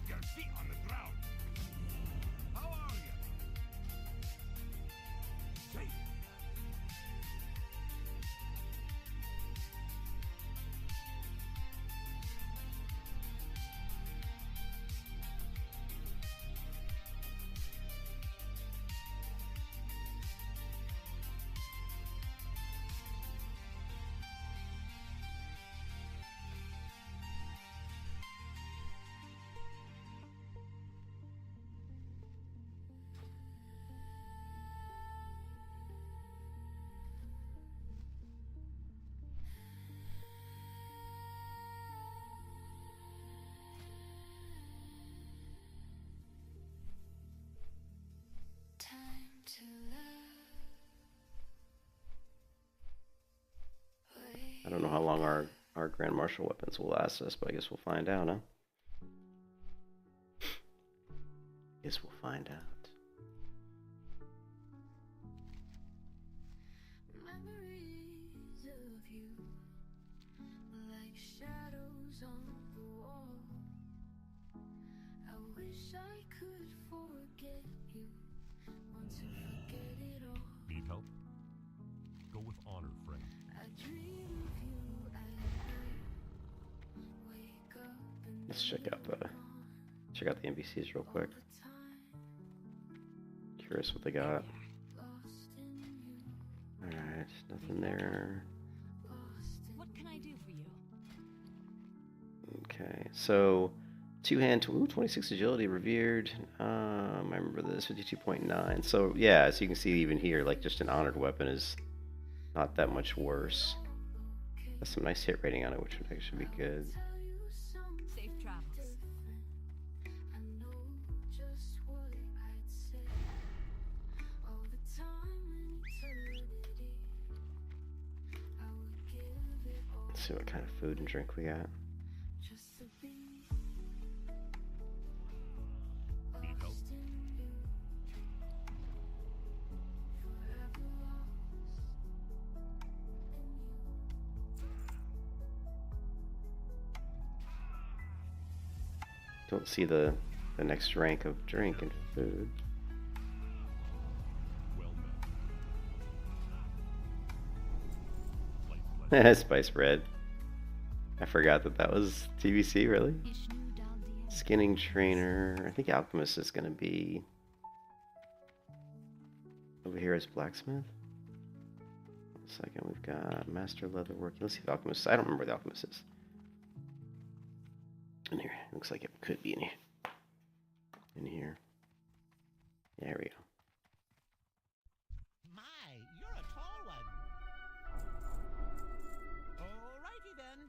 your feet on the ground. How are you? Safe. Time to love. I don't know how long our Grand Marshal weapons will last us, but I guess we'll find out, huh? Guess we'll find out. Memories of you, like shadows on the wall. I wish I could forget you, want to forget it all. Need help? Go with honor, friend. I dream of you at night, wake up and Let's check out the NPCs real quick. Curious what they got. Alright, nothing there. What can I do for you? Okay, so two-hand, 26 agility, revered. I remember this, 52.9. So yeah, so you can see even here, like just an honored weapon is not that much worse. Has some nice hit rating on it, which would actually be good. Safe travels. I know just what I'd say. All the time in eternity, I would give it all Let's see what kind of food and drink we got. just to be Need help? lost in you, forever lost in you. Don't see the next rank of drink and food. Well met. Light bless. Spice bread. I forgot that was TBC, really? Ishnu Daldia. Skinning trainer. I think alchemist is gonna be over here as blacksmith. One second, we've got master leatherworking. Let's see if alchemist. I don't remember where the alchemist is. In here. Looks like it could be in here. In here. There we go. My, you're a tall one. Alrighty then.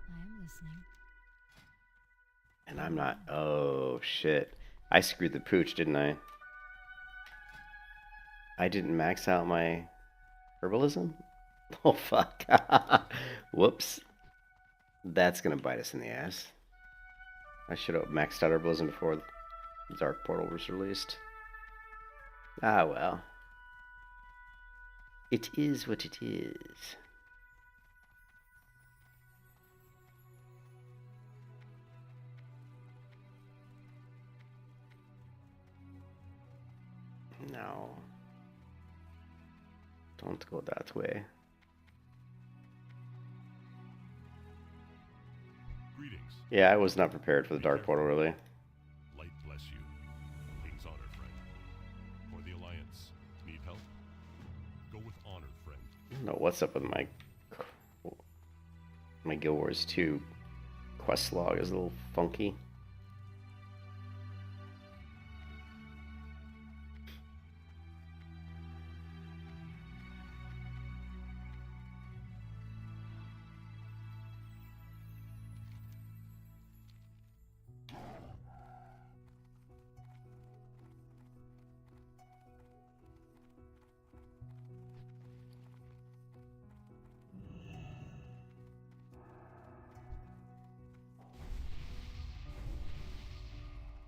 I am listening. And I'm not. Oh shit! I screwed the pooch, didn't I? I didn't max out my herbalism. Oh fuck! Whoops. That's gonna bite us in the ass. I should have maxed out herbalism before the Dark Portal was released. Ah well. It is what it is. No. Don't go that way. Greetings. Yeah, I was not prepared for the Dark Portal, really. Light bless you. King's honor, friend. For the Alliance. Need help? Go with honor, friend. I don't know what's up with my Guild Wars 2 quest log is a little funky.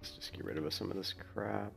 Let's just get rid of some of this crap.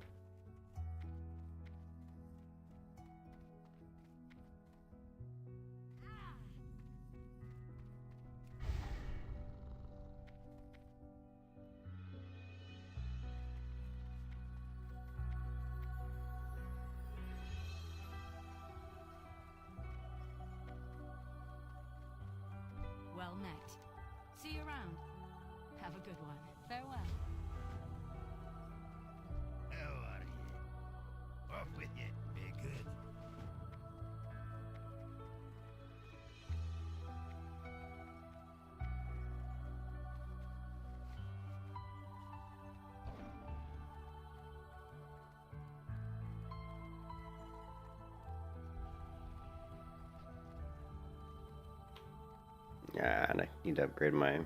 Yeah, and I need to upgrade my.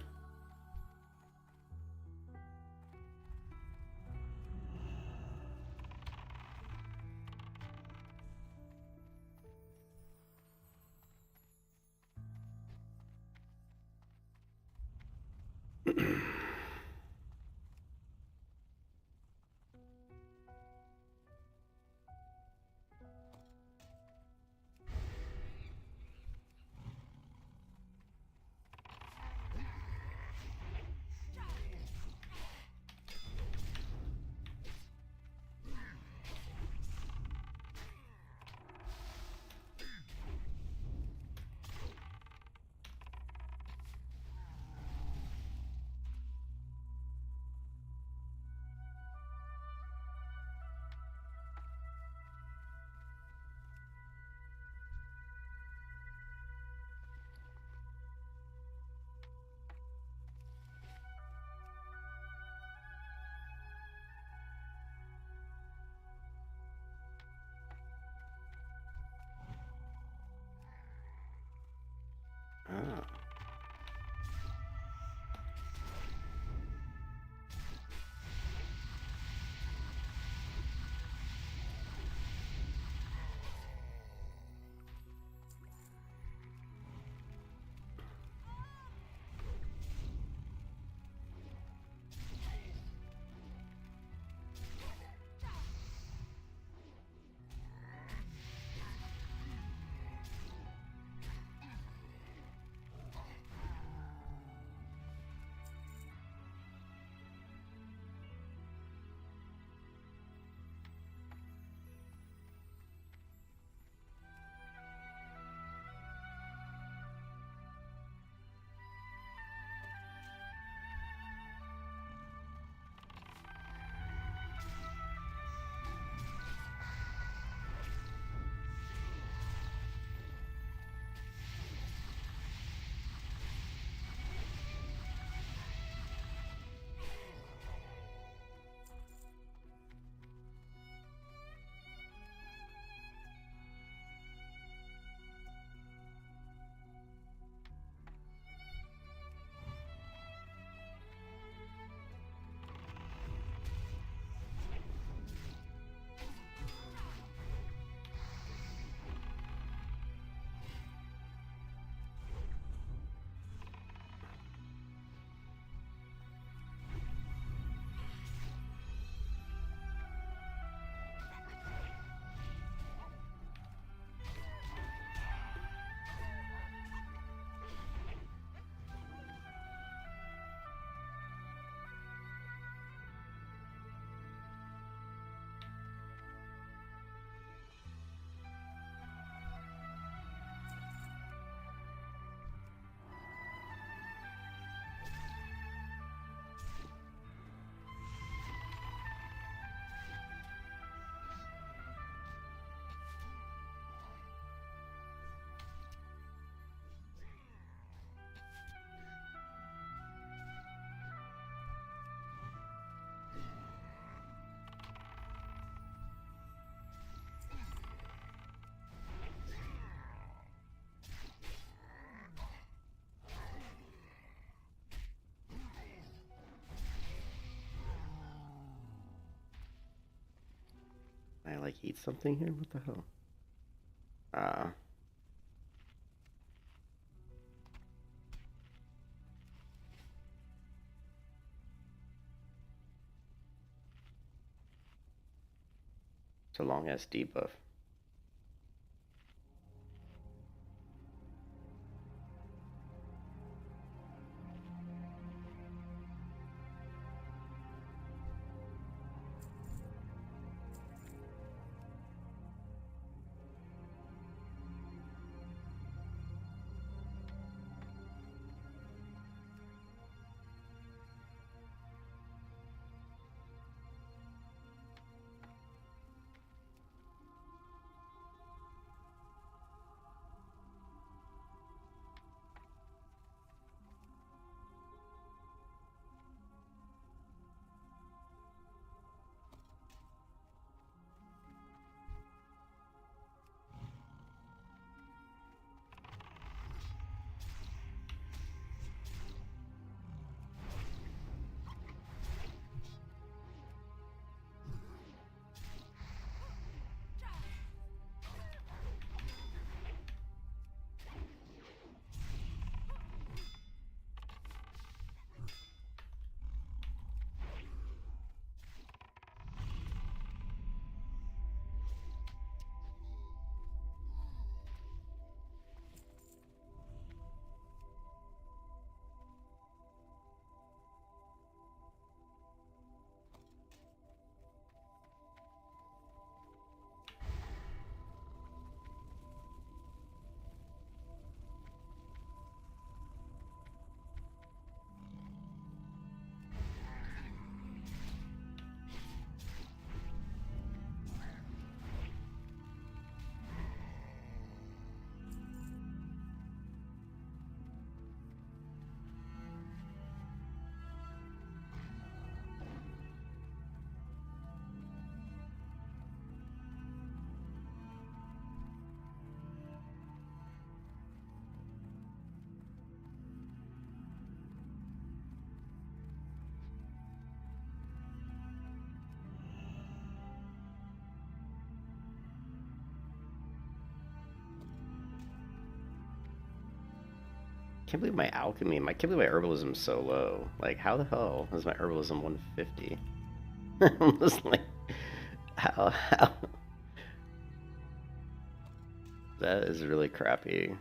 Oh. I like eat something here? What the hell? It's a long ass debuff. can't believe my alchemy, I can't believe my herbalism is so low. Like, how the hell is my herbalism 150? I'm just like, how? That is really crappy.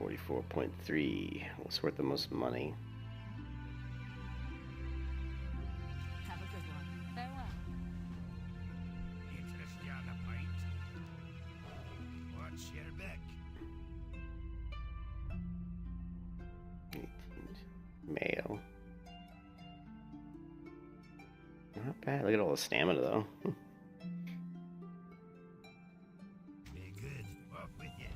44.3. What's worth the most money? Have a good one. Farewell. Interested on a pint? What's your beck? 18. Mayo. Not bad. Look at all the stamina, though. Be good. Off with you.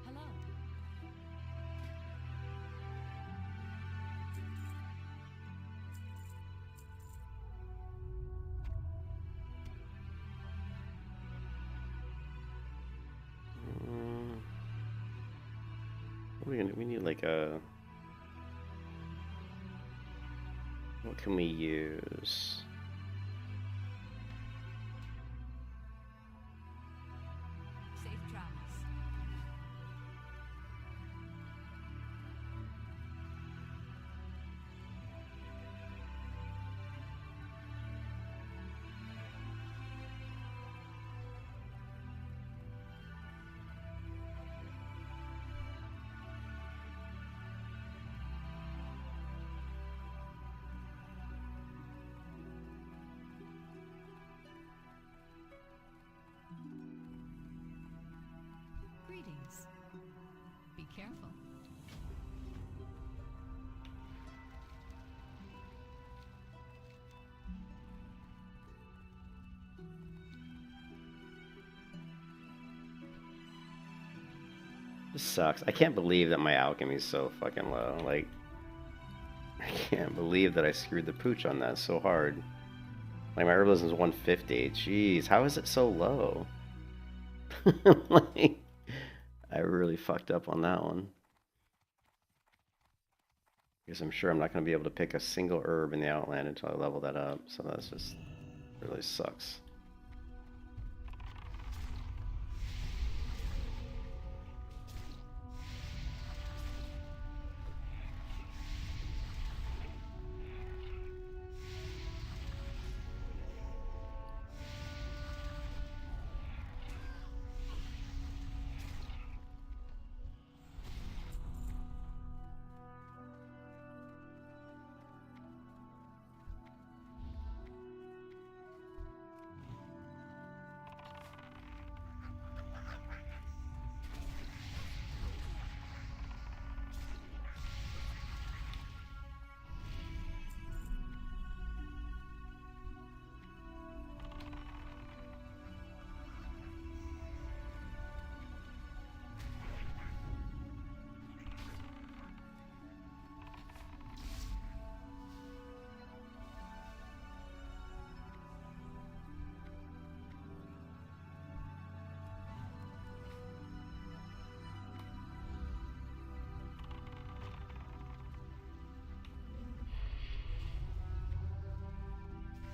Hello. What are we gonna do? We need like a. What can we use? Safe travels. Greetings. Be careful. This sucks. I can't believe that my alchemy is so fucking low. Like, I can't believe that I screwed the pooch on that so hard. Like, my herbalism is 150. Jeez, how is it so low? Like, I really fucked up on that one. Because I'm sure I'm not going to be able to pick a single herb in the Outland until I level that up. So that's just really sucks.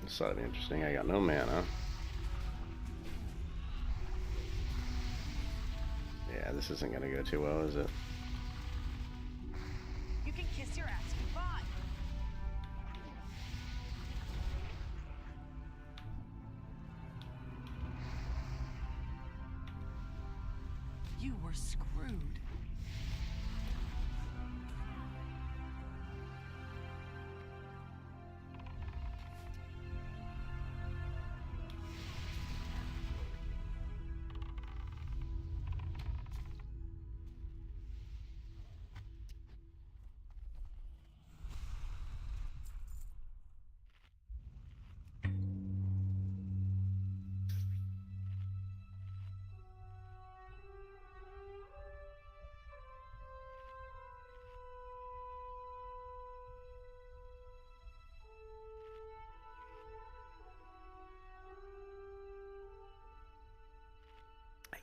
This ought to be interesting. I got no mana. Yeah, this isn't going to go too well, is it? You can kiss your ass goodbye. You were screwed.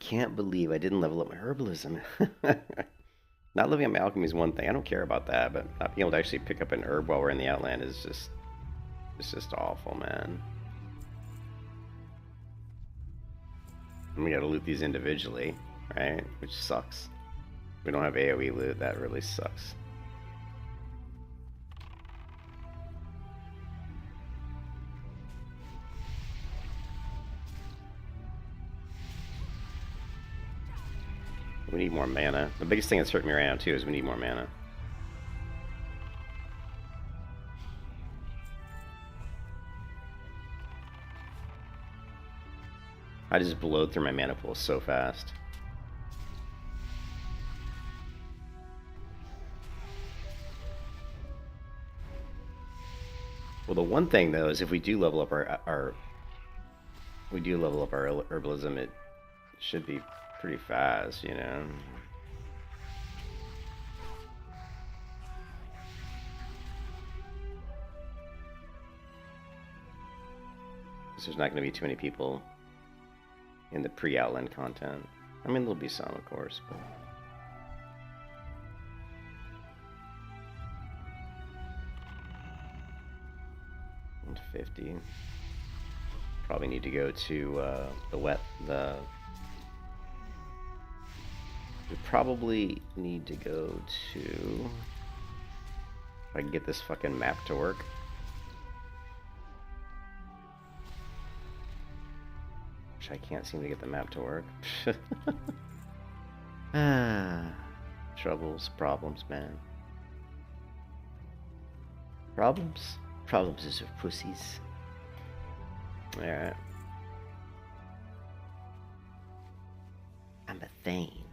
can't believe I didn't level up my herbalism. Not leveling up my alchemy is one thing. I don't care about that, but not being able to actually pick up an herb while we're in the Outland is just... It's just awful, man. And we gotta loot these individually, right? Which sucks. We don't have AoE loot. That really sucks. We need more mana. The biggest thing that's hurting me right now, too, is we need more mana. I just blowed through my mana pool so fast. Well, the one thing, though, is if we do level up our herbalism, it should be pretty fast, you know? Because there's not going to be too many people in the pre-Outland content. I mean, there'll be some, of course, but... 150. Probably need to go to we probably need to go to... If I can get this fucking map to work. Which I can't seem to get the map to work. Troubles, problems, man. Problems? Problems is with pussies. Alright. I'm a Thane.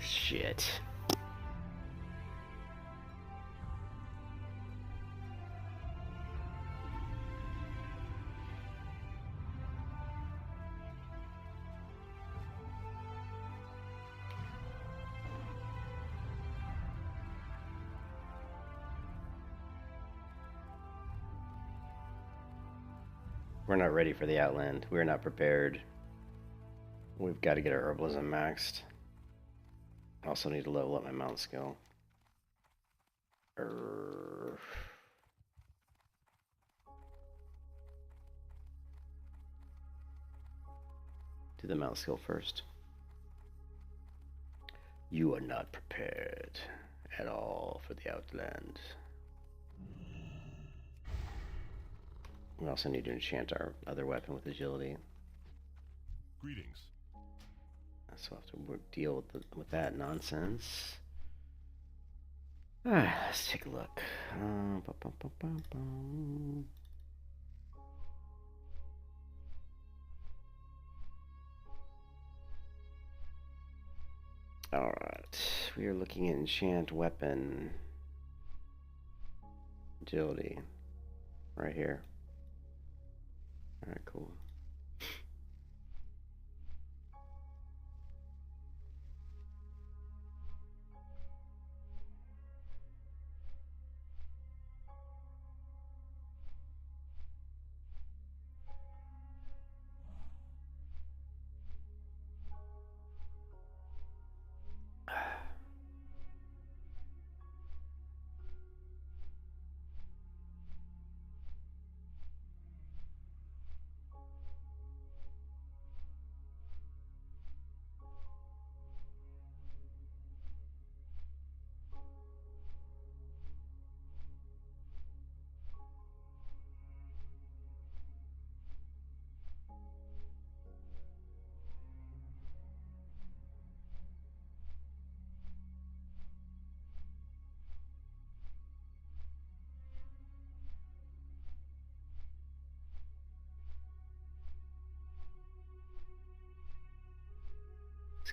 Shit. We're not ready for the Outland. We're not prepared. We've got to get our herbalism maxed. I also need to level up my mount skill. Do the mount skill first. You are not prepared at all for the Outland. We also need to enchant our other weapon with agility. Greetings. So we'll have to deal with that nonsense. Alright, let's take a look. Alright, we are looking at enchant weapon. Agility. Right here. Alright, cool.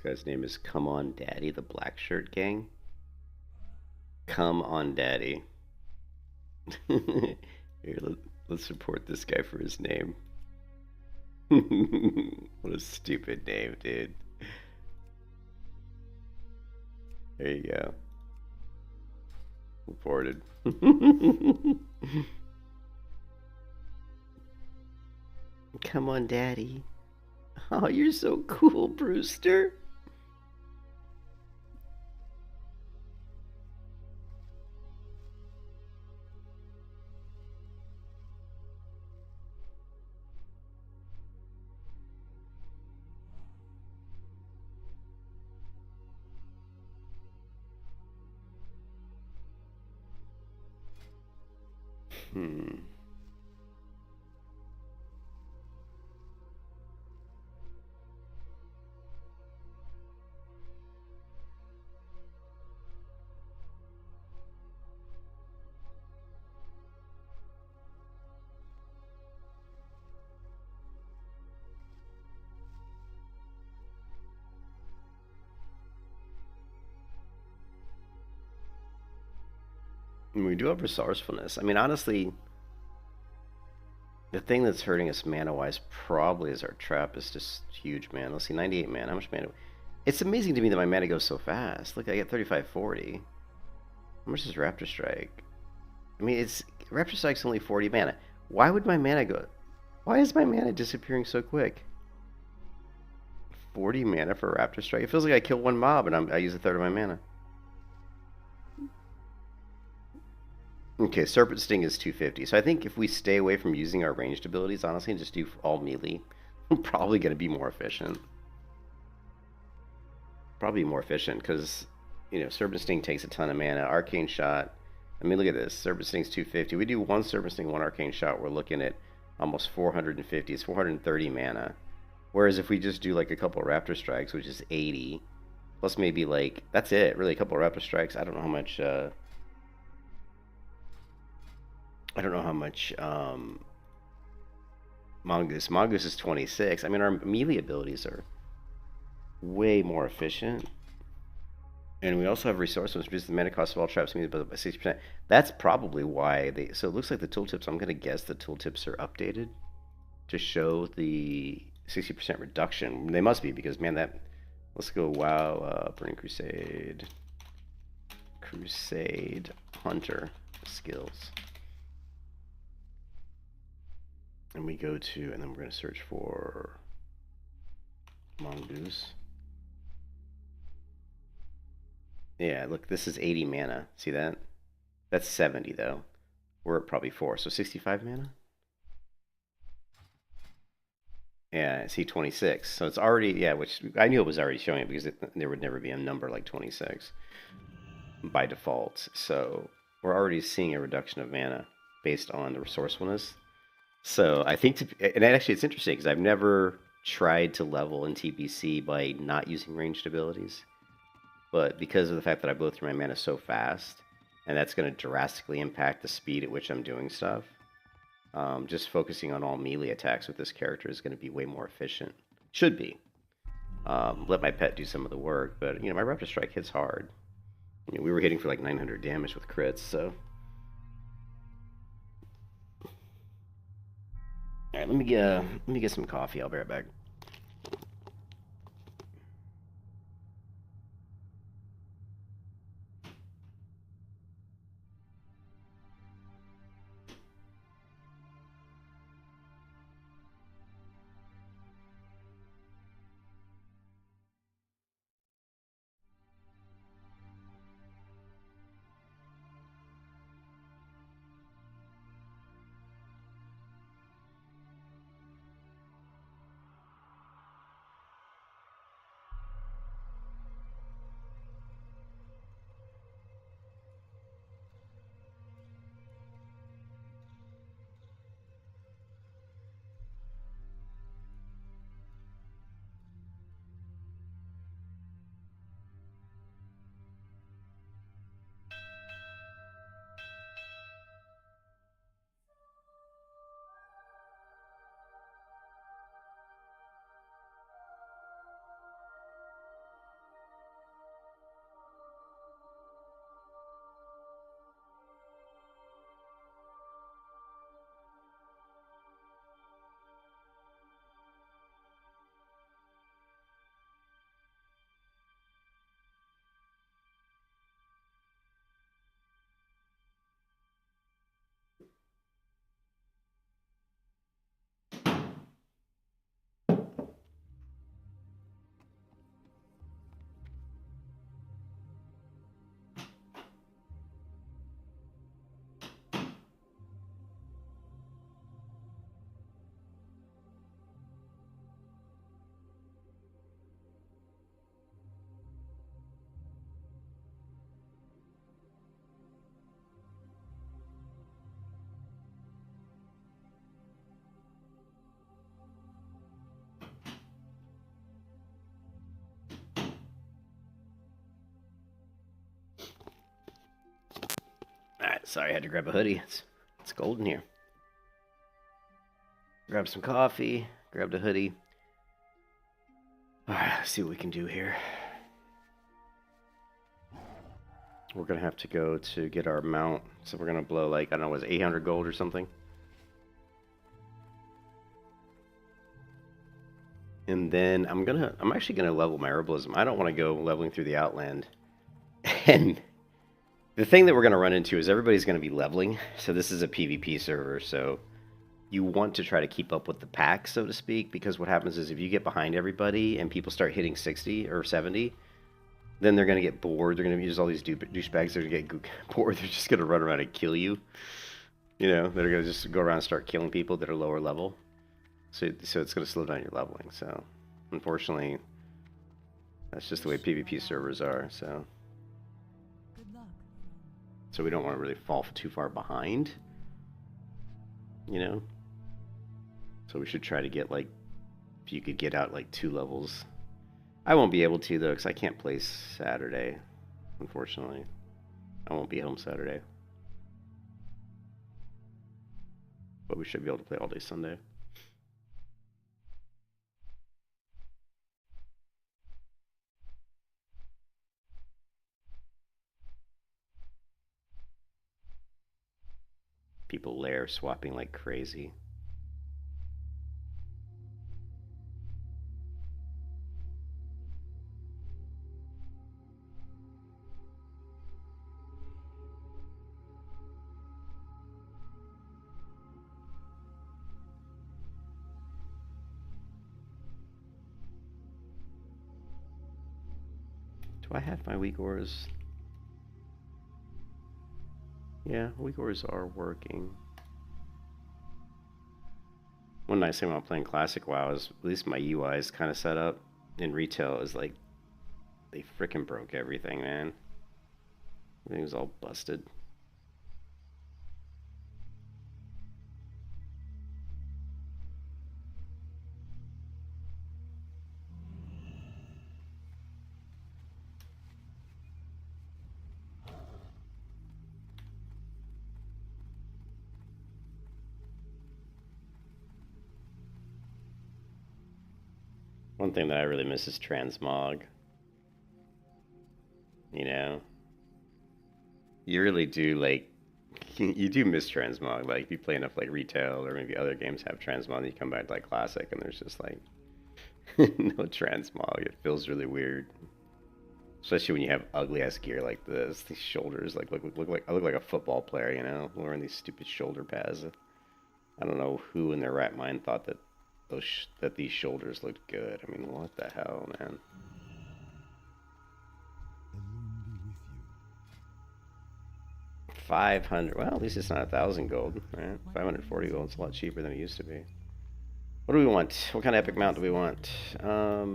This guy's name is Come On Daddy, the Black Shirt Gang. Come On Daddy. Here, let's support this guy for his name. What a stupid name, dude. There you go. Reported. Come on, Daddy. Oh, you're so cool, Brewster. We do have resourcefulness. I mean, honestly, the thing that's hurting us mana-wise probably is our trap is just huge, man. Let's see, 98 mana. How much mana? It's amazing to me that my mana goes so fast. Look, I get 3540. How much is Raptor Strike? I mean, Raptor Strike's only 40 mana. Why would my mana go? Why is my mana disappearing so quick? 40 mana for Raptor Strike? It feels like I kill one mob and I use a third of my mana. Okay, Serpent Sting is 250. So I think if we stay away from using our ranged abilities, honestly, and just do all melee, we're probably going to be more efficient. Probably more efficient because, you know, Serpent Sting takes a ton of mana. Arcane Shot, I mean, look at this. Serpent Sting's 250. We do one Serpent Sting, one Arcane Shot, we're looking at almost 450. It's 430 mana. Whereas if we just do like a couple of Raptor Strikes, which is 80, plus maybe like, that's it, really, a couple of Raptor Strikes. I don't know how much... Mongoose. Mongoose is 26. I mean, our melee abilities are way more efficient. And we also have resources, which reduces the mana cost of all traps by 60%. That's probably why they... So it looks like the tooltips, I'm going to guess the tooltips are updated to show the 60% reduction. They must be, because, man, that... Let's go WoW, Burning Crusade. Crusade Hunter skills. And we go to, and then we're going to search for Mongoose. Yeah, look, this is 80 mana. See that? That's 70, though. We're at probably 4, so 65 mana? Yeah, see, 26. So it's already, yeah, which I knew it was already showing it because there would never be a number like 26 by default. So we're already seeing a reduction of mana based on the resourcefulness. So I think, and actually it's interesting because I've never tried to level in TBC by not using ranged abilities. But because of the fact that I blow through my mana so fast, and that's going to drastically impact the speed at which I'm doing stuff, just focusing on all melee attacks with this character is going to be way more efficient. Should be. Let my pet do some of the work, but, you know, my Raptor Strike hits hard. I mean, we were hitting for like 900 damage with crits, so... All right, let me get some coffee. I'll be right back. Alright, sorry I had to grab a hoodie. It's cold in here. Grab some coffee, grabbed a hoodie. Alright, let's see what we can do here. We're gonna have to go to get our mount. So we're gonna blow like, I don't know, was it 800 gold or something? And then I'm actually gonna level my herbalism. I don't want to go leveling through the Outland. And the thing that we're gonna run into is everybody's gonna be leveling. So this is a PvP server, so you want to try to keep up with the pack, so to speak, because what happens is if you get behind everybody and people start hitting 60 or 70, then they're gonna get bored. They're gonna use all these douchebags. They're gonna get bored. They're just gonna run around and kill you. You know, they're gonna just go around and start killing people that are lower level. So it's going to slow down your leveling. So, unfortunately, that's just the way PvP servers are. So, Good luck. so we don't want to really fall too far behind. You know. So we should try to get like, if you could get out like 2 levels. I won't be able to though, because I can't play Saturday. Unfortunately, I won't be home Saturday. But we should be able to play all day Sunday. People lair swapping like crazy. Do I have my weak ores? Yeah, weak ores are working. One nice thing while playing Classic WoW is at least my UI is kind of set up. In retail is like, they frickin' broke everything, man. Everything was all busted. One thing that I really miss is transmog. You know? You really do, like, you do miss transmog. Like, if you play enough, like, retail or maybe other games have transmog, and you come back to, like, Classic, and there's just, like, no transmog. It feels really weird. Especially when you have ugly-ass gear like this. These shoulders, like, I look like a football player, you know? Wearing these stupid shoulder pads. I don't know who in their right mind thought that these shoulders looked good. I mean, what the hell, man? Alone be with you. 500. Well, at least it's not 1,000 gold, right? 540 gold. It's a lot cheaper than it used to be. What do we want? What kind of epic mount do we want? I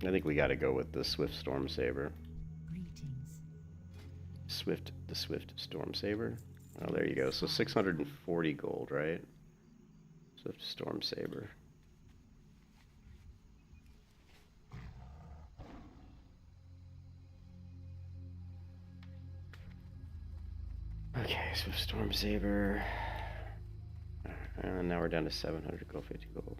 think we got to go with the Swift Storm Saber. Greetings. The Swift Storm Saber. Oh, there you go. So 640 gold, right? Swift Storm Saber. Okay, Swift Storm Saber. And now we're down to 700 gold, 50 gold.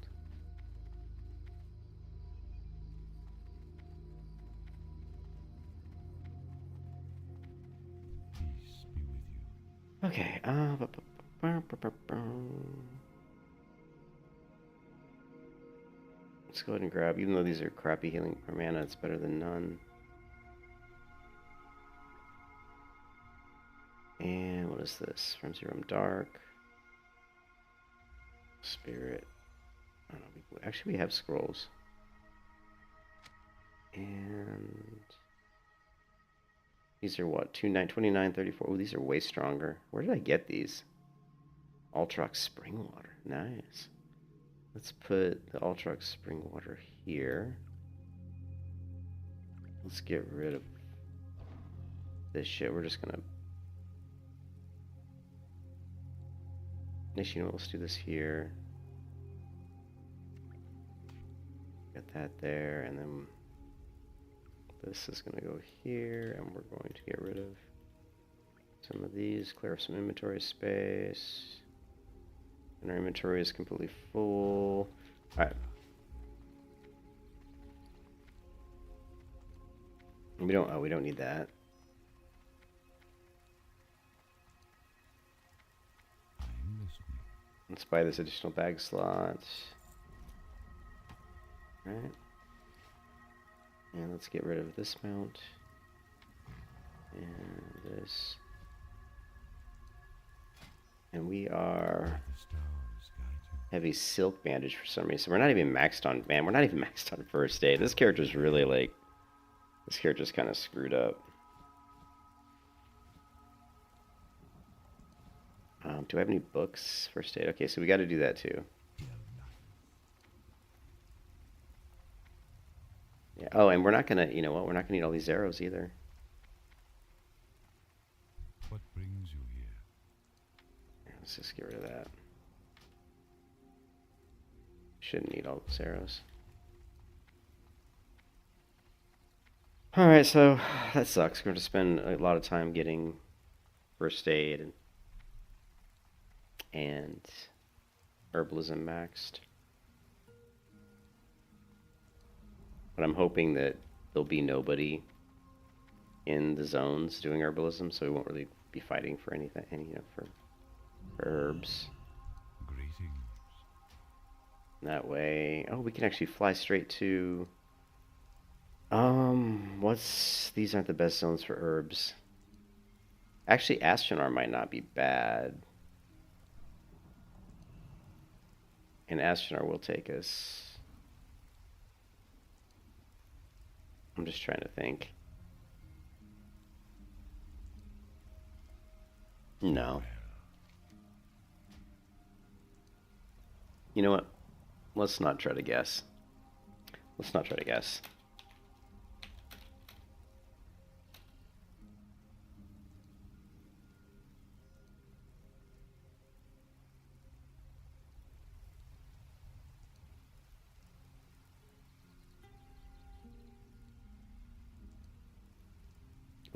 Peace be with you. Okay, let's go ahead and grab, even though these are crappy healing per mana, it's better than none. And what is this? Frenzy Room Dark. Spirit. I don't know, actually we have scrolls. And these are what? 29, 34. Oh, these are way stronger. Where did I get these? Ultrox Spring Water. Nice. Let's put the Ultrox Spring Water here. Let's get rid of this shit. We're just gonna... Actually, you know what? Let's do this here. Get that there, and then This is going to go here, and we're going to get rid of some of these, clear up some inventory space. And our inventory is completely full. Alright. We don't need that. Let's buy this additional bag slot. Alright. And let's get rid of this mount. And this. And we are heavy silk bandage for some reason. We're not even maxed on, man, we're not even maxed on first aid. This character's really like, this character's kind of screwed up. Do I have any books? First aid. Okay, so we got to do that too. Yeah. Oh, and we're not gonna, you know what? We're not gonna need all these arrows either. What brings you here? Yeah, let's just get rid of that. Shouldn't need all those arrows. All right, so that sucks. We're going to spend a lot of time getting first aid and herbalism maxed. But I'm hoping that there'll be nobody in the zones doing herbalism, so we won't really be fighting for anything, for herbs. Greetings. That way, oh, we can actually fly straight to. These aren't the best zones for herbs. Actually, Astronar might not be bad. And Astronar will take us. I'm just trying to think. No. You know what? Let's not try to guess. Let's not try to guess.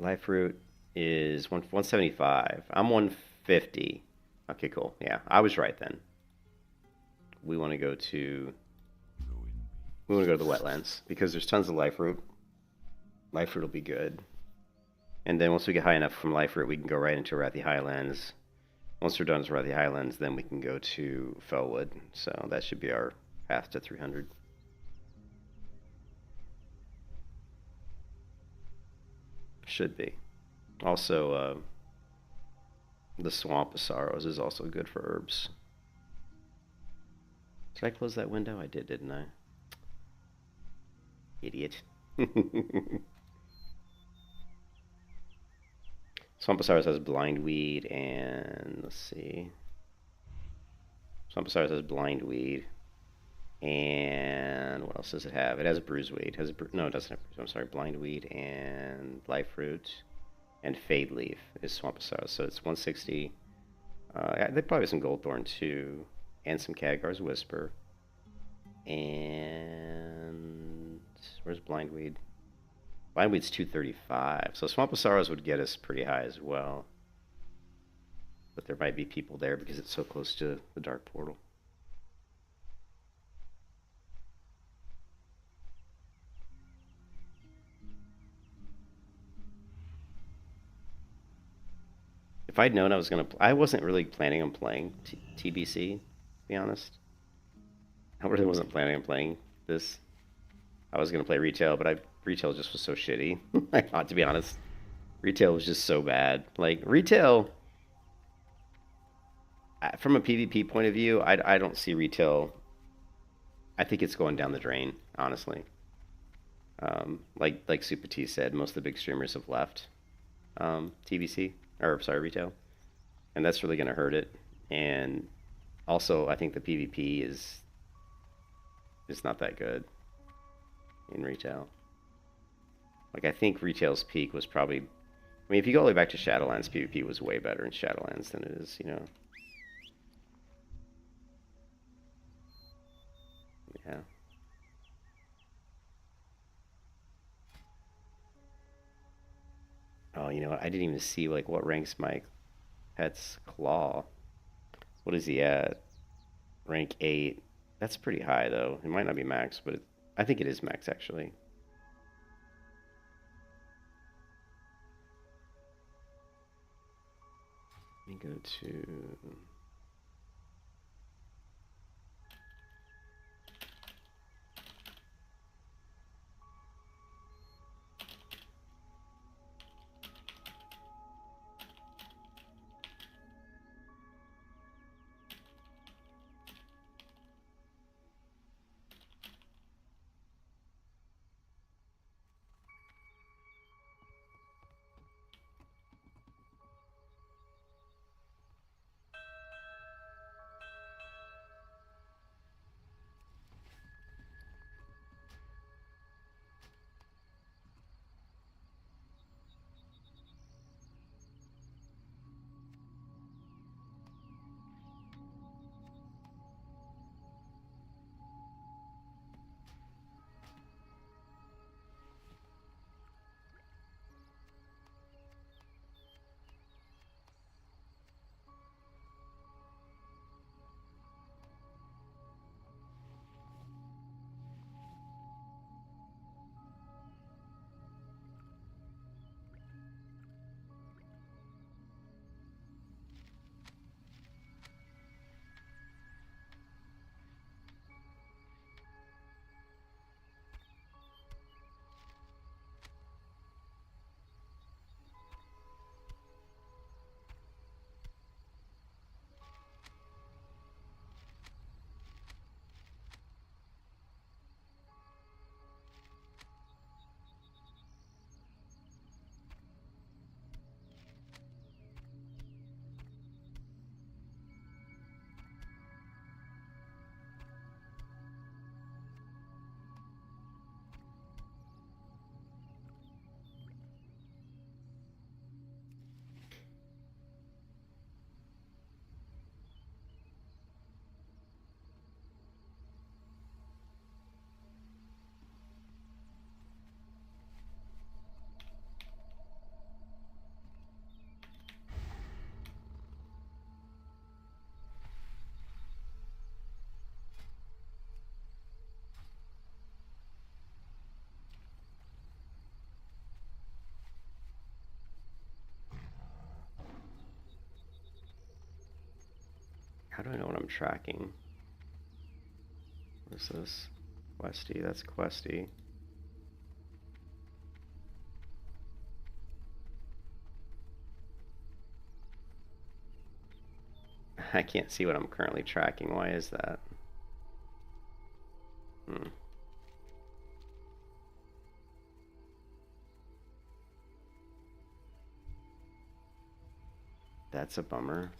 Life root is 175. I'm 150. Okay, cool. Yeah, I was right then. We want to go to the wetlands because there's tons of life root. Life root will be good. And then once we get high enough from life root, we can go right into Wrathy Highlands. Once we're done with Wrathy Highlands, then we can go to Fellwood. So that should be our path to 300. Should be. Also, the Swamp of Sorrows is also good for herbs. Did I close that window? I did, didn't I? Idiot. Swamp of Sorrows has blindweed and let's see. Swamp of Sorrows has blindweed. And what else does it have? It has a bruiseweed. No, it doesn't have bruiseweed. I'm sorry, blindweed and life root and fade leaf is Swamp of Sorrows. So it's 160. They probably have some Goldthorn too, and some Khadgar's Whisper. And where's blindweed? Blindweed's 235. So Swamp of Sorrows would get us pretty high as well. But there might be people there because it's so close to the Dark Portal. If I'd known I was going to... I wasn't really planning on playing TBC, to be honest. I really wasn't planning on playing this. I was going to play retail, but retail just was so shitty. I thought, to be honest. Retail was just so bad. Like, retail... From a PvP point of view, I don't see retail... I think it's going down the drain, honestly. Like Super T said, most of the big streamers have left TBC. Or, sorry, retail. And that's really going to hurt it. And also, I think the PvP is not that good in retail. Like, I think retail's peak was probably... I mean, if you go all the way back to Shadowlands, PvP was way better in Shadowlands than it is, you know. Yeah. Oh, you know what? I didn't even see like what ranks my pet's claw. What is he at? Rank 8. That's pretty high though. It might not be max, but I think it is max actually. Let me go to... How do I know what I'm tracking? What is this? Questy, that's Questy. I can't see what I'm currently tracking. Why is that? That's a bummer.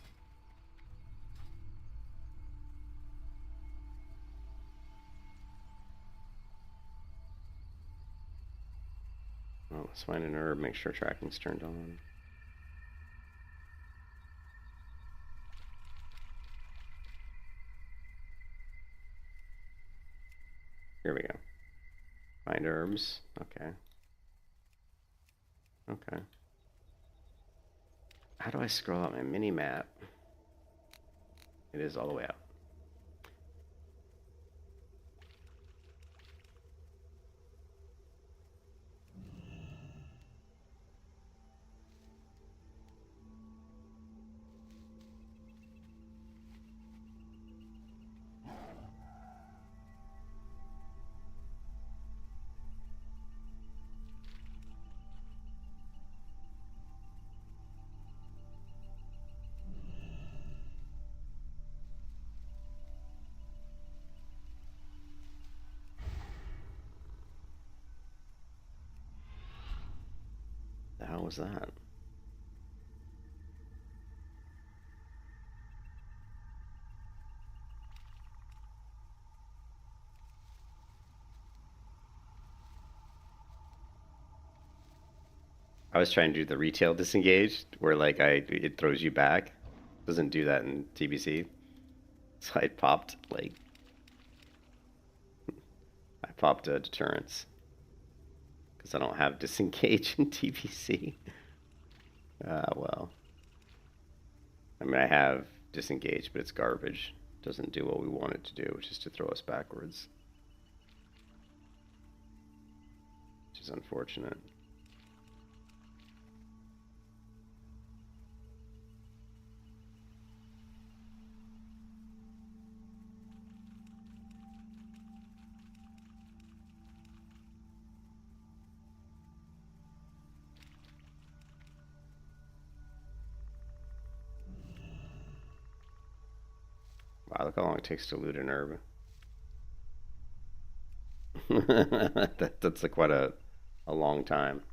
Well, let's find an herb, make sure tracking's turned on. Here we go. Find herbs. Okay. Okay. How do I scroll out my mini map? It is all the way out. The hell was that? I was trying to do the retail disengaged, where like it throws you back. Doesn't do that in TBC. So I popped a deterrence because I don't have disengage in TBC. Well. I mean, I have disengaged, but it's garbage. Doesn't do what we want it to do, which is to throw us backwards. Which is unfortunate. Wow, look how long it takes to loot an herb. That's quite a long time.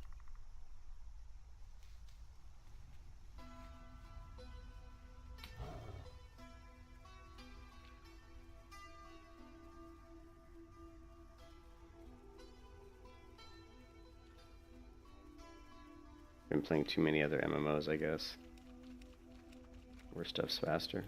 Been playing too many other MMOs, I guess. Where stuff's faster.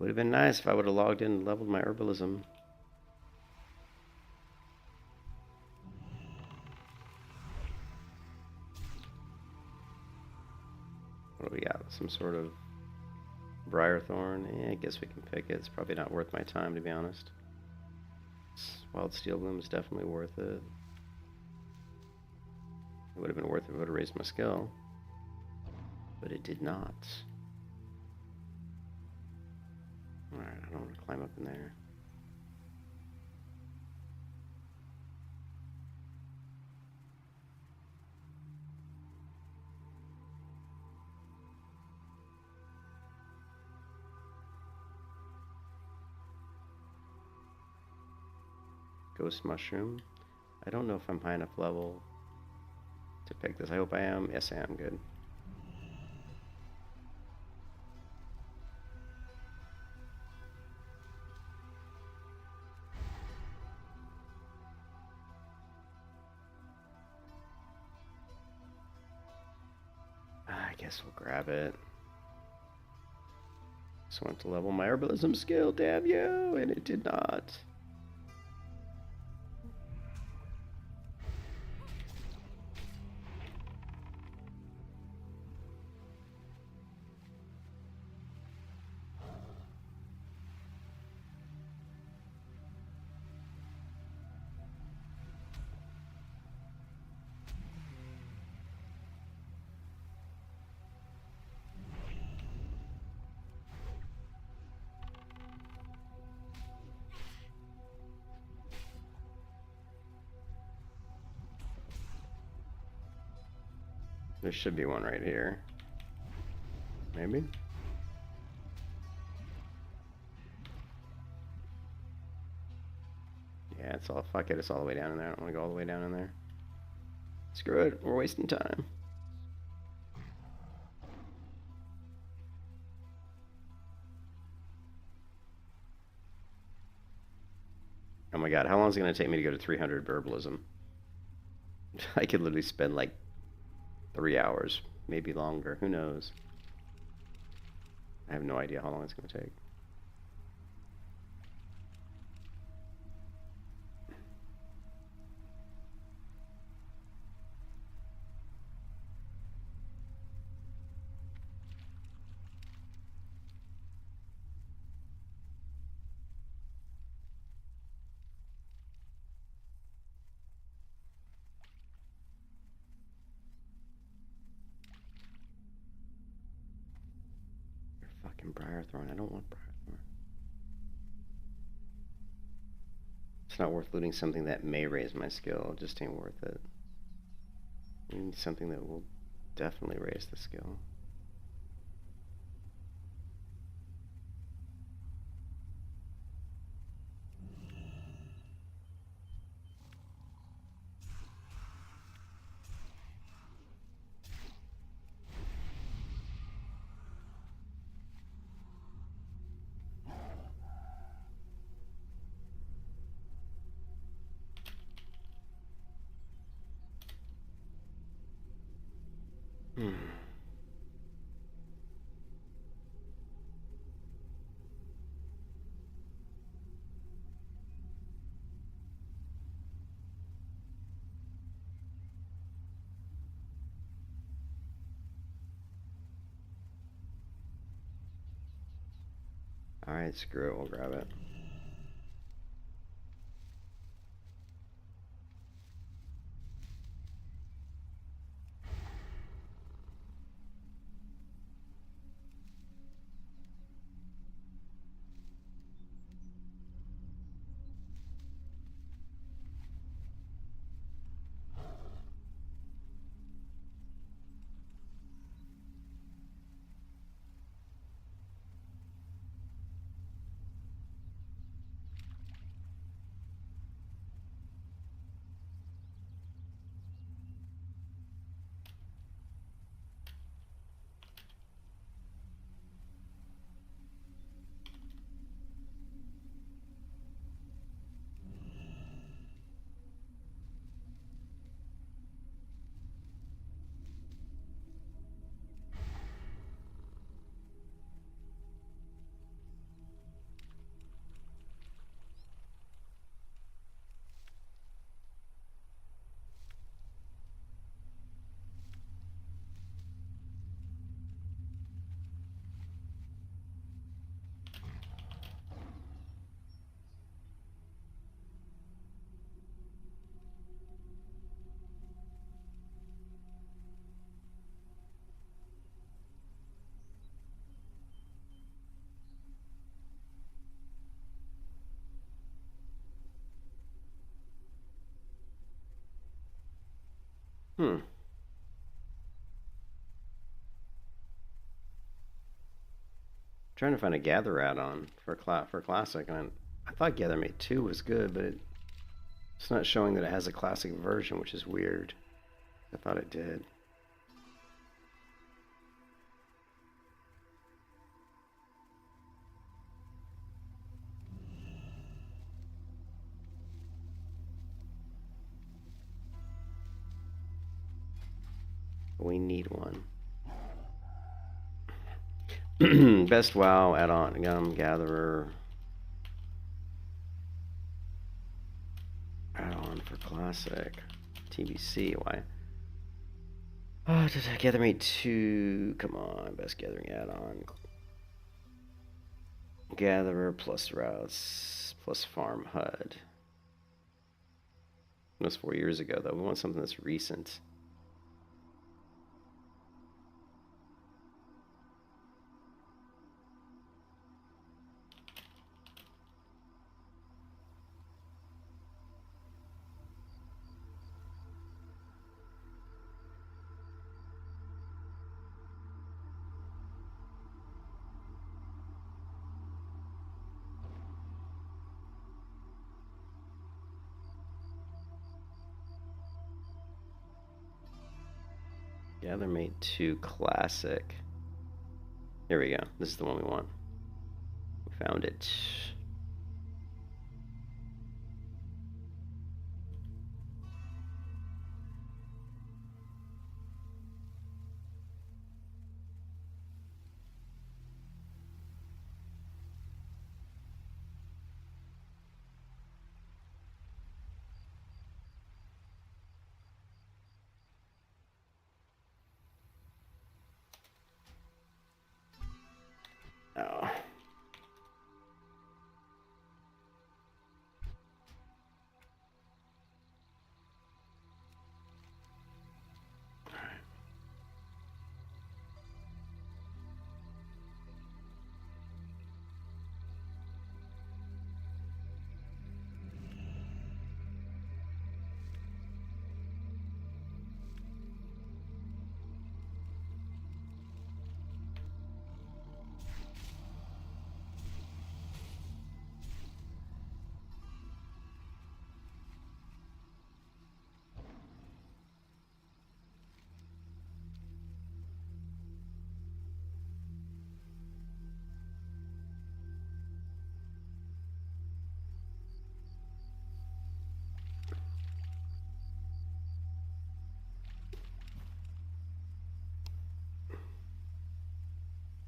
Would have been nice if I would have logged in and leveled my herbalism. What do we got? Some sort of Briarthorn? Yeah, I guess we can pick it. It's probably not worth my time, to be honest. Wild Steel Bloom is definitely worth it. It would have been worth it if it would have raised my skill. But it did not. Alright, I don't want to climb up in there. Ghost Mushroom. I don't know if I'm high enough level to pick this. I hope I am. Yes, I am. Good. I guess we'll grab it. Just want to level my herbalism skill, damn you, and it did not. There should be one right here. Maybe? Yeah, it's all, fuck it, it's all the way down in there. I don't want to go all the way down in there. Screw it, we're wasting time. Oh my god, how long is it going to take me to go to 300 herbalism? I could literally spend like 3 hours, maybe longer, who knows? I have no idea how long it's going to take. Fucking Briarthorn. I don't want Briarthorn. It's not worth looting something that may raise my skill. It just ain't worth it. We need something that will definitely raise the skill. Hmm. Alright, screw it, we'll grab it. Hmm. Trying to find a gather add-on for classic, and I thought Gathermate 2 was good, but it's not showing that it has a classic version, which is weird. I thought it did. We need one. Best WoW add-on, Gatherer. Add-on for classic. TBC, why? Oh, Gathermate 2, come on, best gathering add-on. Gatherer plus routes plus farm HUD. That was 4 years ago, though. We want something that's recent. Gathermate 2 Classic. Here we go. This is the one we want. We found it. Oh.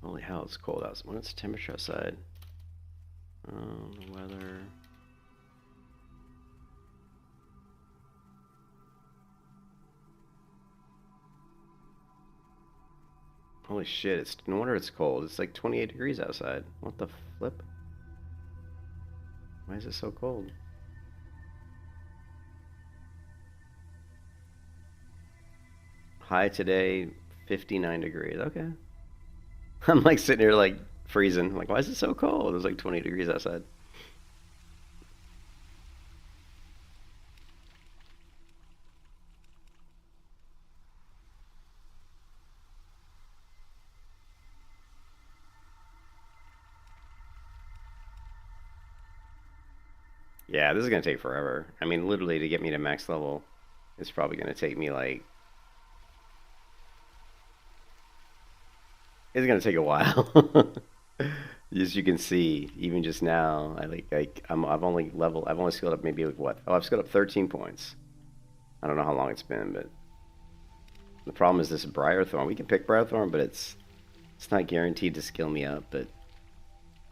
Holy hell, it's cold outside. What's the temperature outside? The weather. Holy shit, it's no wonder it's cold. It's like 28 degrees outside. What the flip? Why is it so cold? High today, 59 degrees. Okay. I'm like sitting here like freezing. I'm like, why is it so cold? It was like 20 degrees outside. Yeah, this is gonna take forever. I mean, literally to get me to max level, it's probably gonna take me like it's gonna take a while. As you can see, even just now, I've only skilled up maybe like what? Oh, I've skilled up 13 points. I don't know how long it's been, but the problem is this Briarthorn. We can pick Briarthorn, but it's not guaranteed to skill me up. But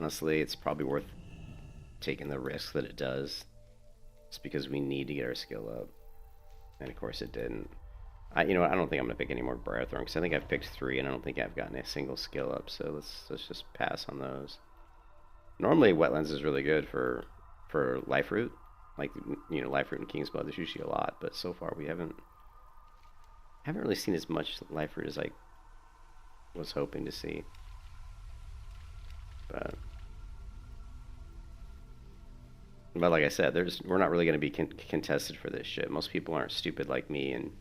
honestly, it's probably worth taking the risk that it does, just because we need to get our skill up. And of course, it didn't. You know what? I don't think I'm gonna pick any more Briarthorn because I think I've picked 3 and I don't think I've gotten a single skill up. So let's just pass on those. Normally, Wetlands is really good for Life Root, like Life Root and King's Blood. There's usually a lot, but so far we haven't really seen as much Life Root as I was hoping to see. But like I said, we're not really going to be contested for this shit. Most people aren't stupid like me, and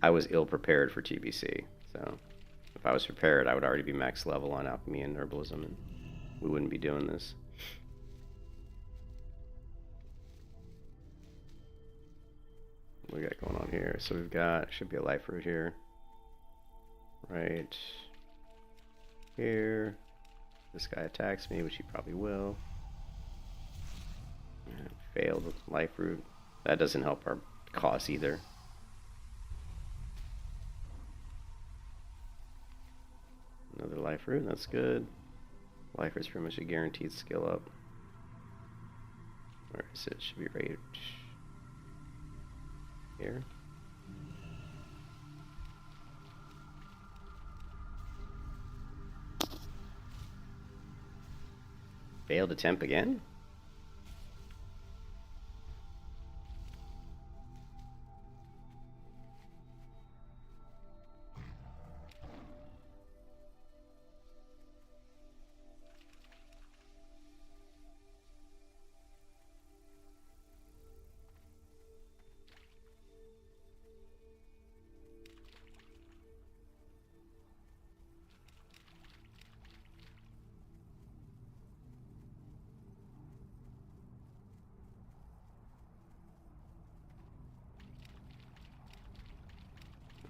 I was ill prepared for TBC. So if I was prepared, I would already be max level on alchemy and herbalism, and we wouldn't be doing this. What we got going on here? So we've got, should be a Life Root here. Right here. This guy attacks me, which he probably will. Failed Life Root. That doesn't help our cause either. Another Life Root, that's good. Life Root's pretty much a guaranteed skill up. Where is it? Should be right here. Failed attempt again?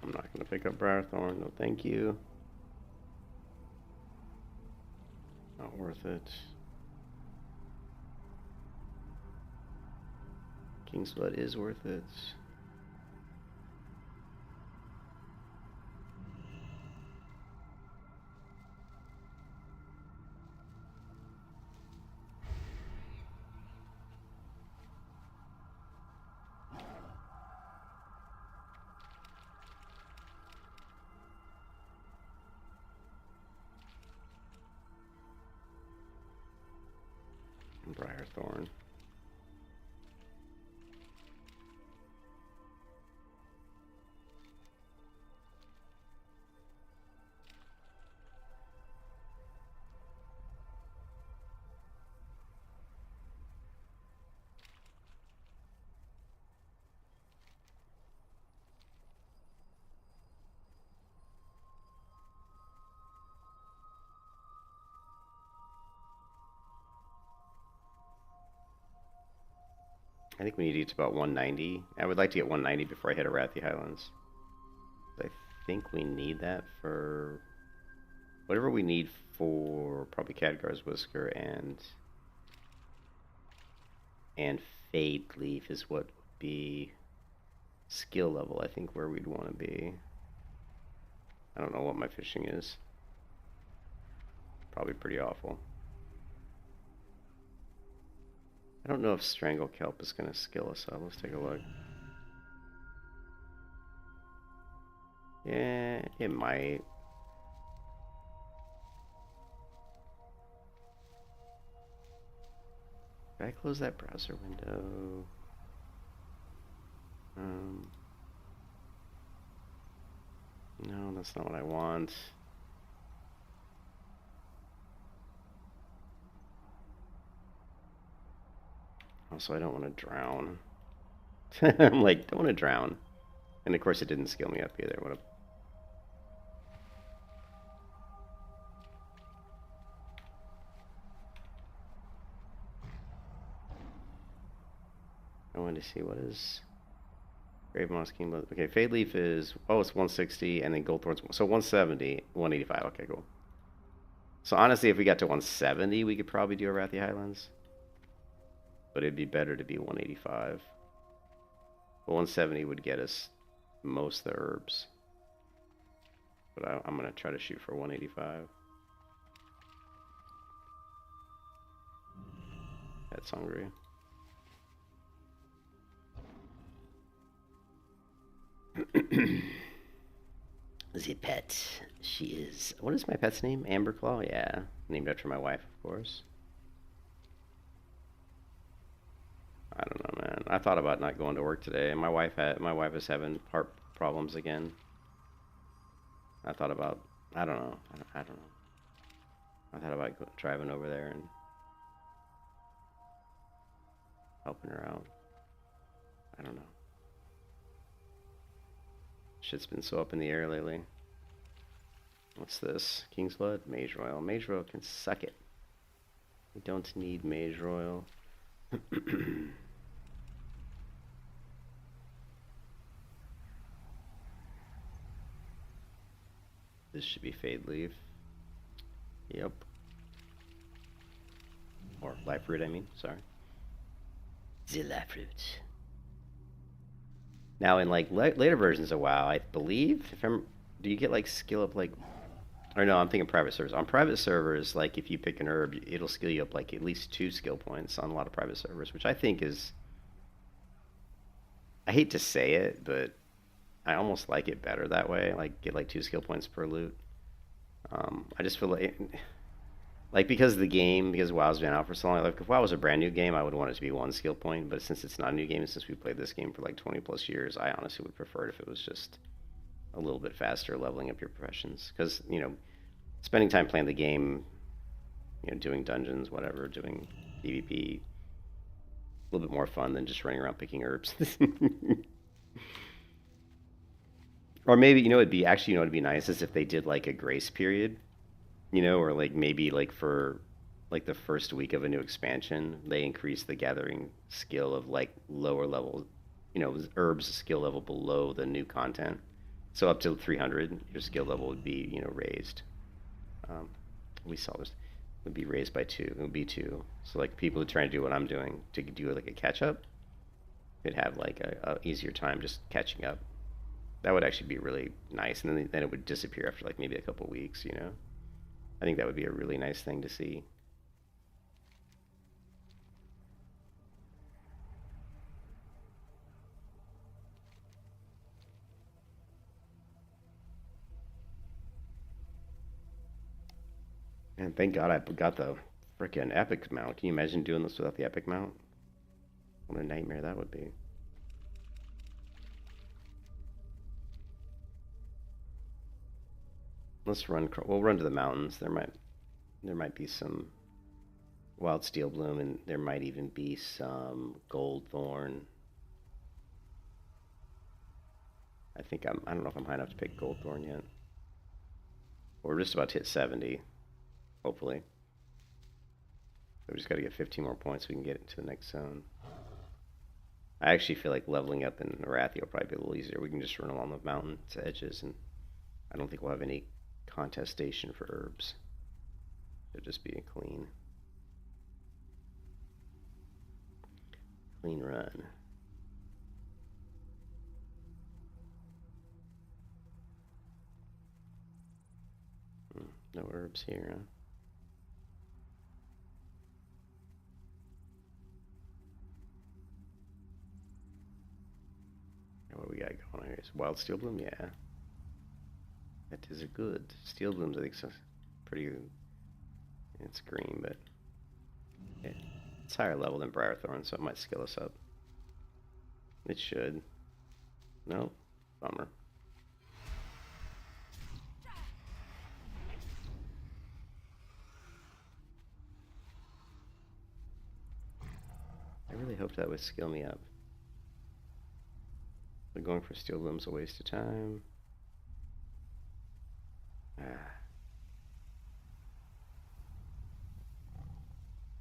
I'm not going to pick up Briarthorn. No, thank you. Not worth it. King's Blood is worth it. Briarthorn. I think we need to get to about 190. I would like to get 190 before I hit Arathi Highlands. I think we need that for whatever we need for probably Khadgar's Whisker and Fade Leaf is what would be skill level, I think, where we'd want to be. I don't know what my fishing is. probably pretty awful. I don't know if Strangle Kelp is going to skill us up. Let's take a look. Yeah, it might. Did I close that browser window? No, that's not what I want. Also, I don't want to drown. I'm like, don't want to drown. And of course, it didn't skill me up either. What a... I wanted to see what is Grave Moss King. Okay, Fade Leaf is, oh, it's 160, and then Gold Thorns, so 170, 185. Okay, cool. So honestly, if we got to 170, we could probably do Arathi Highlands. But it'd be better to be 185. But 170 would get us most of the herbs. But I'm going to try to shoot for 185. That's hungry. The pet. She is... What is my pet's name? Amberclaw? Yeah. Named after my wife, of course. I don't know, man. I thought about not going to work today. My wife is having heart problems again. I thought about... I don't know. I don't know. I thought about driving over there and helping her out. I don't know. Shit's been so up in the air lately. What's this? King's Blood? Mage Royal. Mage Royal can suck it. We don't need Mage Royal. This should be Fade Leaf. Yep. Or Life Root, I mean. Sorry. The Life Root. Now, in like later versions of WoW, I believe, if I'm, do you get like skill up like, or no, I'm thinking private servers. On private servers, like if you pick an herb, it'll skill you up like at least 2 skill points on a lot of private servers, which I think is, I hate to say it, but I almost like it better that way. Like get like 2 skill points per loot. I just feel like because the game, because WoW's been out for so long, like if WoW was a brand new game, I would want it to be 1 skill point. But since it's not a new game, since we played this game for like 20 plus years, I honestly would prefer it if it was just a little bit faster leveling up your professions. Because, you know, spending time playing the game, you know, doing dungeons, whatever, doing PvP, a little bit more fun than just running around picking herbs. Or maybe, you know, it'd be actually, you know, it'd be nice is if they did like a grace period, you know, or like maybe like for like the first week of a new expansion, they increase the gathering skill of like lower level, you know, herbs skill level below the new content. So up to 300, your skill level would be, you know, raised. We saw this would be raised by 2. It would be 2. So like people who try to do what I'm doing to do like a catch up, could have like a easier time just catching up. That would actually be really nice, and then it would disappear after like maybe a couple weeks, you know. I think that would be a really nice thing to see. And thank God I got the freaking epic mount. Can you imagine doing this without the epic mount? What a nightmare that would be. Let's run. We'll run to the mountains. There might be some wild steel bloom, and there might even be some gold thorn. I think I don't know if I'm high enough to pick gold thorn yet. We're just about to hit 70, hopefully. We just got to get 15 more points so we can get into the next zone. I actually feel like leveling up in Arathi will probably be a little easier. We can just run along the mountain's edges, and I don't think we'll have any contestation for herbs. It'll just be a clean run. No herbs here, huh? we got going on here? Is Wild Steel Bloom? Yeah. That is a good. Steel Blooms, I think, so pretty. It's green, but it's higher level than Briarthorn, so it might skill us up. It should. No, bummer. I really hoped that would skill me up. But going for Steel Bloom's a waste of time.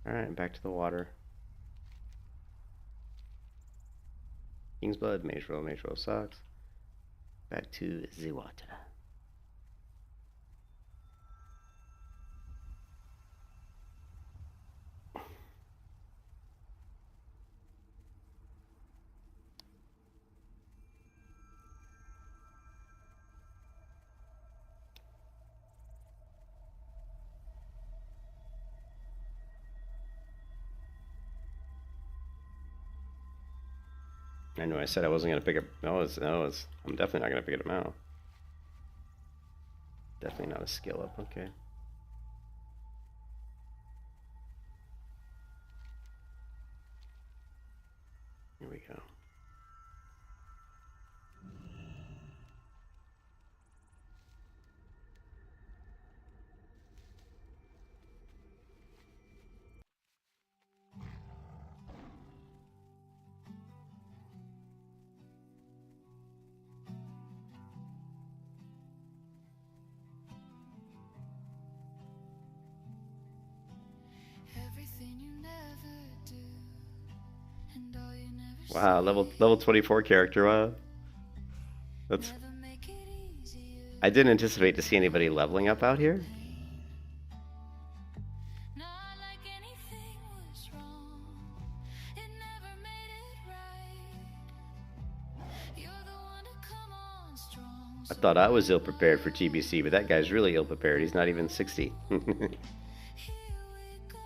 Alright, back to the water. King's Blood, Mage Roll sucks. Back to the water. I know I said I wasn't gonna pick up. I'm definitely not gonna pick it out. Definitely not a skill up. Okay. Here we go. Everything you never do, and all you never Wow, level 24 character. Wow. That's. never make it easier. I didn't anticipate to see anybody leveling up out here. Not like anything was wrong. It never made it right. You're the one to come on strong. I thought I was ill prepared for TBC, but that guy's really ill prepared. He's not even 60. Here we go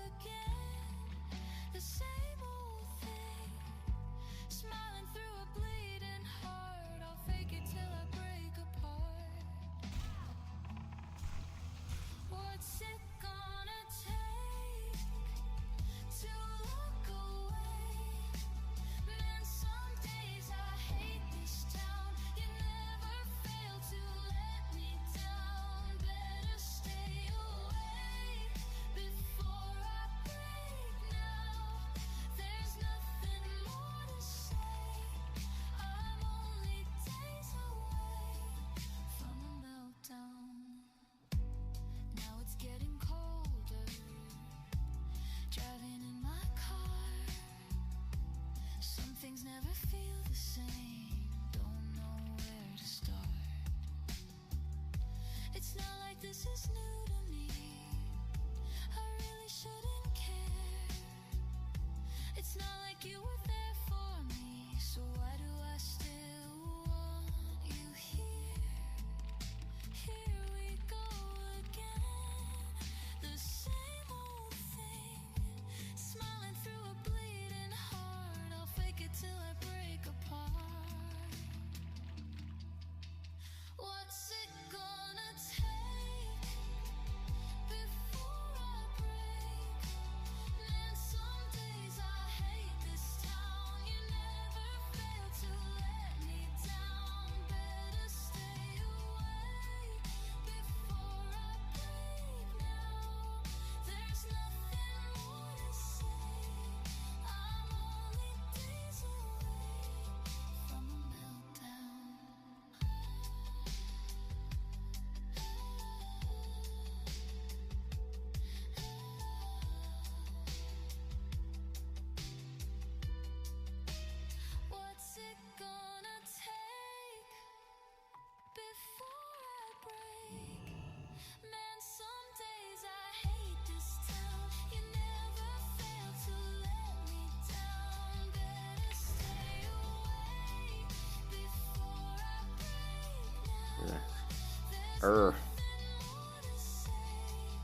again. The same old thing. Smiling through a bleeding heart. I'll fake it till I break apart. What's it gonna take to look away? Man, some days I hate this town. You never fail to let me down. Better stay away before I break now. There's nothing more to say. I'm only days away from a meltdown. Now it's getting colder. Driving in my car. Some things never feel the same. Don't know where to start. It's not like this is new to me. I really shouldn't care. It's not like you were there for me. So why do I still want you here? Here we go again. The same old thing. Smiling through a bleeding heart. I'll fake it till I break apart. What's it gonna take before I break? Man, some days I hate this town. You never fail to let me down. Better stay away before I break now. There's nothing more to say. I'm only days away from a meltdown. What's it gonna take before I break? Man, some days I hate this town. You never fail to let me down. Better stay away before I break now. Err. Nothing more to say.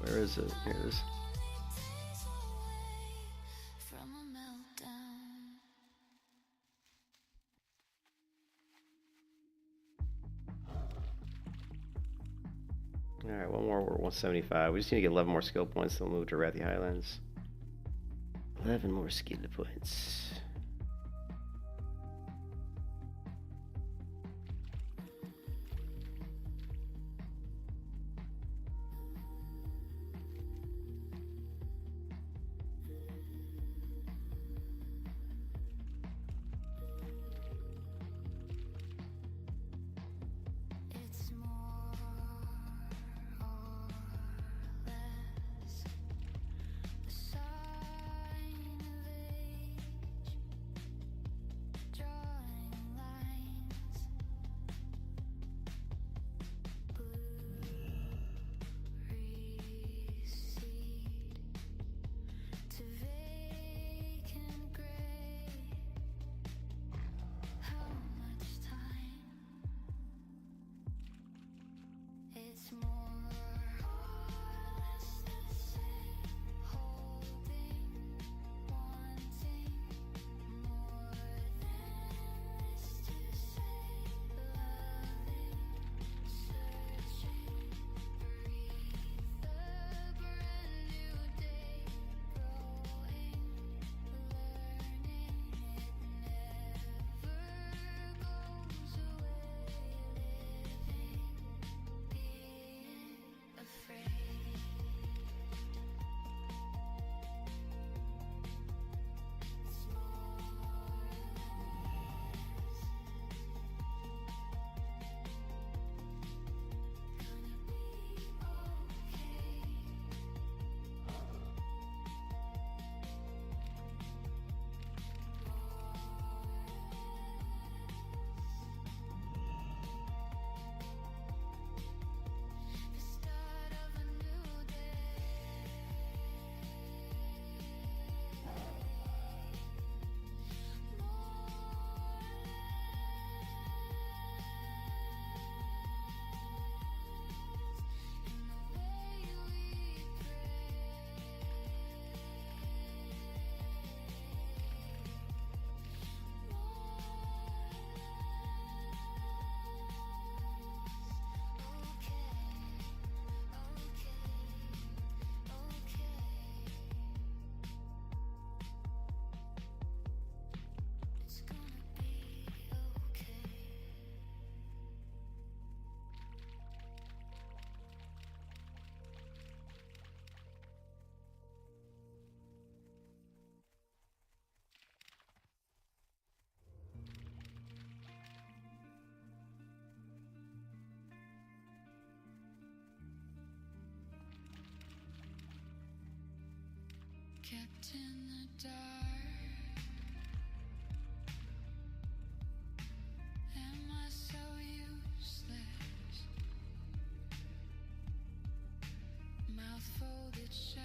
Where is it? Here it is. Only days away from a meltdown. 175. We just need to get 11 more skill points, then we'll move to Wrathy Highlands. 11 more skill points. It's more or less the sign of age, drawing lines, blue recede to vacant gray. How much time? It's more or less the same, holding, wanting more than this to say, loving, searching, breathe a brand new day, growing, learning, it never goes away, living, being afraid. It's more or less gonna be okay. The start of a new day. In the way we it's gonna be okay. Kept in the dark. Am I so useless? Mouth folded shut,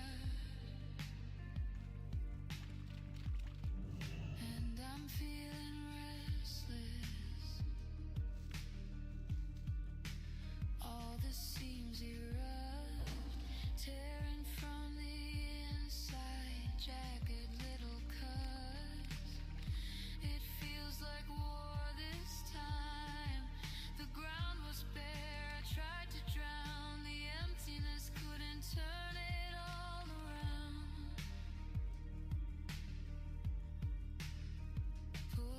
and I'm feeling restless. All the seams erupt, tearing from the inside, jagged little cuts. It feels like war this time. The ground was bare. I tried to drown. The emptiness couldn't turn it all around. Pull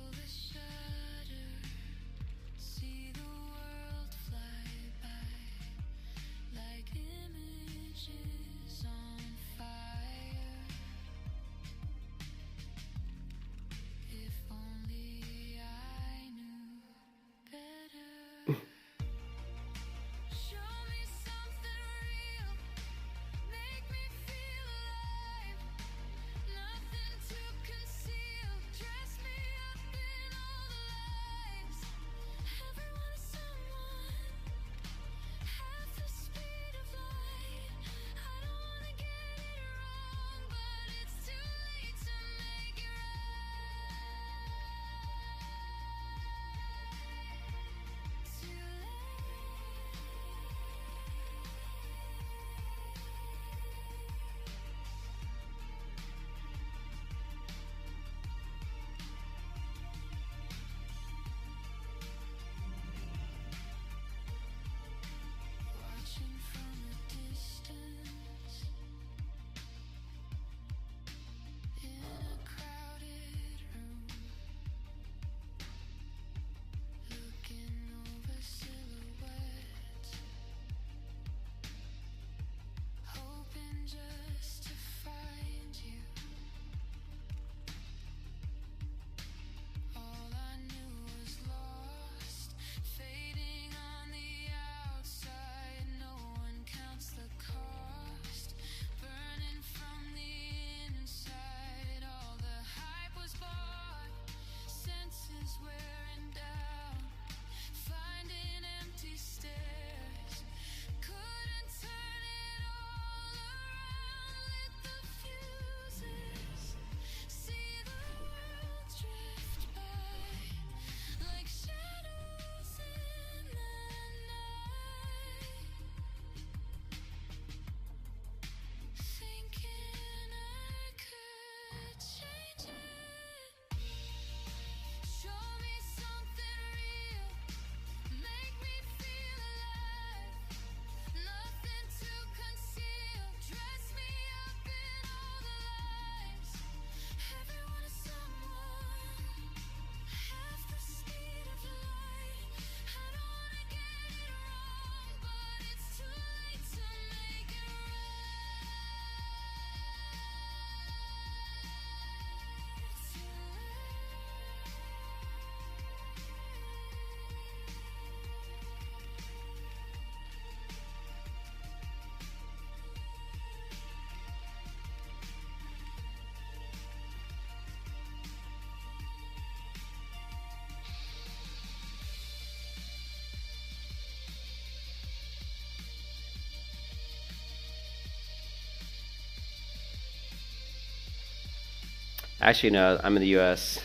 Actually, no, I'm in the US.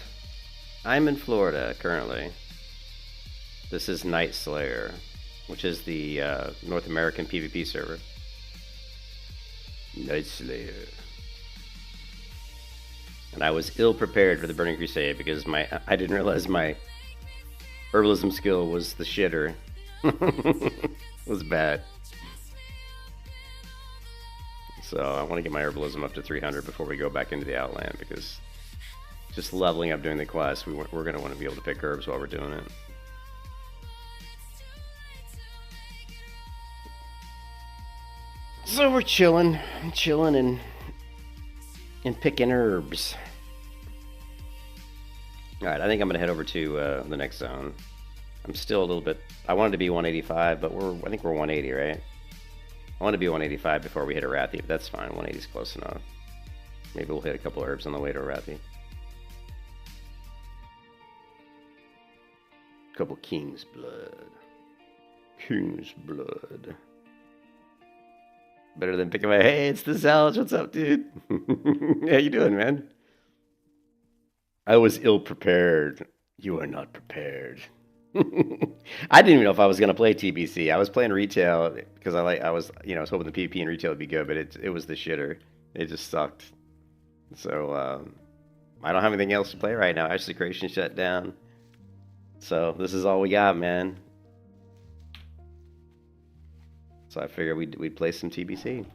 I'm in Florida currently. This is Night Slayer, which is the North American PvP server. Night Slayer. And I was ill prepared for the Burning Crusade because I didn't realize my herbalism skill was the shitter. It was bad. So I want to get my herbalism up to 300 before we go back into the Outland, because just leveling up doing the quest, we're going to want to be able to pick herbs while we're doing it. So we're chilling and picking herbs. Alright, I think I'm going to head over to the next zone. I'm still a little bit... I wanted to be 185, but I think we're 180, right? I want to be 185 before we hit Arathi, but that's fine. 180 is close enough. Maybe we'll hit a couple herbs on the way to Arathi. Couple King's Blood. King's Blood. Better than picking my... Hey, it's the Salage. What's up, dude? How you doing, man? I was ill-prepared. You are not prepared. I didn't even know if I was going to play TBC. I was playing retail because I was hoping the PvP and retail would be good, but it was the shitter. It just sucked. So I don't have anything else to play right now. Actually, Creation shut down. So this is all we got, man. So I figured we'd play some TBC.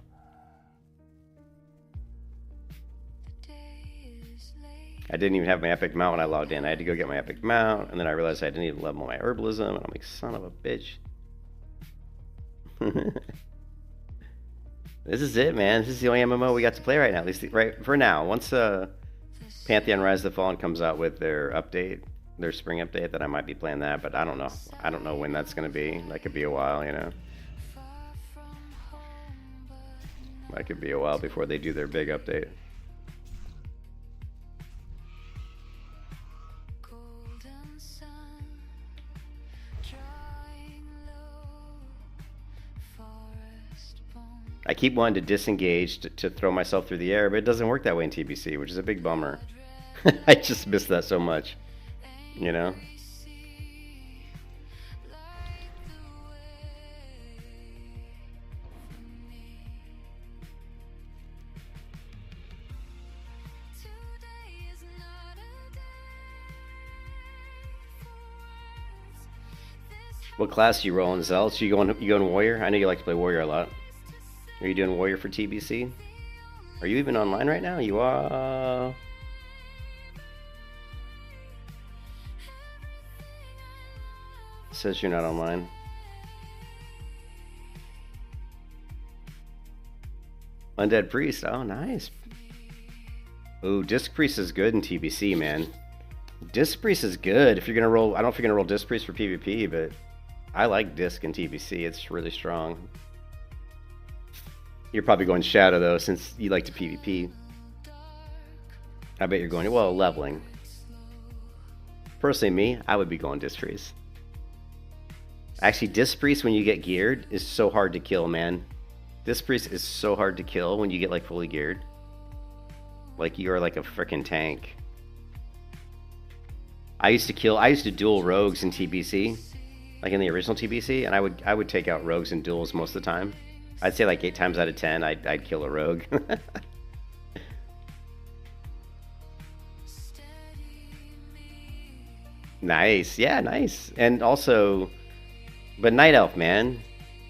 I didn't even have my epic mount when I logged in. I had to go get my epic mount, and then I realized I didn't even level my herbalism, and I'm like, son of a bitch. This is it, man. This is the only MMO we got to play right now, at least right for now. Once Pantheon Rise of the Fallen comes out with their update, their spring update, then I might be playing that, but I don't know. I don't know when that's going to be. That could be a while, you know. That could be a while before they do their big update. I keep wanting to disengage to throw myself through the air, but it doesn't work that way in TBC, which is a big bummer. I just miss that so much, you know? What class are you rolling, Zealous? You going Warrior? I know you like to play Warrior a lot. Are you doing Warrior for TBC? Are you even online right now? You are. Says you're not online. Undead Priest. Oh, nice. Ooh, Disc Priest is good in TBC, man. Disc Priest is good. If you're gonna roll, I don't know if you're gonna roll Disc Priest for PvP, but I like Disc in TBC. It's really strong. You're probably going Shadow, though, since you like to PvP. I bet you're going, well, leveling. Personally, me, I would be going Disc Priest. Actually, Disc Priest, when you get geared, is so hard to kill, man. Disc Priest is so hard to kill when you get, like, fully geared. Like, you are like a freaking tank. I used to duel rogues in TBC. Like in the original TBC, and I would take out rogues in duels most of the time. I'd say like 8 times out of 10, I'd kill a rogue. Nice, yeah, nice. And also, but Night Elf, man,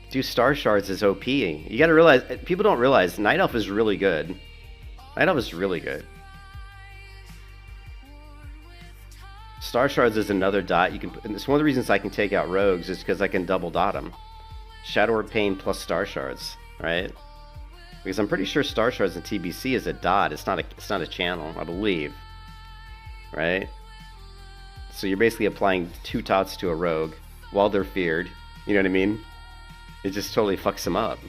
do Star Shards is OP. You got to realize, people don't realize Night Elf is really good. Night Elf is really good. Star Shards is another dot you can. It's one of the reasons I can take out rogues is because I can double dot them. Shadow Word Pain plus Star Shards, right? Because I'm pretty sure Star Shards in TBC is a dot. It's not a channel, I believe, right? So you're basically applying 2 dots to a rogue while they're feared. You know what I mean? It just totally fucks them up.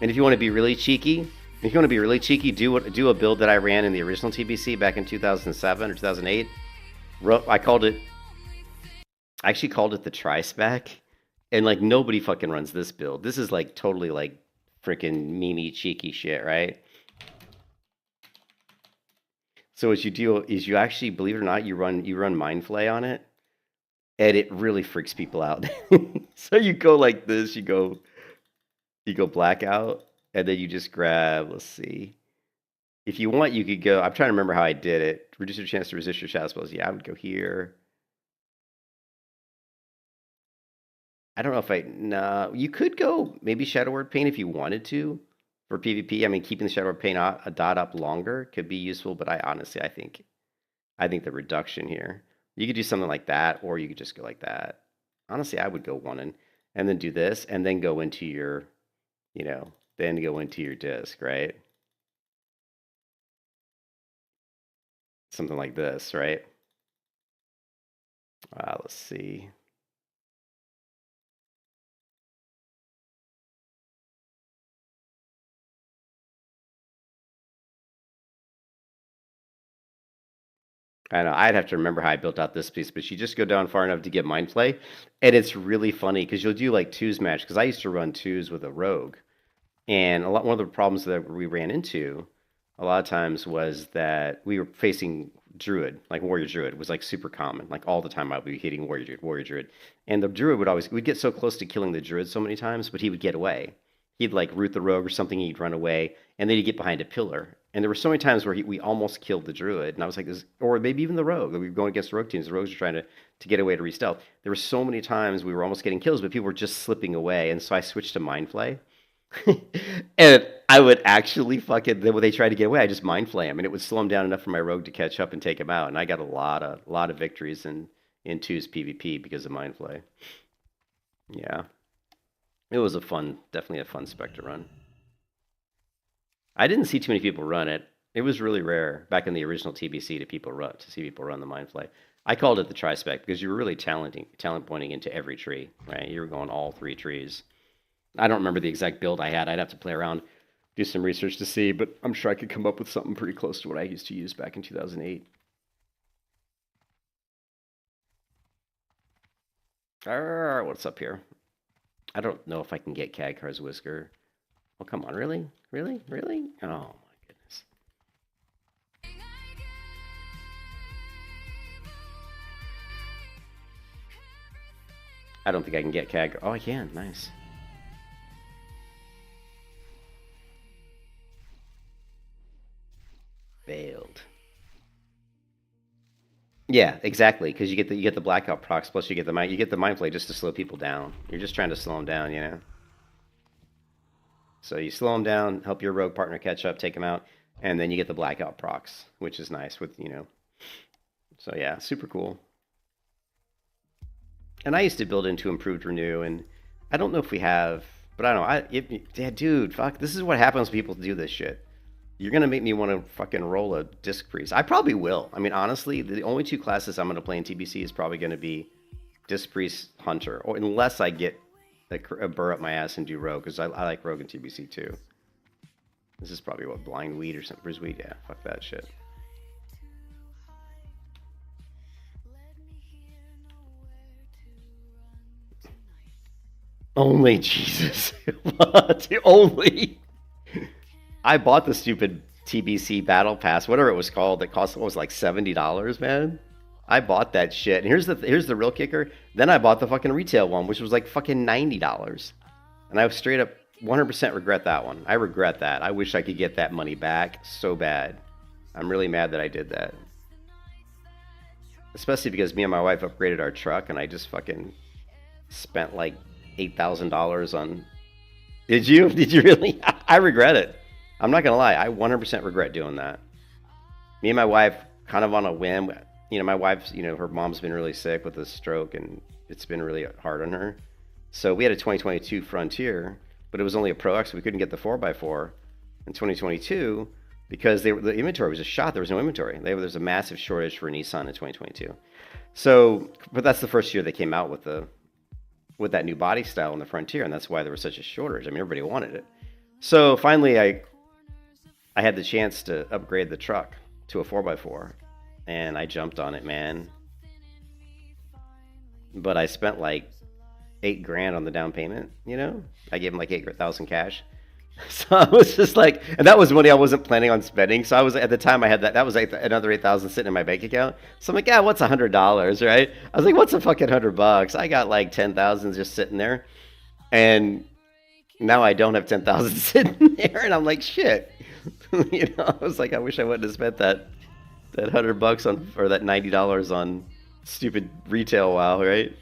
And if you want to be really cheeky, do a build that I ran in the original TBC back in 2007 or 2008. I actually called it the Tri-Spec, and like nobody fucking runs this build. This is like totally like freaking meme cheeky shit, right? So what you do is you actually, believe it or not, you run Mind Flay on it, and it really freaks people out. So you go like this, you go blackout, and then you just grab, let's see. If you want, you could go, I'm trying to remember how I did it. Reduce your chance to resist your shadow spells. Yeah, I would go here. I don't know if nah, you could go maybe Shadow Word Paint if you wanted to for PvP. I mean, keeping the Shadow Word Paint a dot up longer could be useful, but I think the reduction here, you could do something like that, or you could just go like that. Honestly, I would go one and then do this, and then go into your, then go into your disc, right? Something like this, right? Let's see. I know, I'd have to remember how I built out this piece, but you just go down far enough to get Mind Flay, and it's really funny because you'll do like twos match, because I used to run twos with a rogue, and one of the problems that we ran into a lot of times was that we were facing druid, like warrior druid was like super common, like all the time I'd be hitting warrior druid, and the druid we'd get so close to killing the druid so many times, but he would get away. He'd like root the rogue or something, he'd run away, and then he'd get behind a pillar. And there were so many times where we almost killed the druid, and I was like, or maybe even the rogue. We were going against the rogue teams. The rogues were trying to get away to re-stealth. There were so many times we were almost getting kills, but people were just slipping away, and so I switched to Mind Flay. And I would actually when they tried to get away, I just Mind Flay them, and it would slow them down enough for my rogue to catch up and take him out. And I got a lot of victories in 2's PvP because of Mind Flay. Yeah. It was definitely a fun spec to run. I didn't see too many people run it. It was really rare back in the original TBC to see people run the Mind Flay. I called it the tri-spec because you were really talent pointing into every tree, right? You were going all 3 trees. I don't remember the exact build I had. I'd have to play around, do some research to see, but I'm sure I could come up with something pretty close to what I used to use back in 2008. What's up here? I don't know if I can get Khadgar's Whisker. Oh, come on, really? Really? Really? Oh, my goodness. I don't think I can get Khadgar. Oh, I can. Nice. Failed. Yeah, exactly. Because you get the blackout procs, plus you get the Mind Flay just to slow people down. You're just trying to slow them down, you know. So you slow them down, help your rogue partner catch up, take them out, and then you get the blackout procs, which is nice with, So yeah, super cool. And I used to build into improved renew, and I don't know if we have, but I don't know. Yeah, dude, fuck, this is what happens when people do this shit. You're gonna make me want to fucking roll a disc priest. I probably will. I mean, honestly, the only 2 classes I'm gonna play in TBC is probably gonna be disc priest, hunter, or unless I get a burr up my ass and do rogue, because I like rogue in TBC too. This is probably what, blind weed or something. Where's weed? Yeah, fuck that shit. Only Jesus. What? Only. I bought the stupid TBC battle pass, whatever it was called, that cost almost like $70, man. I bought that shit. And here's the real kicker. Then I bought the fucking retail one, which was like fucking $90. And I straight up 100% regret that one. I regret that. I wish I could get that money back so bad. I'm really mad that I did that. Especially because me and my wife upgraded our truck, and I just fucking spent like $8,000 on... Did you? Did you really? I regret it. I'm not going to lie. I 100% regret doing that. Me and my wife, kind of on a whim... my wife's, her mom's been really sick with a stroke, and it's been really hard on her. So we had a 2022 Frontier, but it was only a Pro X, so we couldn't get the 4x4 in 2022 because the inventory was just shot. There was no inventory. There's a massive shortage for Nissan in 2022. So, but that's the first year they came out with that new body style in the Frontier, and that's why there was such a shortage. I mean, everybody wanted it. So finally, I had the chance to upgrade the truck to a 4x4. And I jumped on it, man. But I spent like $8,000 on the down payment, I gave him like $8,000 cash. So I was just like, and that was money I wasn't planning on spending. So I was at the time I had that was like another 8,000 sitting in my bank account. So I'm like, yeah, what's $100, right? I was like, what's a fucking $100? I got like 10,000 just sitting there, and now I don't have 10,000 sitting there, and I'm like, shit. I was like, I wish I wouldn't have spent that $100 on, or that $90 on stupid retail WoW, right?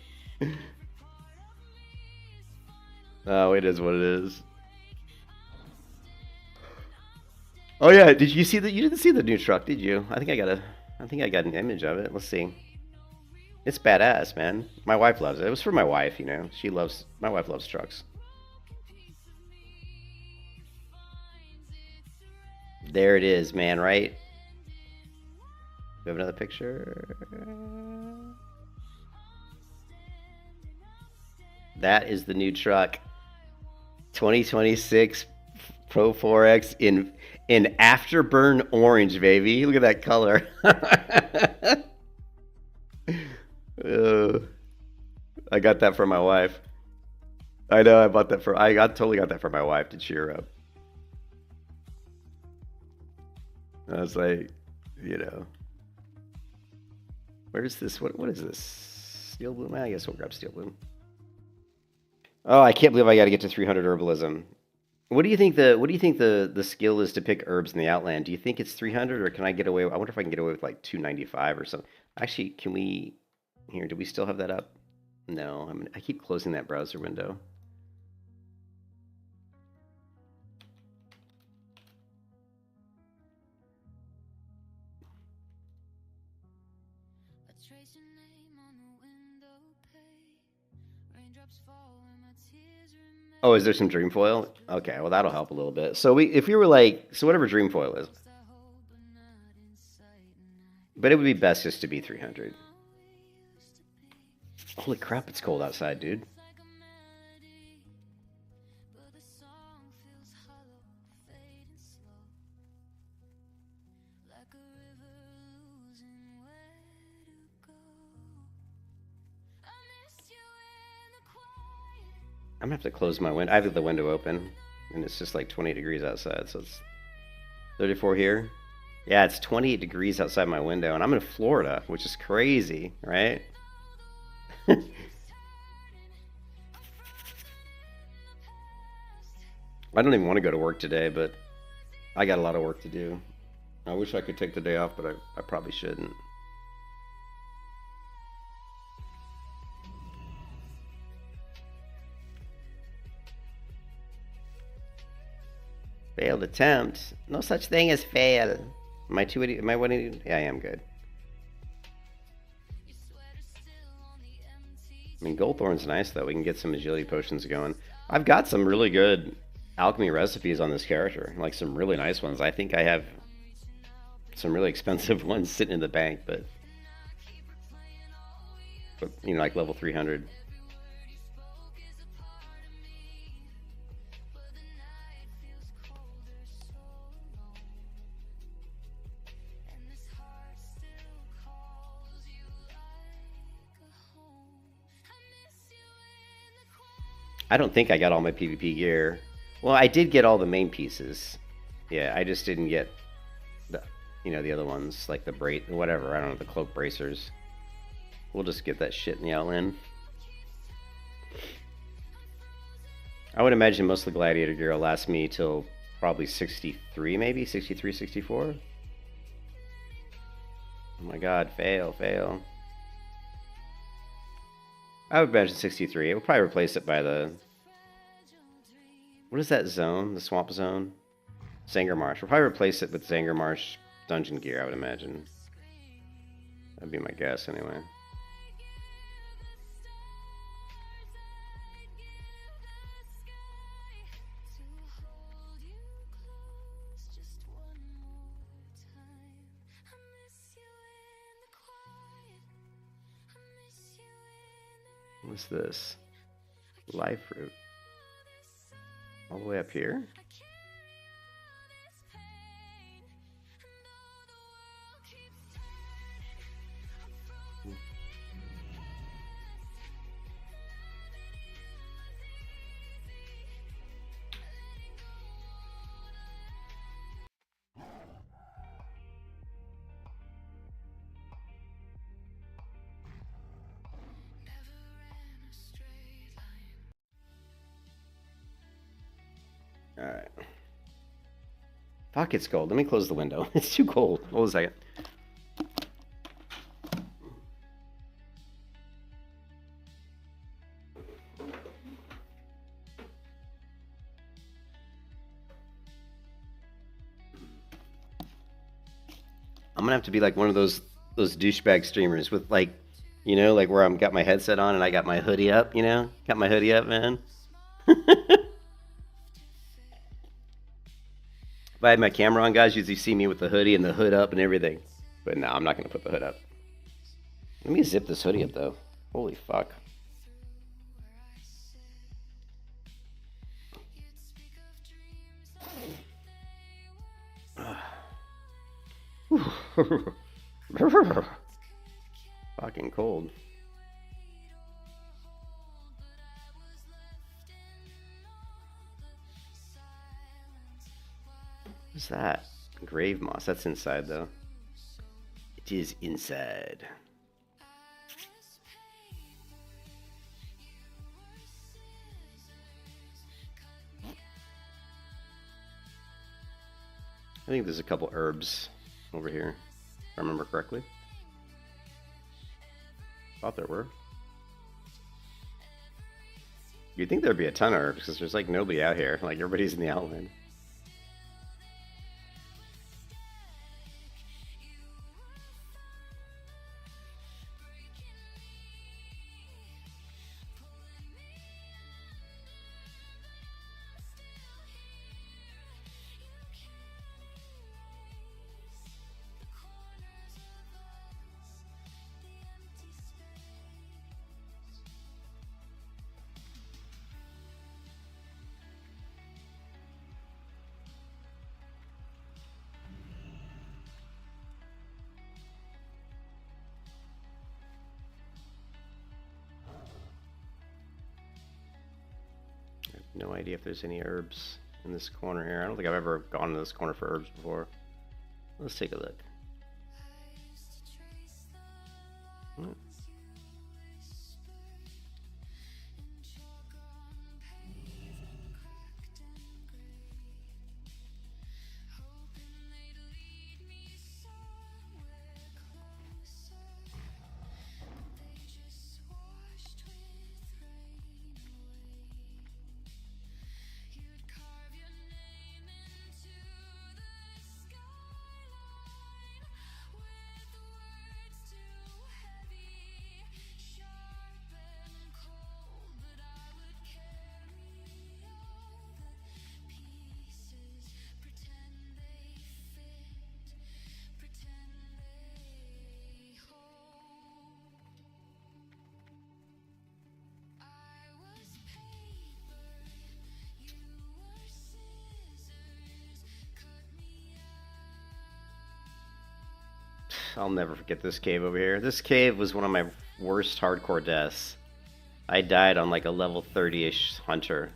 Oh, it is what it is. Oh yeah, did you see that? You didn't see the new truck, did you? I think I got an image of it. Let's see. It's badass, man. My wife loves it. It was for my wife, my wife loves trucks. There it is, man, right? We have another picture. That is the new truck. 2026 Pro 4X in afterburn orange, baby. Look at that color. I got that for my wife. I know, I totally got that for my wife to cheer her up. I was like, where's this? What is this? Steel Bloom? I guess we'll grab Steel Bloom. Oh, I can't believe I got to get to 300 herbalism. What do you think the skill is to pick herbs in the Outland? Do you think it's 300, or can I get away? I wonder if I can get away with like 295 or something. Actually, can we? Here, do we still have that up? No, I keep closing that browser window. Oh, is there some dream foil? Okay, well that'll help a little bit. So if we were like, so whatever dream foil is, but it would be best just to be 300. Holy crap, it's cold outside, dude. I'm gonna have to close my window. I have the window open, and it's just like 20 degrees outside, so it's 34 here. Yeah, it's 28 degrees outside my window, and I'm in Florida, which is crazy, right? I don't even want to go to work today, but I got a lot of work to do. I wish I could take the day off, but I probably shouldn't. Failed attempt. No such thing as fail. Am I 280? Am I 180? Yeah, I am good. I mean, Goldthorn's nice, though. We can get some agility potions going. I've got some really good alchemy recipes on this character. Like, some really nice ones. I think I have some really expensive ones sitting in the bank, but like level 300. I don't think I got all my PvP gear. Well, I did get all the main pieces. Yeah, I just didn't get the other ones, like the whatever, I don't know, the cloak bracers. We'll just get that shit in the Outland. I would imagine most of the gladiator gear will last me till probably 63, maybe 63, 64. Oh my god, fail. I would imagine 63. It would probably replace it by the... What is that zone? The swamp zone? Zangarmarsh. We'll probably replace it with Zangarmarsh dungeon gear, I would imagine. That'd be my guess, anyway. What's this? Life root. All the way up here? Fuck, it's cold. Let me close the window. It's too cold. Hold on a second. I'm gonna have to be like one of those douchebag streamers with like, you know, like where I'm got my headset on and I got my hoodie up, you know? Got my hoodie up, man. If I had my camera on, guys, you'd see me with the hoodie and the hood up and everything. But no, I'm not gonna put the hood up. Let me zip this hoodie up though. Holy fuck. Fucking cold. What's that? Grave moss. That's inside though. It is inside. I think there's a couple herbs over here, if I remember correctly. Thought there were. You'd think there'd be a ton of herbs because there's like nobody out here. Like everybody's in the outland. No idea if there's any herbs in this corner here. I don't think I've ever gone to this corner for herbs before. Let's take a look. Hmm. I'll never forget this cave over here. This cave was one of my worst hardcore deaths. I died on like a level 30-ish hunter,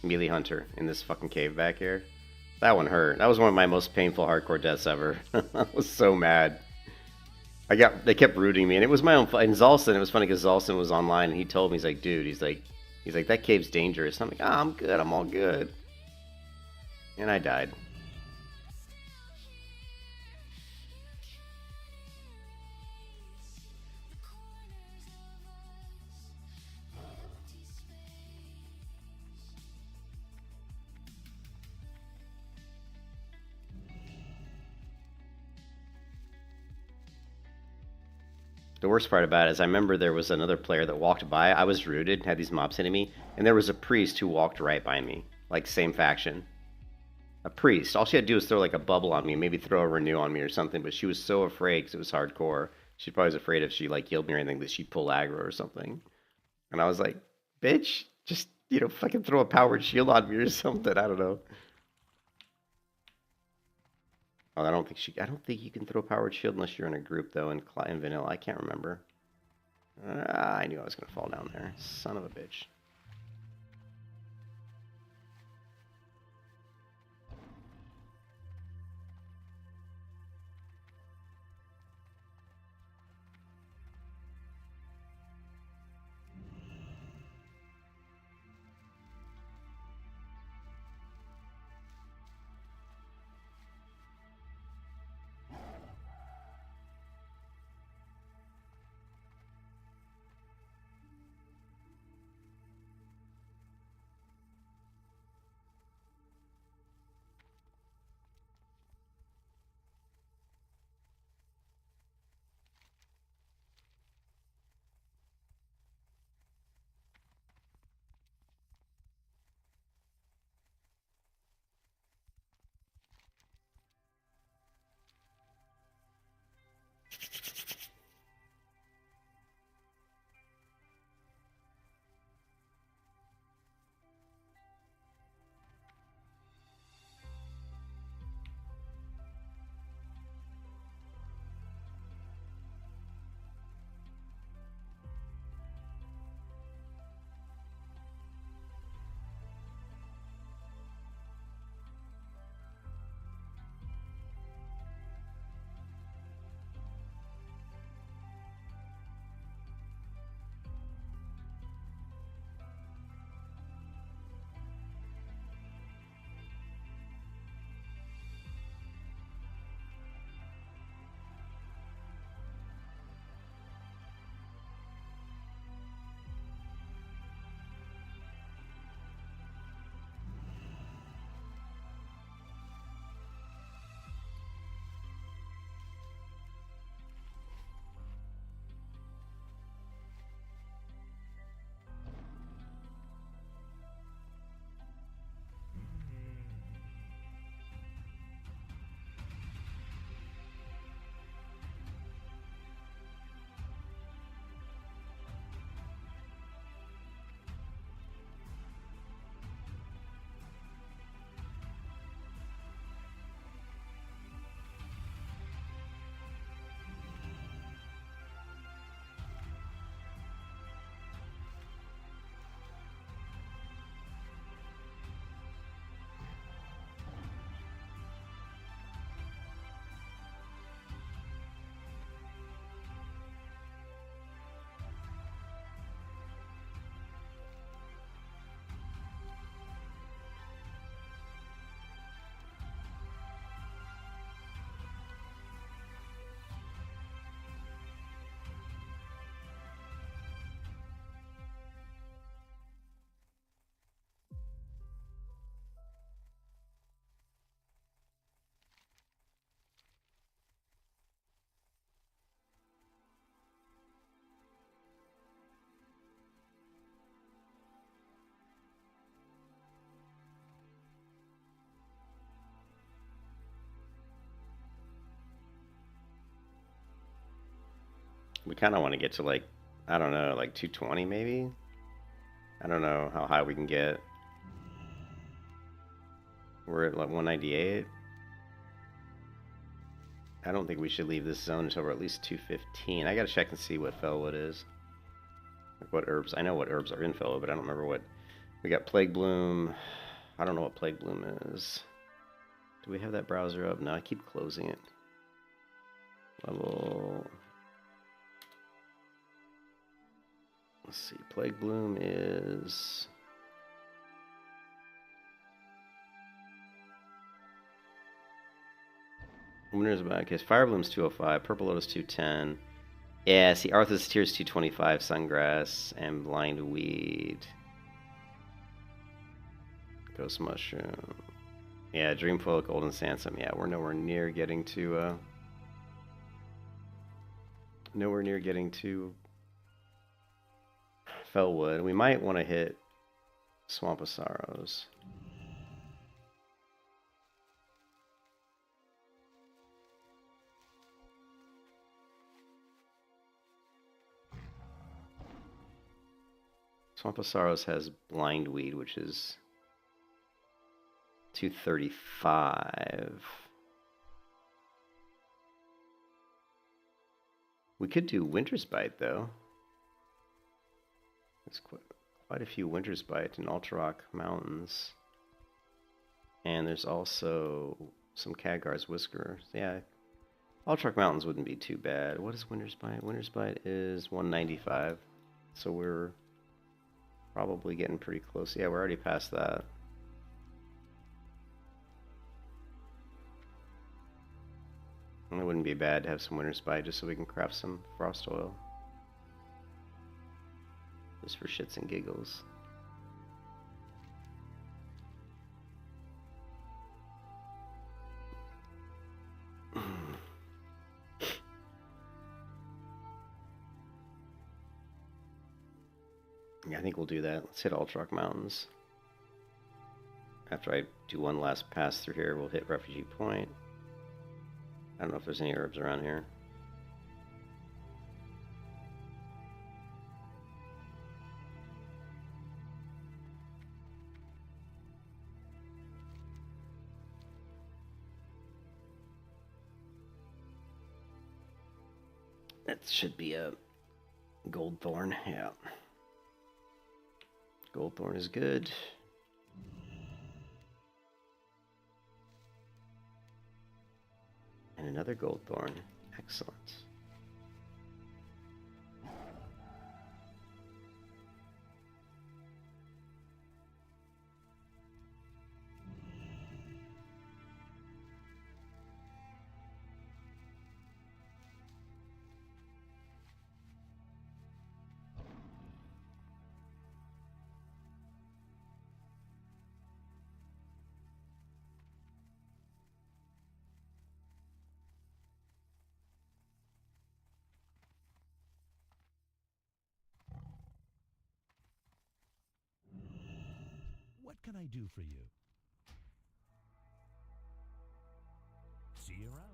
melee hunter, in this fucking cave back here. That one hurt. That was one of my most painful hardcore deaths ever. I was so mad. They kept rooting me, and it was my own fault. And Zalson, it was funny because Zalson was online, and he told me, he's like, dude, he's like, that cave's dangerous. And I'm like, ah, I'm good, I'm all good. And I died. The worst part about it is I remember there was another player that walked by. I was rooted, had these mobs hitting me, and there was a priest who walked right by me. Like, same faction. A priest. All she had to do was throw like a bubble on me, maybe throw a renew on me or something, but she was so afraid because it was hardcore. She probably was afraid if she like healed me or anything that she'd pull aggro or something. And I was like, bitch, just, you know, fucking throw a powered shield on me or something. I don't know. Oh, I don't think you can throw powered shield unless you're in a group though in vanilla. I can't remember. I knew I was gonna fall down there. Son of a bitch. We kind of want to get to like, I don't know, like 220 maybe? I don't know how high we can get. We're at like 198. I don't think we should leave this zone until we're at least 215. I gotta check and see what Fellwood is. Like what herbs. I know what herbs are in Fellwood, but I don't remember what. We got Plague Bloom. I don't know what Plague Bloom is. Do we have that browser up? No, I keep closing it. Level. Let's see. Plague Bloom is. Winter's back. Okay, Fire Bloom's 205. Purple Lotus 210. Yeah, see, Arthur's Tears 225. Sungrass and Blind Weed. Ghost Mushroom. Yeah, Dreamfolk, Golden Sandsome. Yeah, we're nowhere near getting to. Nowhere near getting to Fellwood. We might want to hit Swamp of Sorrows. Swamp of Sorrows has Blind Weed, which is 235. We could do Winter's Bite, though. There's quite a few Winter's Bite in Ultrarock Mountains. And there's also some Khadgar's Whisker. Yeah, Ultrarock Mountains wouldn't be too bad. What is Winter's Bite? Winter's Bite is 195. So we're probably getting pretty close. Yeah, we're already past that. And it wouldn't be bad to have some Winter's Bite just so we can craft some Frost Oil. Just for shits and giggles. Yeah, I think we'll do that. Let's hit Ultrarock Mountains. After I do one last pass through here, we'll hit Refugee Point. I don't know if there's any herbs around here. That should be a Goldthorn, yeah. Goldthorn is good. And another Goldthorn. Excellent. What can I do for you? See you around.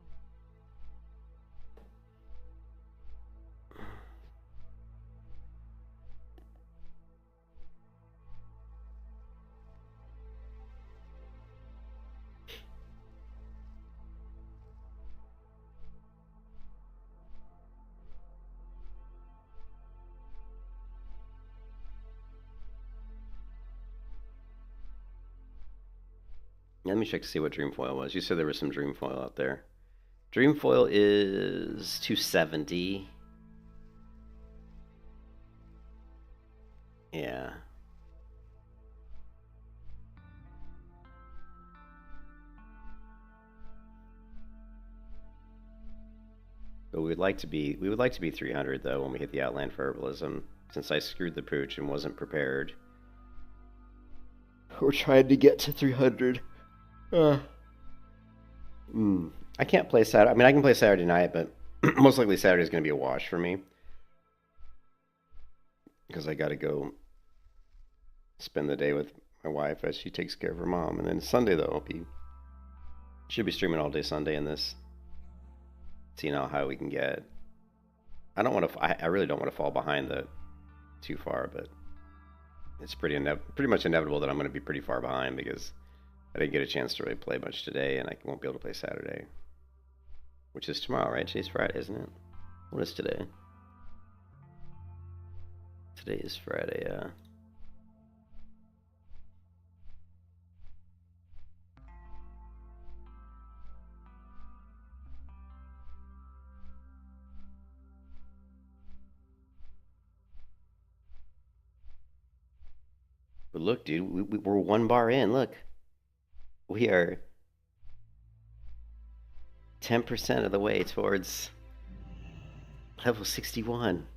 Let me check to see what Dreamfoil was. You said there was some Dreamfoil out there. Dreamfoil is 270. Yeah. But we would like to be 300 though when we hit the Outland for Herbalism, since I screwed the pooch and wasn't prepared. We're trying to get to 300. I can't play Saturday. I mean, I can play Saturday night, but most likely Saturday is going to be a wash for me. Because I got to go spend the day with my wife as she takes care of her mom. And then Sunday, though, should be streaming all day Sunday in this. Seeing how high we can get. I don't want to. I really don't want to fall behind the too far, but it's pretty much inevitable that I'm going to be pretty far behind because I didn't get a chance to really play much today, and I won't be able to play Saturday, which is tomorrow, right? Today's Friday, isn't it? What is today? Today is Friday. But look, dude, we're one bar in. Look, we are 10% of the way towards level 61.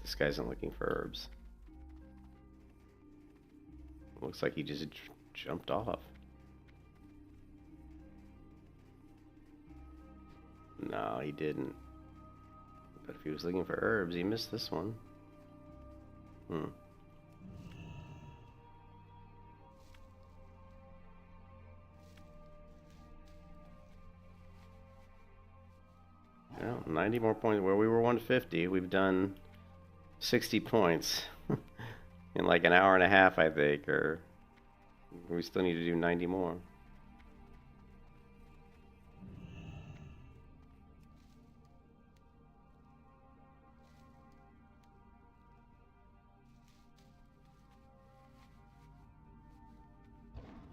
this guy isn't looking for herbs. Looks like he just jumped off. No, he didn't. But if he was looking for herbs, he missed this one. Well, 90 more points. Where we were 150, we've done 60 points in like an hour and a half, I think, or we still need to do 90 more.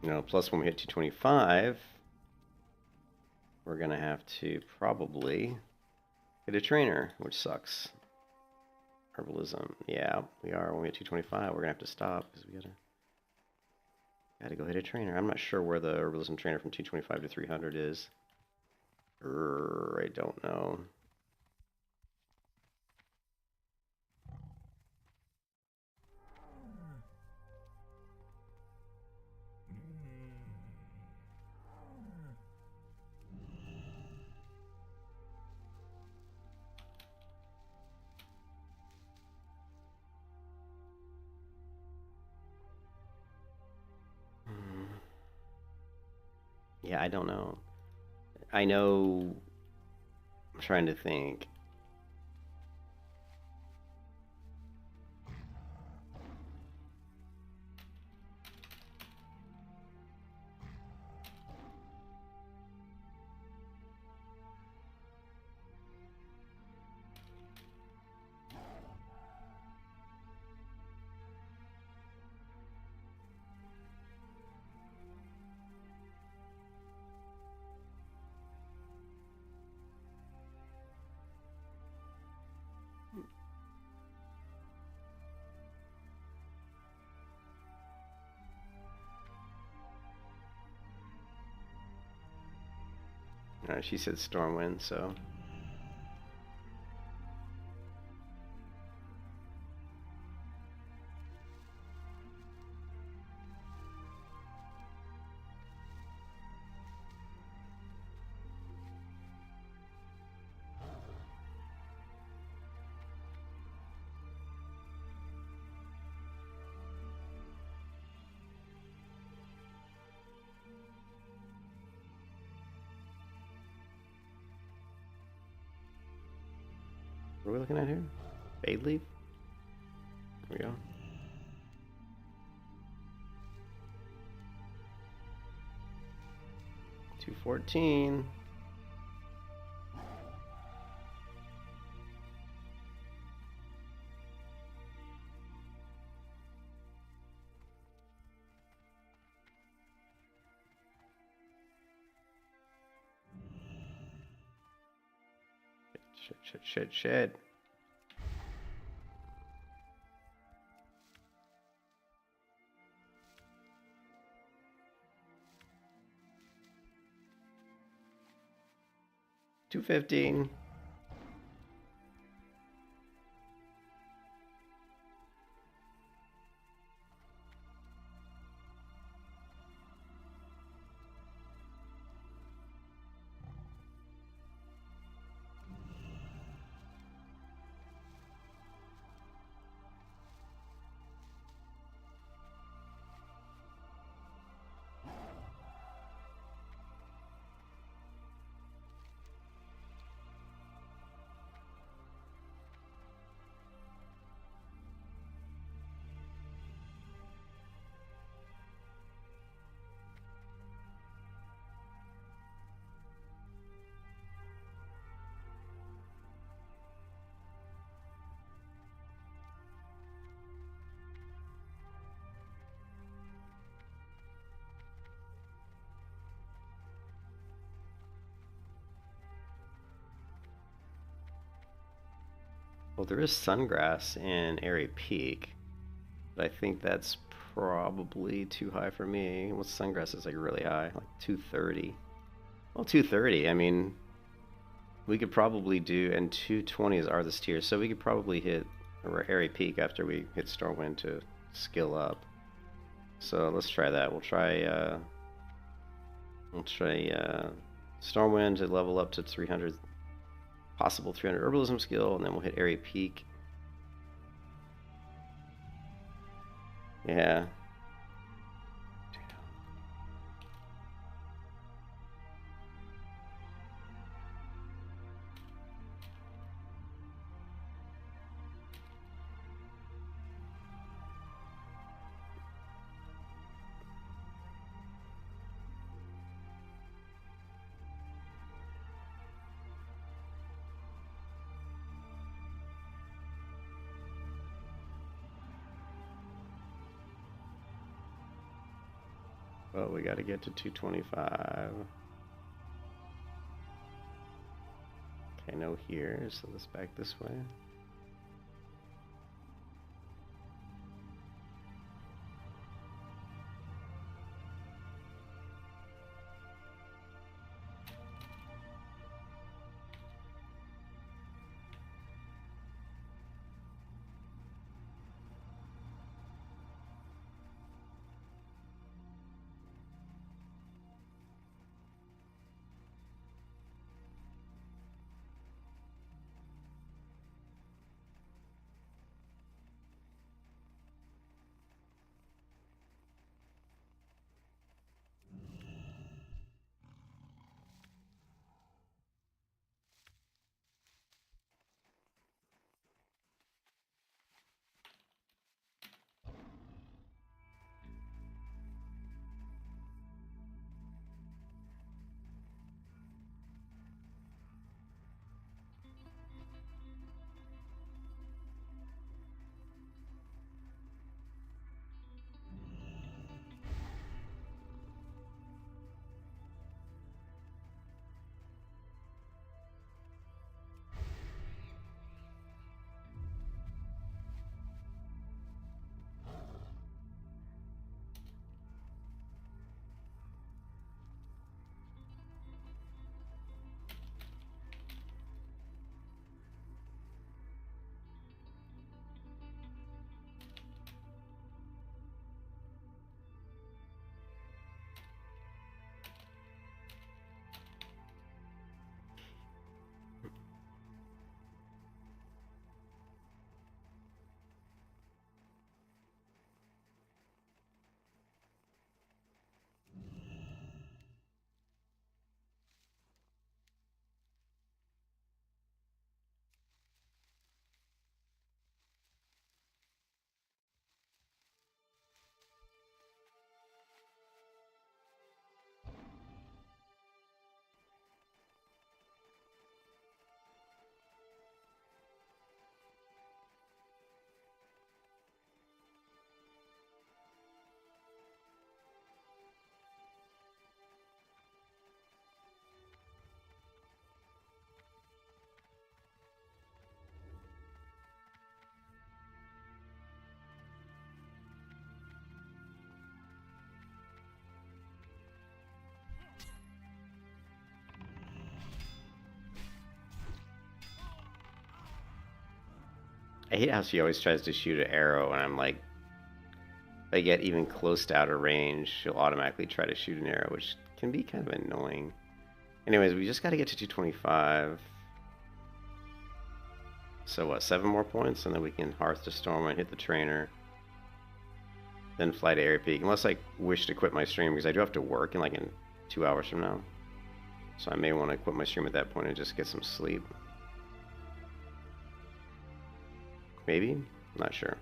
You know, plus when we hit 225, we're gonna have to probably get a trainer, which sucks. Herbalism, yeah, we are. When we hit 225, we're gonna have to stop because we gotta go hit a trainer. I'm not sure where the herbalism trainer from 225 to 300 is. I don't know. Yeah, I don't know. I know. I'm trying to think. She said Stormwind, so. What are we looking at here? Fade leaf? There we go. $214. Shit. $215. Well, there is Sungrass in Airy Peak, but I think that's probably too high for me. What's Sungrass is like really high, like 230. Well, 230, I mean, we could probably do, and 220 is Arthas tier, so we could probably hit or area peak after we hit Stormwind to skill up. So let's try that. We'll try Stormwind to level up to 300, possible 300 herbalism skill, and then we'll hit area peak. Yeah. Well, we got to get to 225. Okay, no here, so let's back this way. I hate how she always tries to shoot an arrow, and I'm like, if I get even close to outer range, she'll automatically try to shoot an arrow, which can be kind of annoying. Anyways, we just got to get to 225. So what, 7 more points, and then we can Hearth to Storm and hit the trainer. Then fly to Area Peak, unless I wish to quit my stream, because I do have to work in 2 hours from now. So I may want to quit my stream at that point and just get some sleep. Maybe? I'm not sure.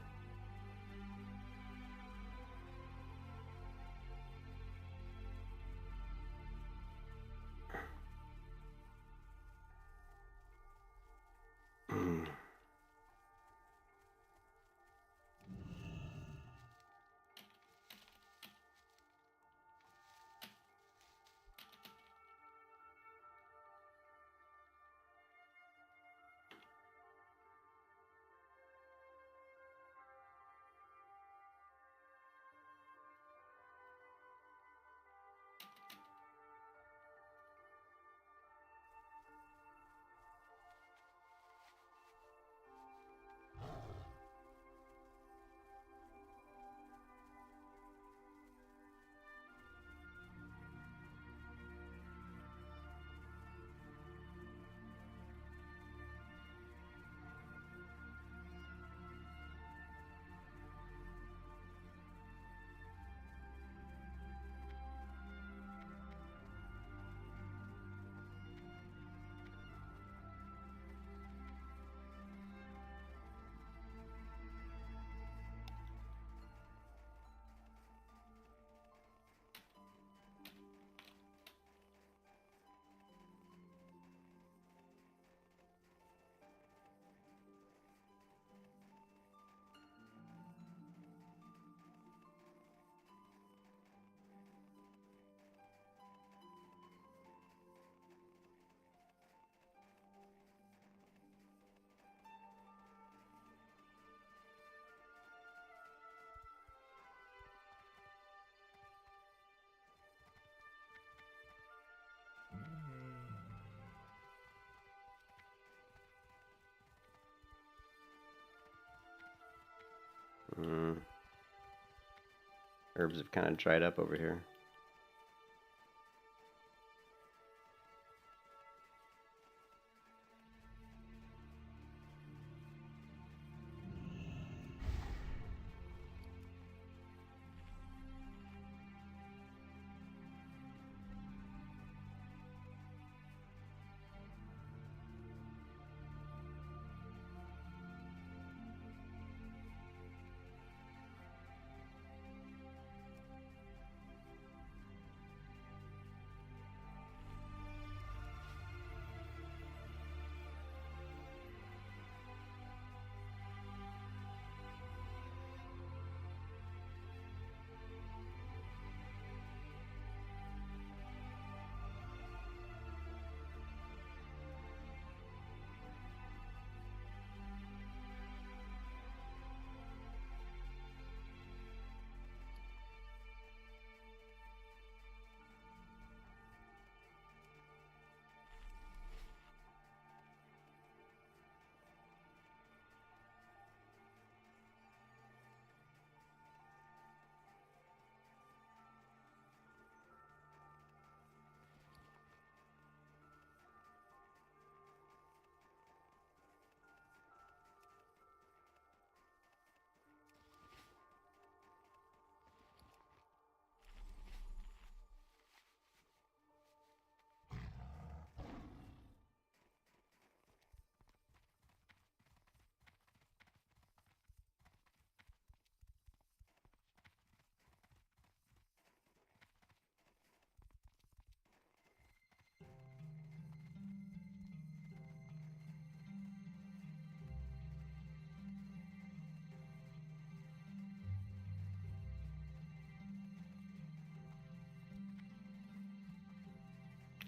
Mm. Herbs have kind of dried up over here.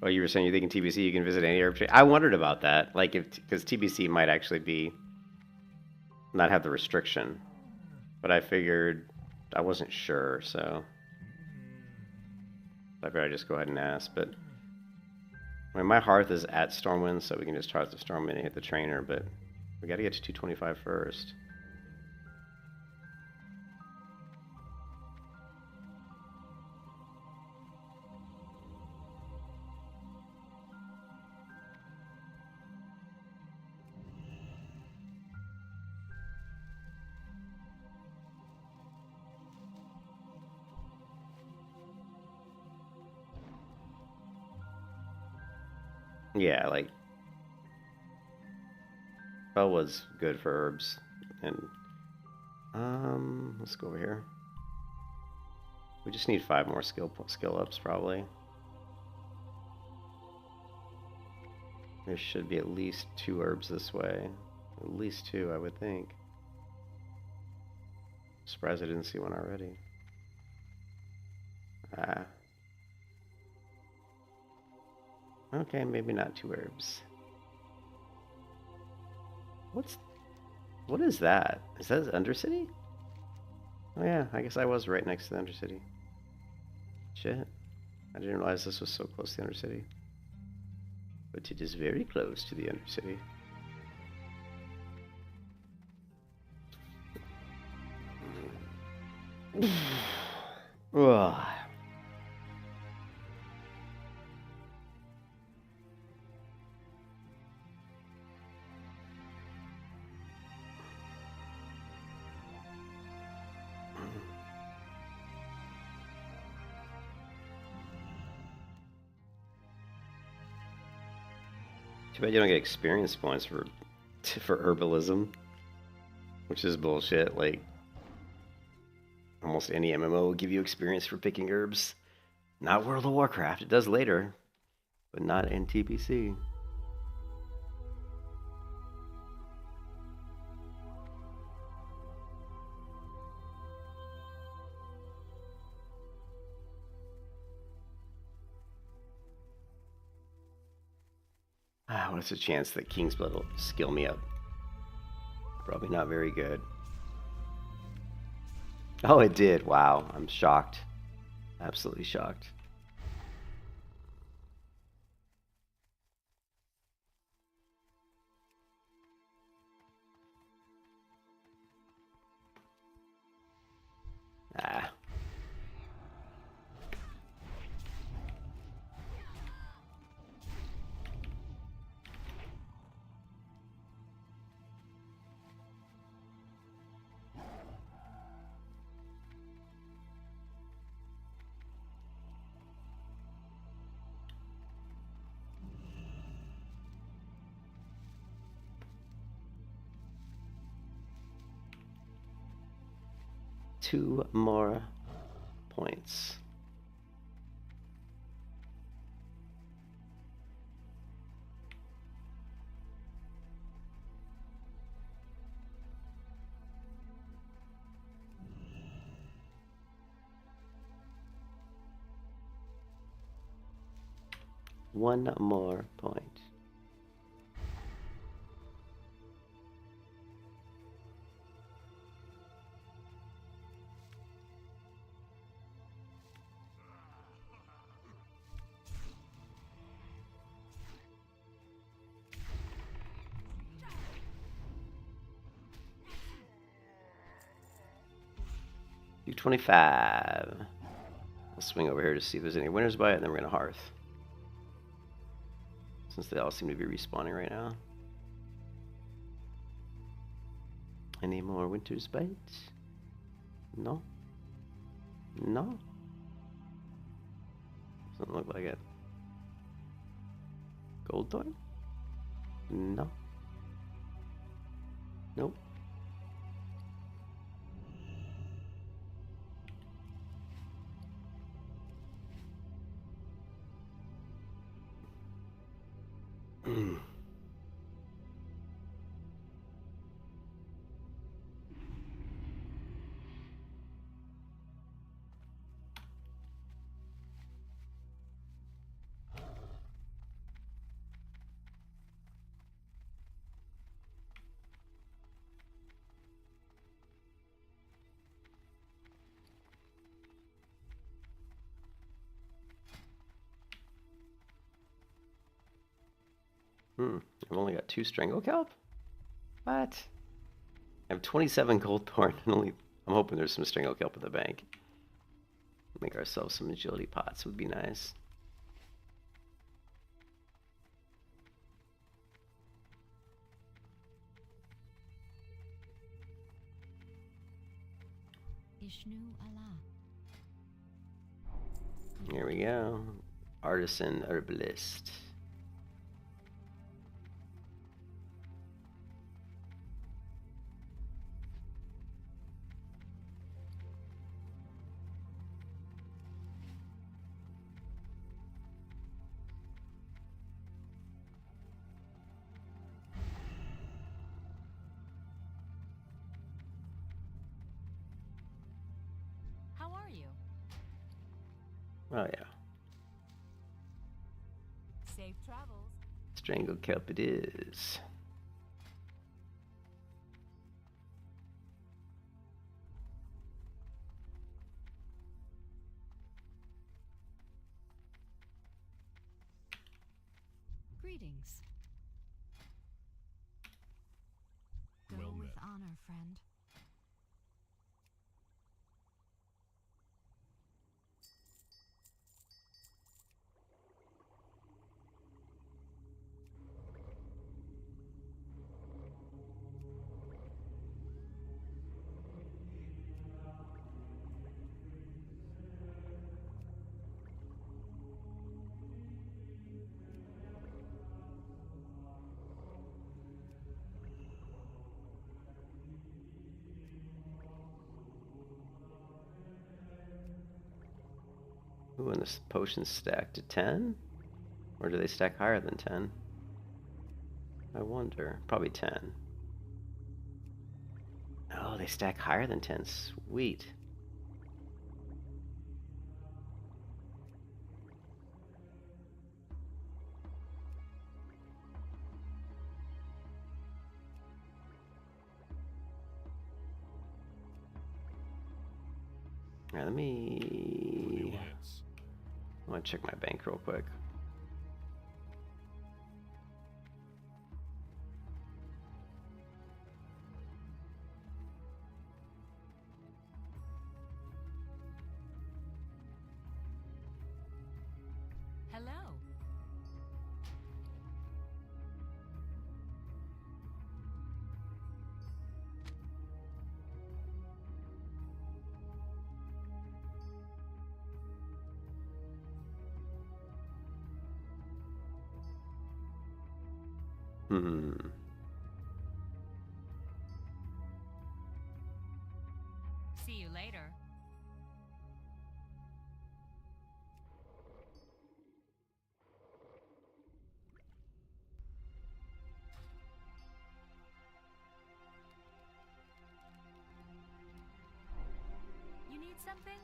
Oh, you were saying you're thinking TBC, you can visit any herb tree. I wondered about that, like if because TBC might actually be not have the restriction, but I figured I wasn't sure, so I figured I'd just go ahead and ask. But I mean, my hearth is at Stormwind, so we can just charge the Stormwind and hit the trainer. But we got to get to 225 first. Yeah, like Bell was good for herbs, and let's go over here. We just need 5 more skill ups probably. There should be at least 2 herbs this way, at least 2, I would think. Surprised I didn't see one already. Ah. Okay, maybe not 2 herbs. What is that? Is that Undercity? Oh yeah, I guess I was right next to the Undercity. Shit. I didn't realize this was so close to the Undercity. But it is very close to the Undercity. Ugh. Too bad you don't get experience points for herbalism, which is bullshit. Like almost any MMO will give you experience for picking herbs. Not World of Warcraft. It does later, but not in TBC. What's the chance that King's Blood will skill me up? Probably not very good. Oh, it did. Wow, I'm shocked. Absolutely shocked. 2 more points. One more point. $225. I'll swing over here to see if there's any winners by it, and then we're going to Hearth. Since they all seem to be respawning right now. Any more Winter's Bite? No? No? Doesn't look like it. Gold Thorn? No. Nope. I've only got 2 Strangle Kelp? What? I have 27 Gold Thorn and only... I'm hoping there's some Strangle Kelp in the bank. Make ourselves some agility pots would be nice. Ishnu Allah. Here we go. Artisan Herbalist. How are you? Oh yeah. Safe travels. Strangle Kelp it is. Greetings. Go Well with met. honor, friend. Ooh, and this potion's stacked to 10? Or do they stack higher than 10? I wonder. Probably 10. Oh, they stack higher than 10. Sweet. Alright, let For the me... Alliance. I want to check my bank real quick. Hello. See you later. something?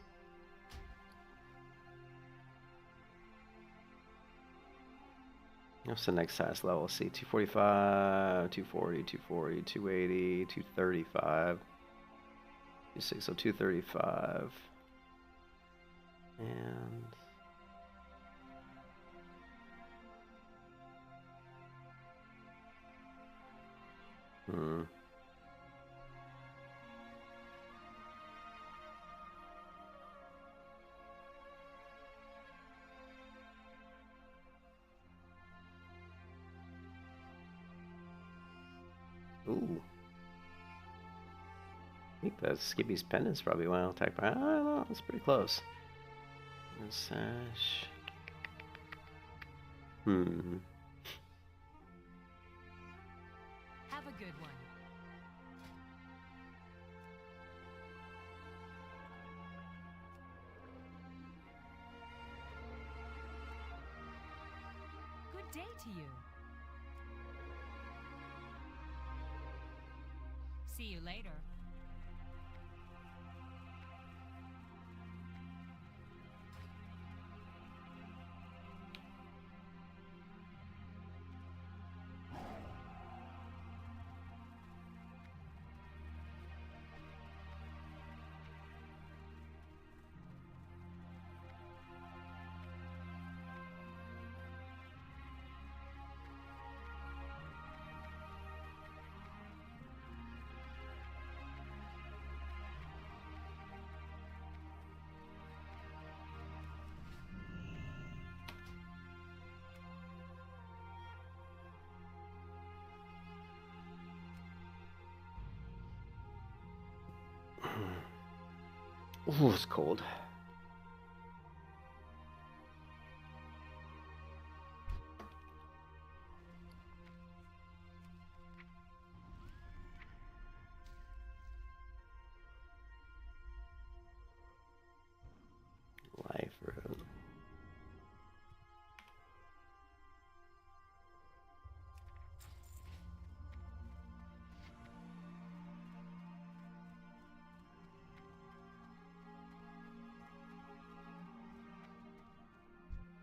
What's the next highest level? Let's see, 245, 240, 240, 280, 235, 26, so 235. And ooh. I think that Skippy's pendant's probably one I'll attack by. I don't know, that's pretty close. Sash. Have a good one. Good day to you. See you later. Ooh, it's cold. Life road.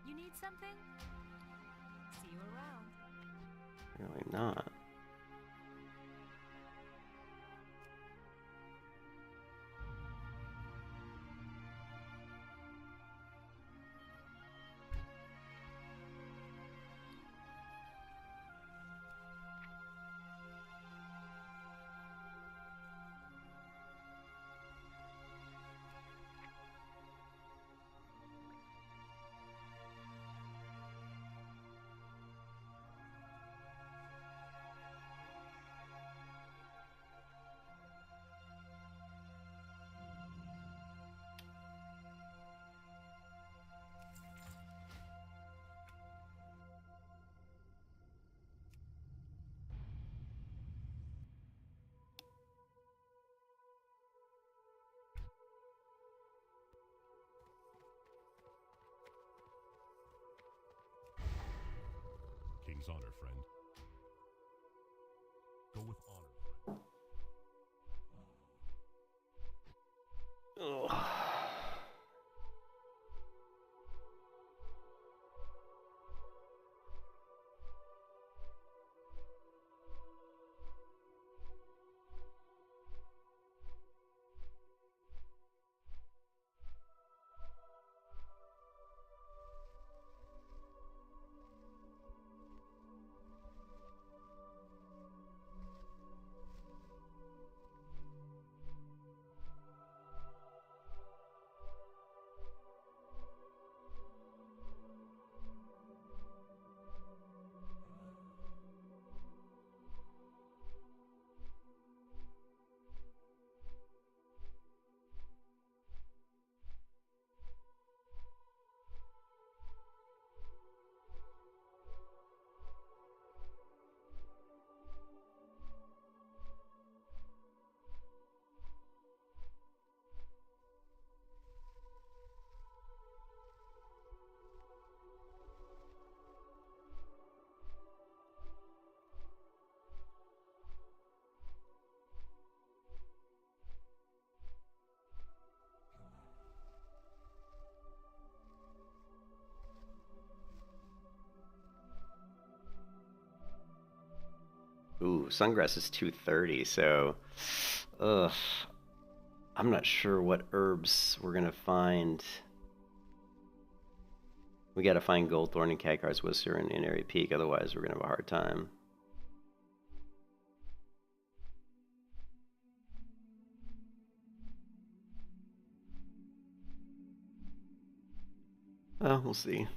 You need something? See you around. Really not. King's honor, friend. Go with honor. Ugh. Ooh, Sungrass is 230, so... Ugh. I'm not sure what herbs we're gonna find. We gotta find Goldthorn and Khadgar's Whisper in Airy Peak, otherwise we're gonna have a hard time. Oh, we'll see.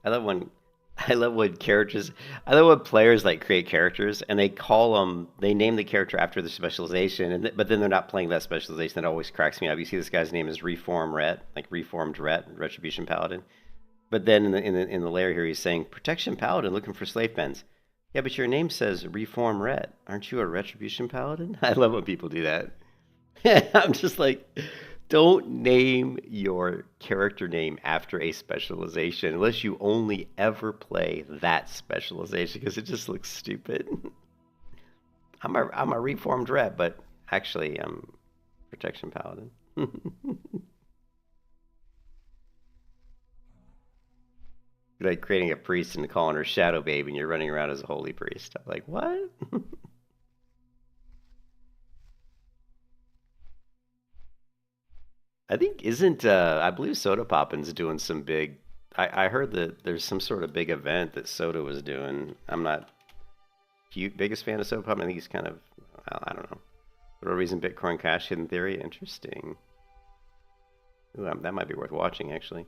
I love when characters, I love when players like create characters and they call them, they name the character after the specialization, and but then they're not playing that specialization. That always cracks me up. You see this guy's name is Reform Ret, like Reformed Ret, Retribution Paladin. But then in the layer here, he's saying Protection Paladin, looking for slave pens. Yeah, but your name says Reform Ret. Aren't you a Retribution Paladin? I love when people do that. I'm just like, don't name your character name after a specialization unless you only ever play that specialization, because it just looks stupid. I'm a Reformed Ret, but actually I'm Protection Paladin. Like creating a priest and calling her Shadow Babe, and you're running around as a holy priest. I'm like, what? I think I believe Soda Poppin's doing some big. I heard that there's some sort of big event that Soda was doing. I'm not biggest fan of Soda Poppin. I think he's kind of, I don't know. For a reason, Bitcoin Cash Hidden Theory, interesting. Ooh, that might be worth watching actually.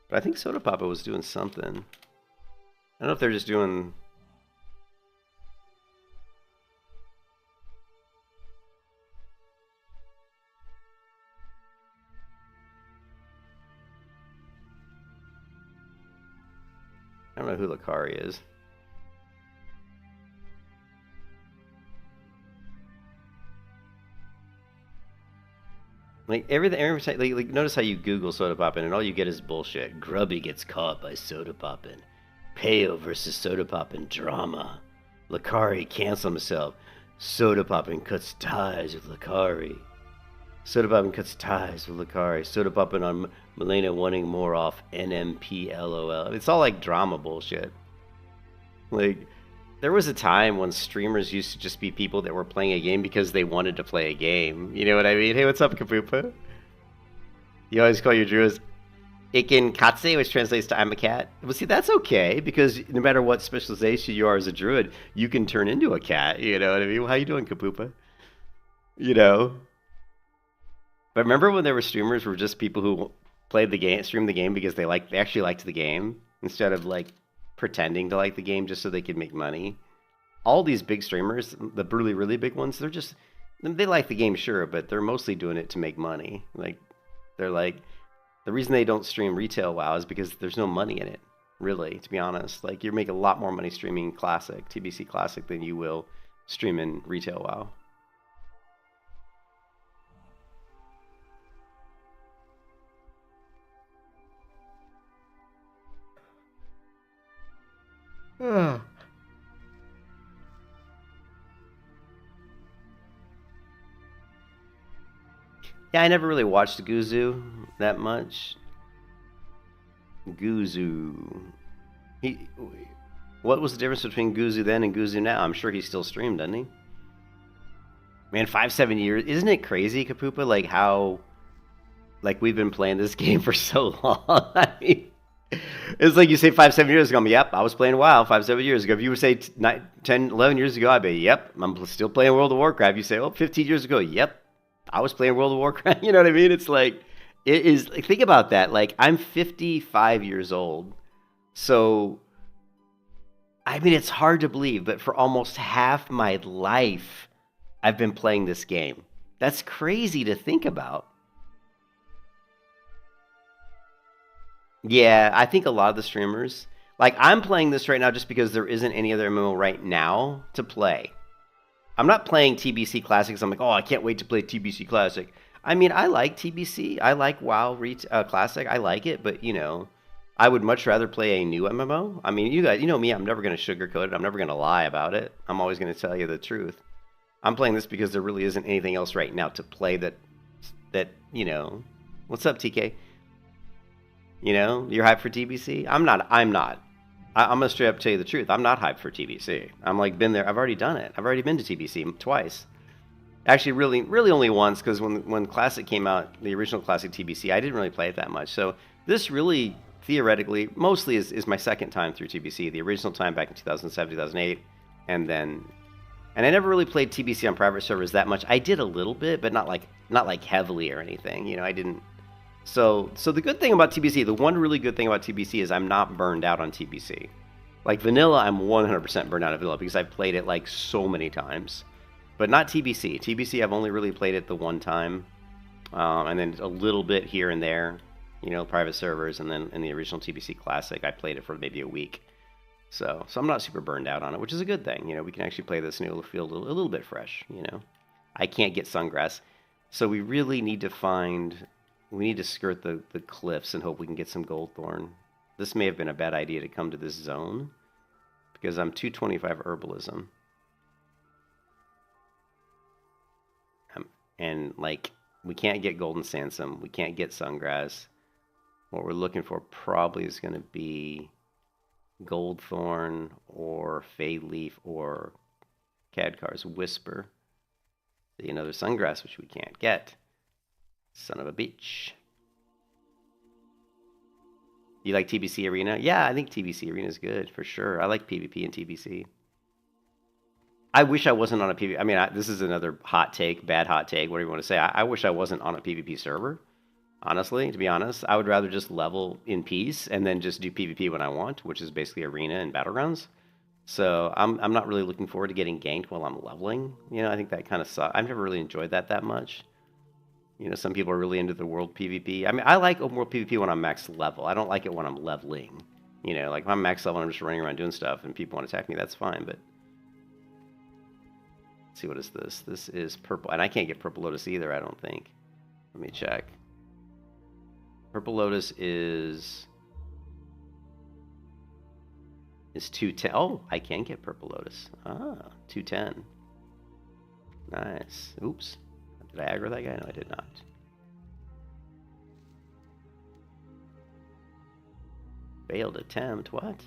But I think Soda Papa was doing something. I don't know if they're just doing. I don't know who Lakari is. Like every time, like notice how you Google Soda Poppin and all you get is bullshit. Grubby gets caught by Soda Poppin. Peo versus Soda Poppin drama. Lakari cancel himself. Soda Poppin cuts ties with Lakari. Soda Poppin cuts ties with Lakari. Soda Poppin on Milena wanting more off NMP LOL. It's all like drama bullshit. Like, there was a time when streamers used to just be people that were playing a game because they wanted to play a game. You know what I mean? Hey, what's up, Kapupa? You always call your druids Ikin Katse, which translates to I'm a cat. Well, see, that's okay, because no matter what specialization you are as a druid, you can turn into a cat. You know what I mean? Well, how you doing, Kapupa? You know? But remember when there were streamers who were just people who played the game, streamed the game because they actually liked the game, instead of like pretending to like the game just so they could make money. All these big streamers, the really, really big ones, they like the game, sure, but they're mostly doing it to make money. Like, they're like, the reason they don't stream retail WoW is because there's no money in it, really, to be honest. Like, you make a lot more money streaming Classic, TBC Classic, than you will streaming retail WoW. Yeah, I never really watched Guzu that much. Guzu. What was the difference between Guzu then and Guzu now? I'm sure he still streamed, doesn't he? Man, 5-7 years. Isn't it crazy, Kapupa? Like how, like we've been playing this game for so long. I mean, It's like you say 5, 7 years ago. I'm, yep, I was playing WoW 5, 7 years ago. If you would say 10, 11 years ago, I'd be, yep, I'm still playing World of Warcraft. You say, oh, 15 years ago, yep, I was playing World of Warcraft. You know what I mean? It's like, it is, like, think about that. Like, I'm 55 years old. So, I mean, it's hard to believe, but for almost half my life, I've been playing this game. That's crazy to think about. Yeah, I think a lot of the streamers, like I'm playing this right now just because there isn't any other MMO right now to play. I'm not playing TBC Classics. I'm like, oh, I can't wait to play TBC Classic. I mean, I like TBC. I like WoW Classic. I like it, but you know, I would much rather play a new MMO. I mean, you guys, you know me. I'm never going to sugarcoat it. I'm never going to lie about it. I'm always going to tell you the truth. I'm playing this because there really isn't anything else right now to play that you know. What's up, TK? You know, you're hyped for TBC? I'm not. I'm gonna straight up tell you the truth. I'm not hyped for TBC. I'm like been there. I've already done it. I've already been to TBC twice. Actually, really only once, because when Classic came out, the original Classic TBC, I didn't really play it that much. So this really, theoretically, mostly is my second time through TBC. The original time back in 2007, 2008, and I never really played TBC on private servers that much. I did a little bit, but not like heavily or anything. You know, I didn't. So the good thing about TBC, the one really good thing about TBC is I'm not burned out on TBC. Like vanilla, I'm 100% burned out of vanilla because I've played it like so many times. But not TBC. TBC, I've only really played it the one time. And then a little bit here and there, you know, private servers. And then in the original TBC Classic, I played it for maybe a week. So I'm not super burned out on it, which is a good thing. You know, we can actually play this and it'll feel a little bit fresh, you know. I can't get Sungrass. So we really need to we need to skirt the cliffs and hope we can get some Goldthorn. This may have been a bad idea to come to this zone because I'm 225 herbalism. And like, we can't get Golden Sandsome. We can't get Sungrass. What we're looking for probably is going to be Goldthorn or Fade Leaf or Khadkar's Whisper. See another Sungrass, which we can't get. Son of a bitch. You like TBC Arena? Yeah, I think TBC Arena is good, for sure. I like PvP and TBC. I wish I wasn't on a PvP. I mean, this is another hot take, bad hot take, whatever you want to say. I wish I wasn't on a PvP server, honestly, to be honest. I would rather just level in peace and then just do PvP when I want, which is basically Arena and Battlegrounds. So I'm not really looking forward to getting ganked while I'm leveling. You know, I think that kind of sucks. I've never really enjoyed that much. You know, some people are really into the world PvP. I mean, I like open world PvP when I'm max level. I don't like it when I'm leveling. You know, like if I'm max level and I'm just running around doing stuff and people want to attack me, that's fine. But let's see, what is this? This is purple. And I can't get Purple Lotus either, I don't think. Let me check. Purple Lotus is 210. Oh, I can get Purple Lotus. Ah, 210. Nice. Oops. Did I aggro that guy? No, I did not. Failed attempt. What?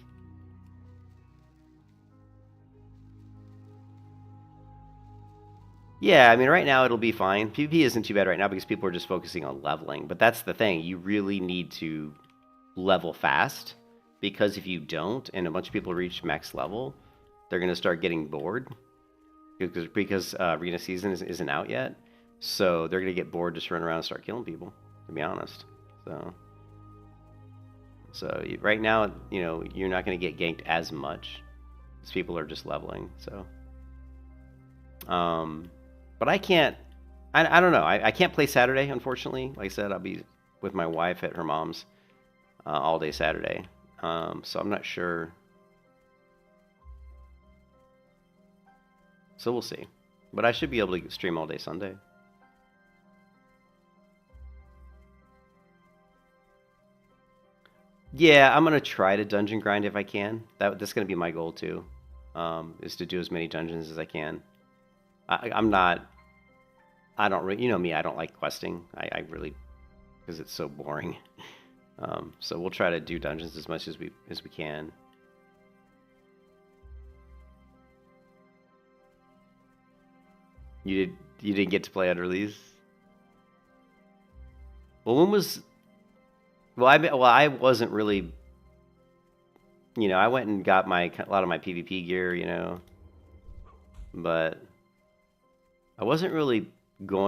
Yeah, I mean, right now it'll be fine. PvP isn't too bad right now because people are just focusing on leveling. But that's the thing. You really need to level fast. Because if you don't, and a bunch of people reach max level, they're going to start getting bored. Because Arena season isn't out yet. So they're going to get bored, just run around and start killing people, to be honest. So right now, you know, you're not going to get ganked as much as people are just leveling. So, but I can't, I don't know. I can't play Saturday, unfortunately. Like I said, I'll be with my wife at her mom's all day Saturday. So I'm not sure. So we'll see. But I should be able to stream all day Sunday. Yeah, I'm going to try to dungeon grind if I can. That's going to be my goal too, is to do as many dungeons as I can. I don't really, you know me, I don't like questing. I really, because it's so boring. So we'll try to do dungeons as much as we can. You didn't get to play under these? Well, when was... Well, I wasn't really you know, I went and got a lot of my PvP gear, you know, but I wasn't really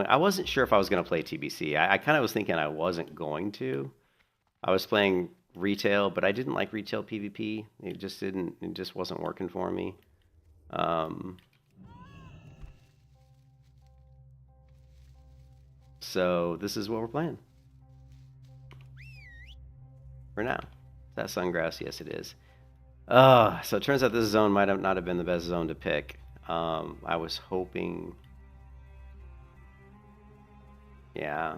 I wasn't sure if I was going to play TBC. I kind of was thinking I wasn't going to. I was playing retail, but I didn't like retail PvP. It just wasn't working for me. So this is what we're playing for now. Is that Sungrass? Yes, it is. So it turns out this zone might not have been the best zone to pick. I was hoping, yeah,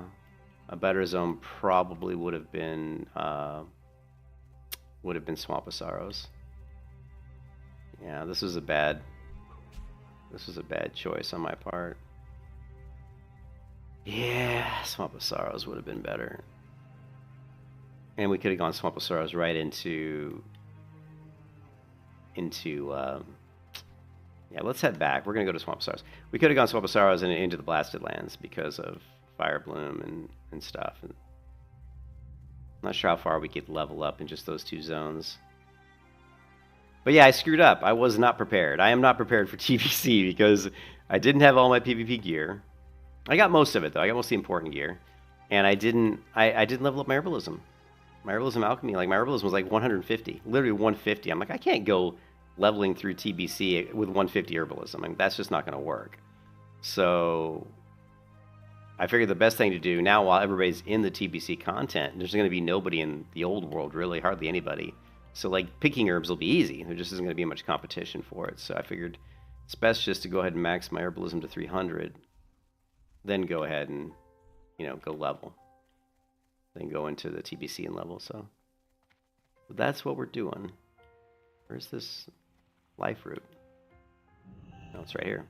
a better zone probably would have been Swamp of Sorrows. Yeah, this was a bad choice on my part. Yeah, Swamp of Sorrows would have been better. And we could have gone Swamp of Sorrows right into yeah, let's head back. We're going to go to Swamp of Sorrows. We could have gone Swamp of Sorrows and into the Blasted Lands because of Fire Bloom and stuff. And I'm not sure how far we could level up in just those two zones. But yeah, I screwed up. I was not prepared. I am not prepared for TBC because I didn't have all my PvP gear. I got most of it, though. I got most of the important gear. And I didn't level up my herbalism. My herbalism alchemy, like my herbalism was like 150. Literally 150. I'm like, I can't go leveling through TBC with 150 herbalism. I mean, that's just not going to work. So I figured the best thing to do now, while everybody's in the TBC content, there's going to be nobody in the old world, really, hardly anybody. So like picking herbs will be easy. There just isn't going to be much competition for it. So I figured it's best just to go ahead and max my herbalism to 300, then go ahead and, you know, go level, then go into the TBC and level. So that's what we're doing. Where's this life root? No, it's right here.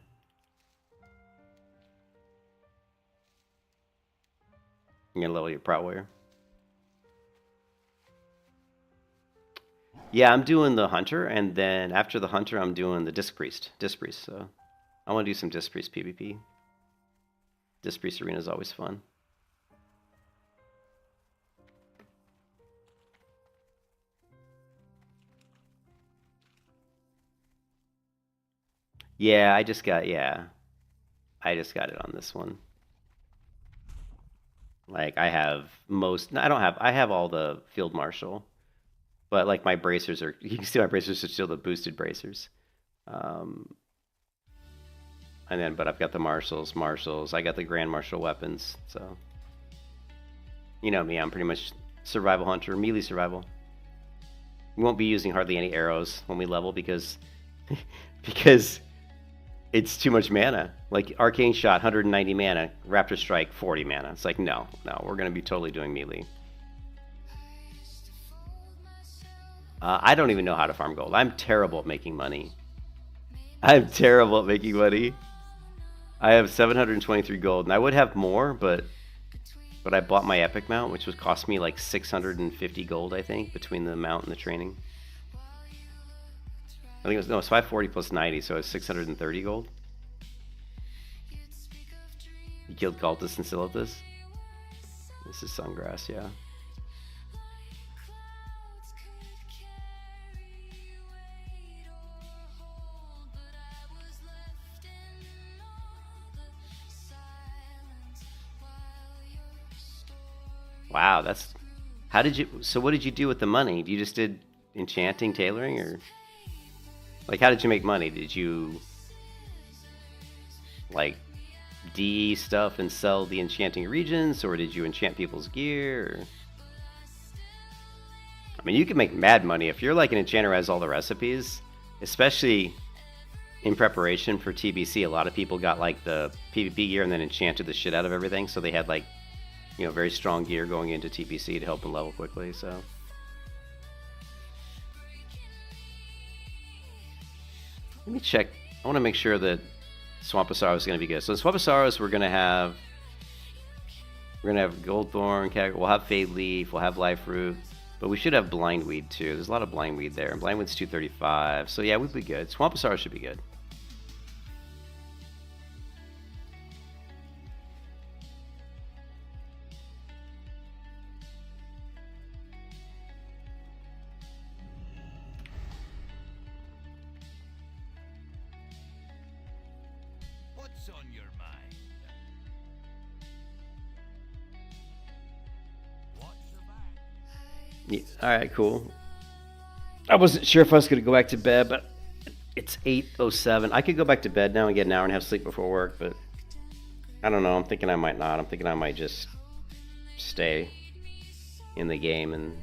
You gonna level your Proud Warrior? Yeah, I'm doing the Hunter, and then after the Hunter, I'm doing the Disc Priest. So I want to do some Disc Priest PvP. Disc Priest Arena is always fun. Yeah, I just got it on this one. Like I have I have all the Field Marshal. But like my bracers are, you can see my bracers are still the boosted bracers. And then, but I've got the marshals. I got the Grand Marshal weapons. So, you know me, I'm pretty much survival hunter, melee survival. We won't be using hardly any arrows when we level because it's too much mana. Like Arcane Shot, 190 mana. Raptor Strike, 40 mana. It's like, no, we're going to be totally doing melee. I don't even know how to farm gold. I'm terrible at making money. I have 723 gold, and I would have more, but I bought my epic mount, which would cost me like 650 gold, I think, between the mount and the training. I think it's 540 plus 90, so it's 630 gold. You killed Cultists and Silithus? This is Sungrass, yeah. Wow, that's... So what did you do with the money? You just did enchanting, tailoring, or... Like, how did you make money? Did you, like, DE stuff and sell the enchanting regions, or did you enchant people's gear? Or... I mean, you can make mad money. If you're like an enchanter who has all the recipes, especially in preparation for TBC, a lot of people got, like, the PvP gear and then enchanted the shit out of everything, so they had, like, you know, very strong gear going into TBC to help them level quickly, so... Let me check. I want to make sure that Swamp of Sorrows is going to be good. So in Swamp of Sorrows, we're going to have Goldthorn, we'll have Fade Leaf, we'll have Life Root, but we should have Blindweed too. There's a lot of Blindweed there, and Blindweed's 235. So yeah, we'd be good. Swamp of Sorrows should be good. What's on your mind? Watch your back. Yeah, alright, cool. I wasn't sure if I was going to go back to bed, but it's 8:07. I could go back to bed now and get an hour and a half sleep before work, but I don't know. I'm thinking I might not. I'm thinking I might just stay in the game and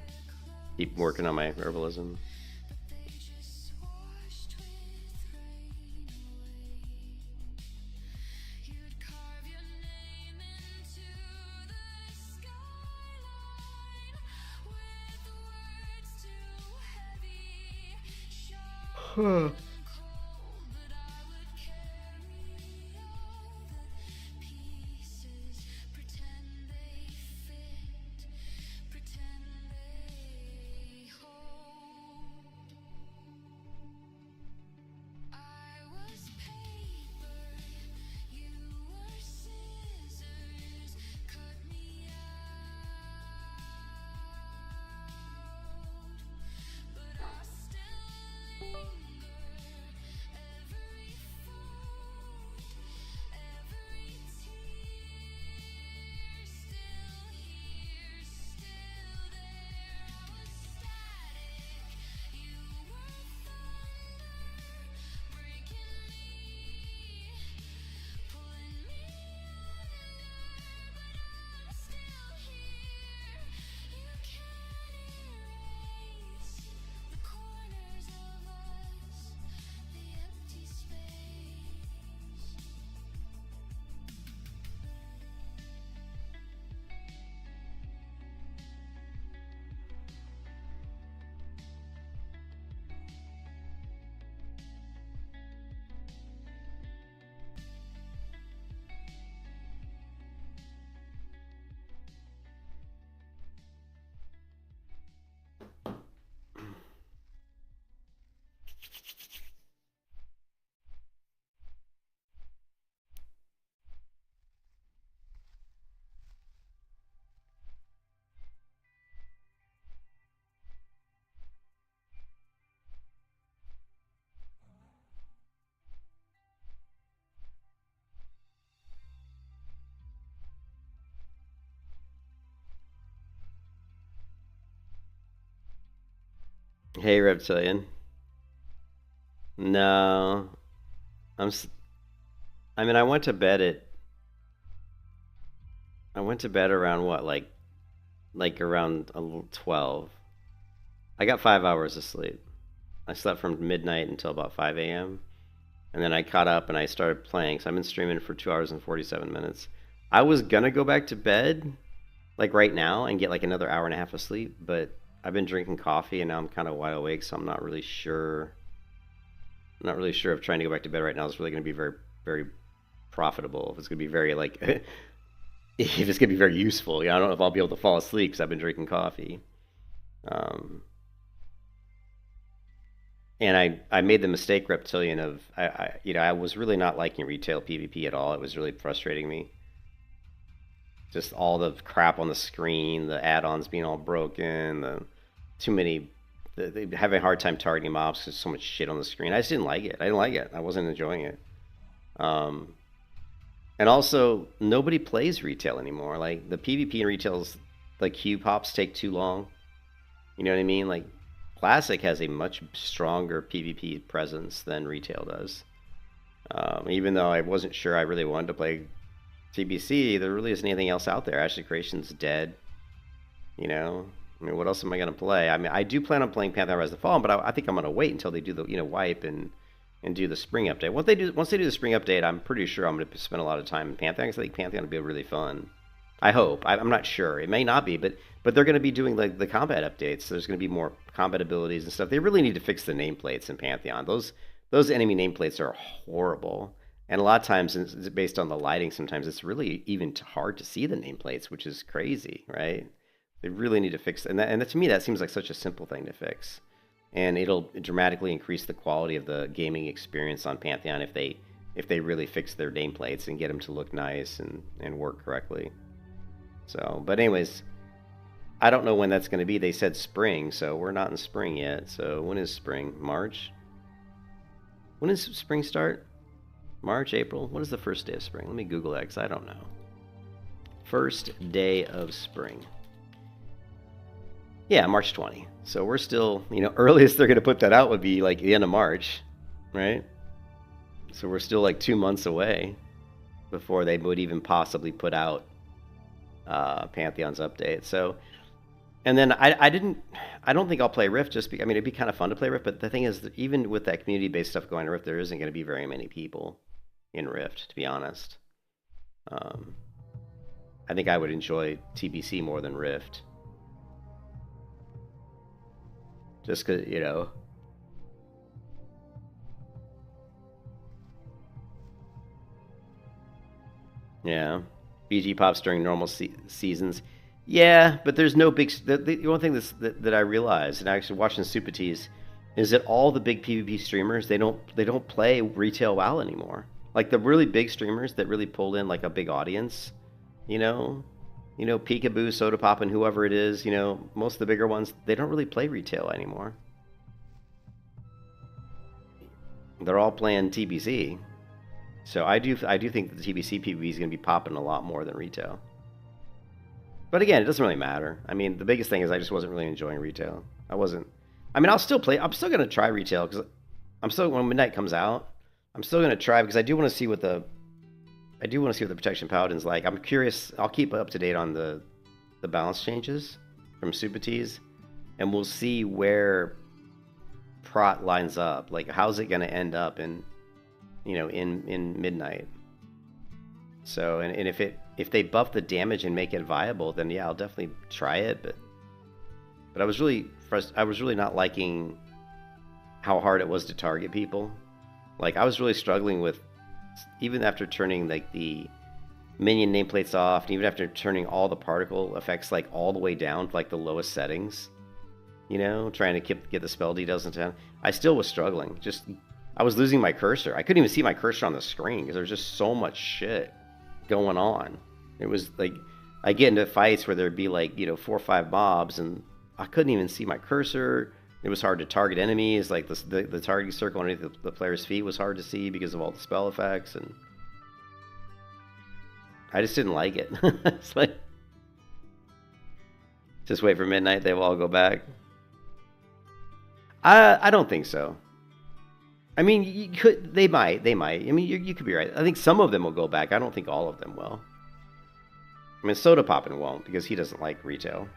keep working on my herbalism. Hey, Reptilian. No, I'm. I mean, I went to bed at. I went to bed around what, like around 12. I got 5 hours of sleep. I slept from midnight until about 5 a.m. And then I caught up and I started playing. So I've been streaming for 2 hours and 47 minutes. I was gonna go back to bed, like right now, and get like another hour and a half of sleep, but I've been drinking coffee and now I'm kind of wide awake, so I'm not really sure. I'm not really sure if trying to go back to bed right now is really going to be very, very profitable. If it's going to be very like, if it's going to be very useful. I don't know if I'll be able to fall asleep because I've been drinking coffee. And I made the mistake, Reptilian, of I was really not liking retail PvP at all. It was really frustrating me. Just all the crap on the screen, the add-ons being all broken, the too many, they having a hard time targeting mobs because so much shit on the screen. I just didn't like it. I didn't like it. I wasn't enjoying it. And also, nobody plays retail anymore. Like, the PvP in retail's, like, queue pops take too long. You know what I mean? Like, Classic has a much stronger PvP presence than retail does. Even though I wasn't sure I really wanted to play TBC, there really isn't anything else out there. Ashley Creation's dead. I mean, what else am I going to play? I mean, I do plan on playing Pantheon Rise of the Fallen, but I think I'm going to wait until they do the, wipe and do the spring update. Once they do the spring update, I'm pretty sure I'm going to spend a lot of time in Pantheon, because I think Pantheon will be really fun. I hope. I'm not sure. It may not be, but they're going to be doing like the combat updates. So there's going to be more combat abilities and stuff. They really need to fix the nameplates in Pantheon. Those enemy nameplates are horrible. And a lot of times, it's based on the lighting, sometimes it's really even hard to see the nameplates, which is crazy, right? They really need to fix it. And to me, that seems like such a simple thing to fix. And it'll dramatically increase the quality of the gaming experience on Pantheon if they really fix their nameplates and get them to look nice and work correctly. So, but anyways, I don't know when that's going to be. They said spring, so we're not in spring yet. So when is spring? March? When does spring start? March, April. What is the first day of spring? Let me Google that because I don't know. First day of spring. Yeah, March 20. So we're still, earliest they're going to put that out would be like the end of March, right? So we're still like 2 months away before they would even possibly put out Pantheon's update. So, and then I don't think I'll play Rift it'd be kind of fun to play Rift, but the thing is that even with that community-based stuff going to Rift, there isn't going to be very many people in Rift, to be honest. I think I would enjoy TBC more than Rift. Just because, Yeah. BG pops during normal seasons. Yeah, but there's no big... The one thing that I realized, and actually watching Super Tees, is that all the big PvP streamers, they don't play retail WoW anymore. Like the really big streamers that really pulled in like a big audience, Peekaboo, Soda Pop, and whoever it is, most of the bigger ones, they don't really play retail anymore. They're all playing TBC. So I do think that the TBC PvP is going to be popping a lot more than retail. But again, it doesn't really matter. I mean, the biggest thing is I just wasn't really enjoying retail. I'll still play. I'm still going to try retail because when Midnight comes out, I'm still going to try because I do want to see what the Protection Paladin's like. I'm curious. I'll keep up to date on the balance changes from Super Tees, and we'll see where Prot lines up. Like, how's it going to end up in Midnight? So, and if they buff the damage and make it viable, then yeah, I'll definitely try it. But I was really not liking how hard it was to target people. Like, I was really struggling with, even after turning like the minion nameplates off, and even after turning all the particle effects like all the way down to like the lowest settings, trying to get the spell details into town, I still was struggling. I was losing my cursor. I couldn't even see my cursor on the screen because there was just so much shit going on. It was like, I get into fights where there'd be like, 4 or 5 mobs, and I couldn't even see my cursor. It was hard to target enemies. Like the targeting circle underneath the player's feet was hard to see because of all the spell effects, and I just didn't like it. It's like, just wait for Midnight, they will all go back. I don't think so. I mean, they might. I mean, you could be right. I think some of them will go back. I don't think all of them will. I mean, Soda Poppin' won't because he doesn't like retail.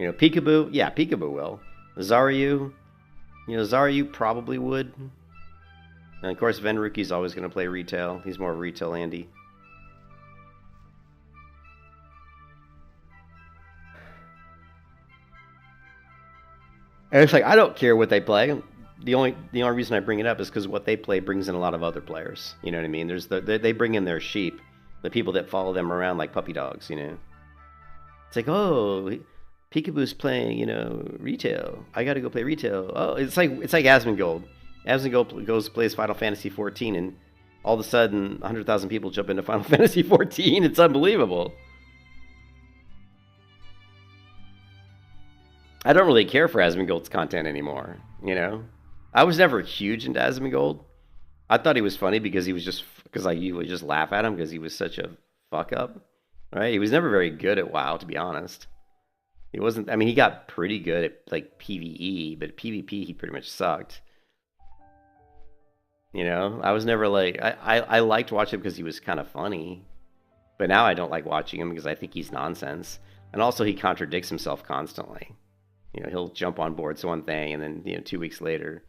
Peekaboo, yeah, Peekaboo will. Zaryu, Zaryu probably would. And of course, Venruki's always going to play retail. He's more retail Andy. And it's like, I don't care what they play. The only reason I bring it up is because what they play brings in a lot of other players. You know what I mean? They bring in their sheep, the people that follow them around like puppy dogs. It's like, oh, Peekaboo's playing, retail. I got to go play retail. Oh, it's like Asmongold. Asmongold plays Final Fantasy 14, and all of a sudden, 100,000 people jump into Final Fantasy 14. It's unbelievable. I don't really care for Asmongold's content anymore, I was never huge into Asmongold. I thought he was funny because you would just laugh at him because he was such a fuck up, right? He was never very good at WoW, to be honest. He wasn't. I mean, he got pretty good at like PvE, but PvP he pretty much sucked. I was never like I liked watching him because he was kind of funny, but now I don't like watching him because I think he's nonsense, and also he contradicts himself constantly. He'll jump on board to one thing, and then 2 weeks later,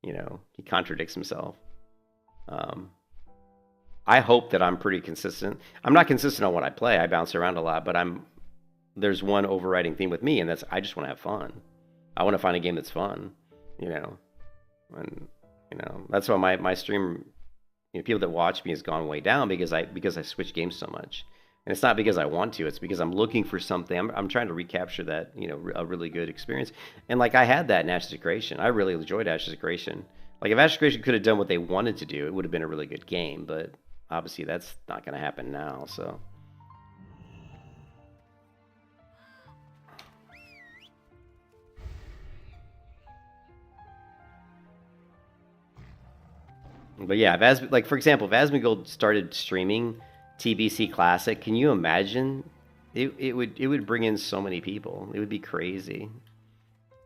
he contradicts himself. I hope that I'm pretty consistent. I'm not consistent on what I play. I bounce around a lot, but there's one overriding theme with me, and that's I just want to have fun. I want to find a game that's fun, and that's why my stream, people that watch me has gone way down because I switch games so much. And it's not because I want to, it's because I'm looking for something. I'm trying to recapture that, a really good experience. And like I had that in Ashes of Creation. I really enjoyed Ashes of Creation. Like if Ashes of Creation could have done what they wanted to do, it would have been a really good game, but obviously that's not going to happen now, so. But yeah, like for example, if Asmongold started streaming TBC Classic, can you imagine? It would bring in so many people. It would be crazy,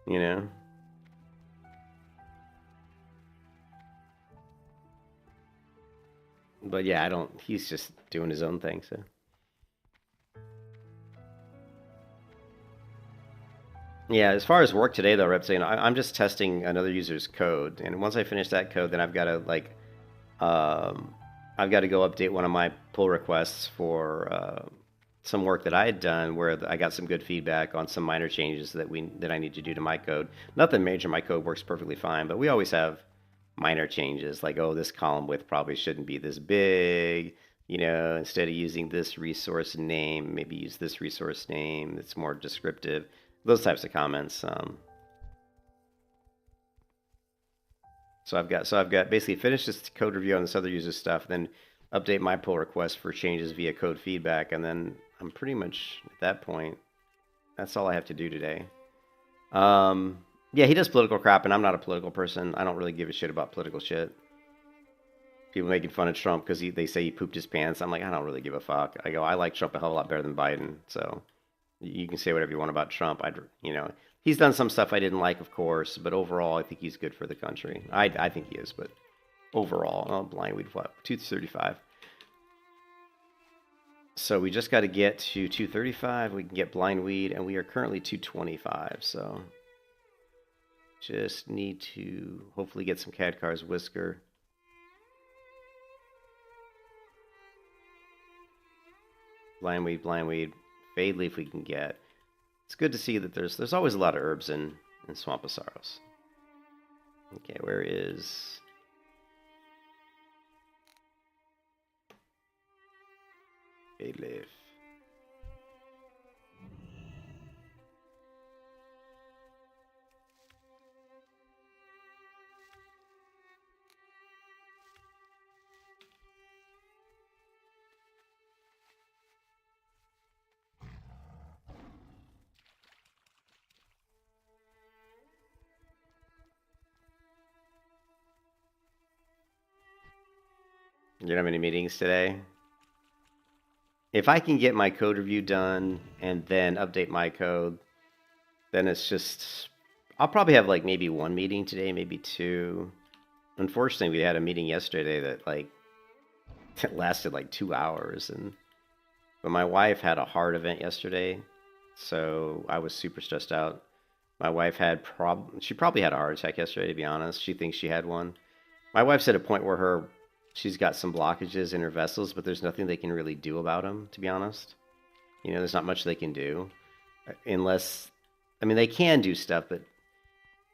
you know. But yeah, I don't. He's just doing his own thing. So yeah, as far as work today though, Repzane, I'm just testing another user's code, and once I finish that code, then I've got to like, I've got to go update one of my pull requests for some work that I had done, where I got some good feedback on some minor changes that I need to do to my code. Nothing major. My code works perfectly fine, but we always have minor changes, like, oh, this column width probably shouldn't be this big, you know, instead of using this resource name, maybe use this resource name that's more descriptive, those types of comments. So I've got basically finished this code review on this other user stuff, then update my pull request for changes via code feedback, and then I'm pretty much at that point. That's all I have to do today. Yeah, he does political crap, and I'm not a political person. I don't really give a shit about political shit. People making fun of Trump because they say he pooped his pants. I'm like, I don't really give a fuck. I go, I like Trump a hell of a lot better than Biden. So you can say whatever you want about Trump. He's done some stuff I didn't like, of course, but overall, I think he's good for the country. I think he is, but overall, blind weed, what, 235. So we just got to get to 235. We can get blind weed, and we are currently 225. So just need to hopefully get some Khadkar's Whisker. Blind weed. Fade leaf we can get. It's good to see that there's always a lot of herbs in Swamp of Sorrows. Okay, where is... Fade leaf. You don't have any meetings today? If I can get my code review done and then update my code, then it's just... I'll probably have like maybe one meeting today, maybe two. Unfortunately, we had a meeting yesterday that like it lasted like 2 hours, but my wife had a heart event yesterday, so I was super stressed out. My wife had she probably had a heart attack yesterday, to be honest. She thinks she had one. My wife's at a point where she's got some blockages in her vessels, but there's nothing they can really do about them, to be honest. You know, there's not much they can do. Unless, I mean, they can do stuff, but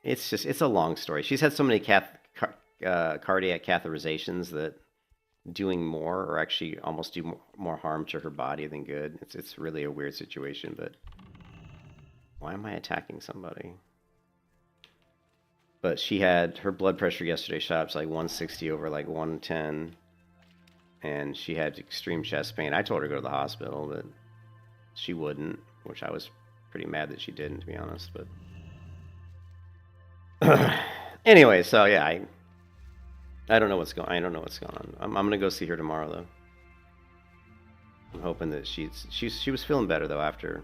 it's a long story. She's had so many cardiac catheterizations that doing more or actually almost do more harm to her body than good. It's really a weird situation, but why am I attacking somebody? But she had her blood pressure yesterday shot up to like 160 over like 110, and she had extreme chest pain. I told her to go to the hospital, but she wouldn't, which I was pretty mad that she didn't, to be honest. But anyway, so yeah, I don't know what's going. I don't know what's going on. I'm gonna go see her tomorrow, though. I'm hoping that she was feeling better though after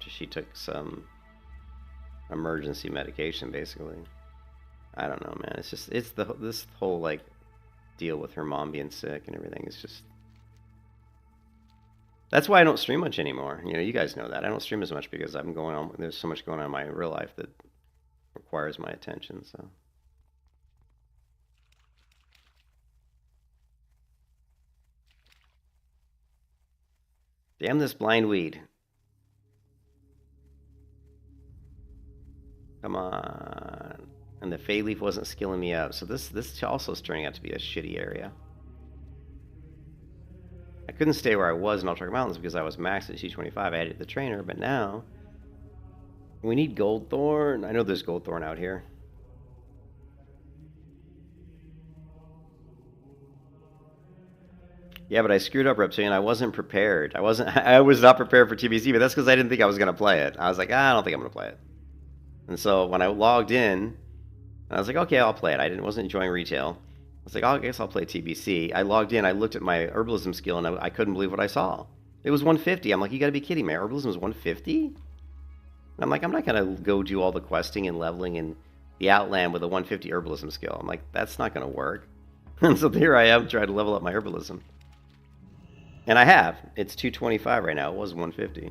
she took some emergency medication, basically. I don't know, man. It's this whole like deal with her mom being sick and everything. It's just, that's why I don't stream much anymore. You know, you guys know that I don't stream as much because there's so much going on in my real life that requires my attention. So damn this blind weed. Come on. And the Fade Leaf wasn't skilling me up. So this also is turning out to be a shitty area. I couldn't stay where I was in Ultra Mountains because I was maxed at C25. I added the trainer, but now we need Goldthorn. I know there's Goldthorn out here. Yeah, but I screwed up, Reptilian. I wasn't prepared. I was not prepared for TBC, but that's because I didn't think I was going to play it. I was like, I don't think I'm going to play it. And so when I logged in, I was like, okay, I'll play it. Wasn't enjoying retail. was like, oh, I guess I'll play TBC. I logged in, I looked at my herbalism skill, and I couldn't believe what I saw. It was 150. I'm like, you gotta be kidding me. Herbalism is 150? And I'm like, I'm not gonna go do all the questing and leveling in the Outland with a 150 herbalism skill. I'm like, that's not gonna work. And so here I am trying to level up my herbalism. And I have. It's 225 right now. It was 150.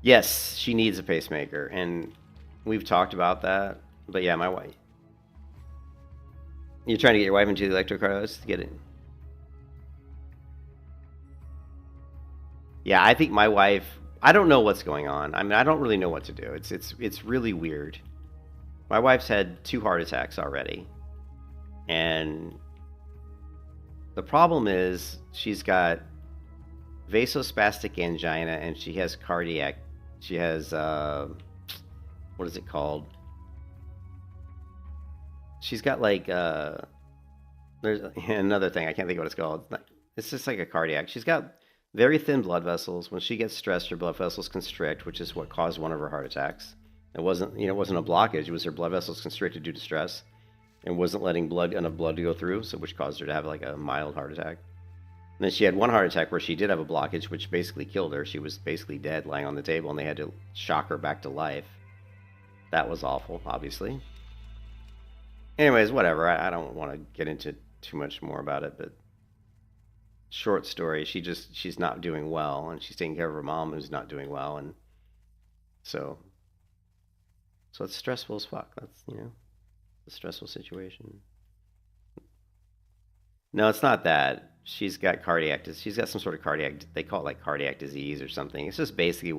Yes, she needs a pacemaker, and we've talked about that. But yeah, my wife. You're trying to get your wife into the electrocardiologist to get it. Yeah, I think my wife. I don't know what's going on. I mean, I don't really know what to do. It's really weird. My wife's had 2 heart attacks already, and the problem is she's got vasospastic angina and she has cardiac. She has what is it called? She's got like there's another thing I can't think of what it's called. It's just like a cardiac. She's got very thin blood vessels. When she gets stressed, her blood vessels constrict, which is what caused one of her heart attacks. It wasn't, it wasn't a blockage. It was her blood vessels constricted due to stress, and wasn't letting enough blood to go through, so which caused her to have like a mild heart attack. And then she had one heart attack where she did have a blockage, which basically killed her. She was basically dead, lying on the table, and they had to shock her back to life. That was awful, obviously. Anyways, whatever. I don't want to get into too much more about it, but short story, she's not doing well, and she's taking care of her mom who's not doing well, and so it's stressful as fuck. That's, a stressful situation. No, it's not that. She's got she's got some sort of cardiac, they call it like cardiac disease or something. It's just basically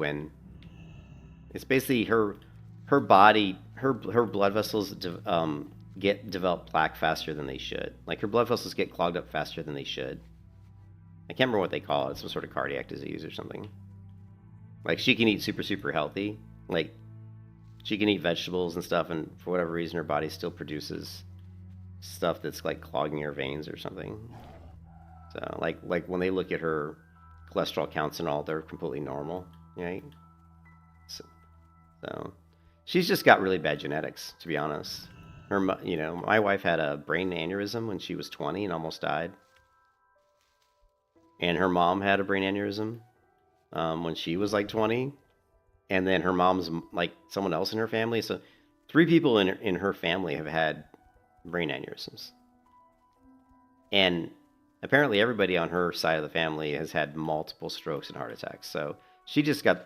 her body, her blood vessels develop plaque faster than they should. Like her blood vessels get clogged up faster than they should. I can't remember what they call it. Some sort of cardiac disease or something. Like she can eat super healthy. Like she can eat vegetables and stuff, and for whatever reason her body still produces stuff that's like clogging her veins or something. So like when they look at her cholesterol counts and all, they're completely normal, right? So she's just got really bad genetics, to be honest. My wife had a brain aneurysm when she was 20 and almost died. And her mom had a brain aneurysm when she was like 20. And then her mom's like someone else in her family. So 3 people in her family have had brain aneurysms. And apparently everybody on her side of the family has had multiple strokes and heart attacks. So she got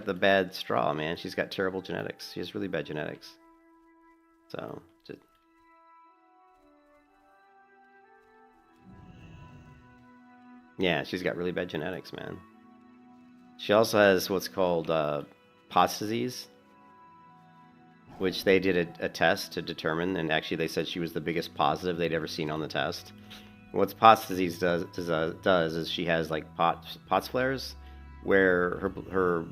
the bad straw, man. She's got terrible genetics. She has really bad genetics. So yeah, she's got really bad genetics, man. She also has what's called POTS disease, which they did a test to determine, and actually they said she was the biggest positive they'd ever seen on the test. What POTS disease does is she has like POTS flares, where her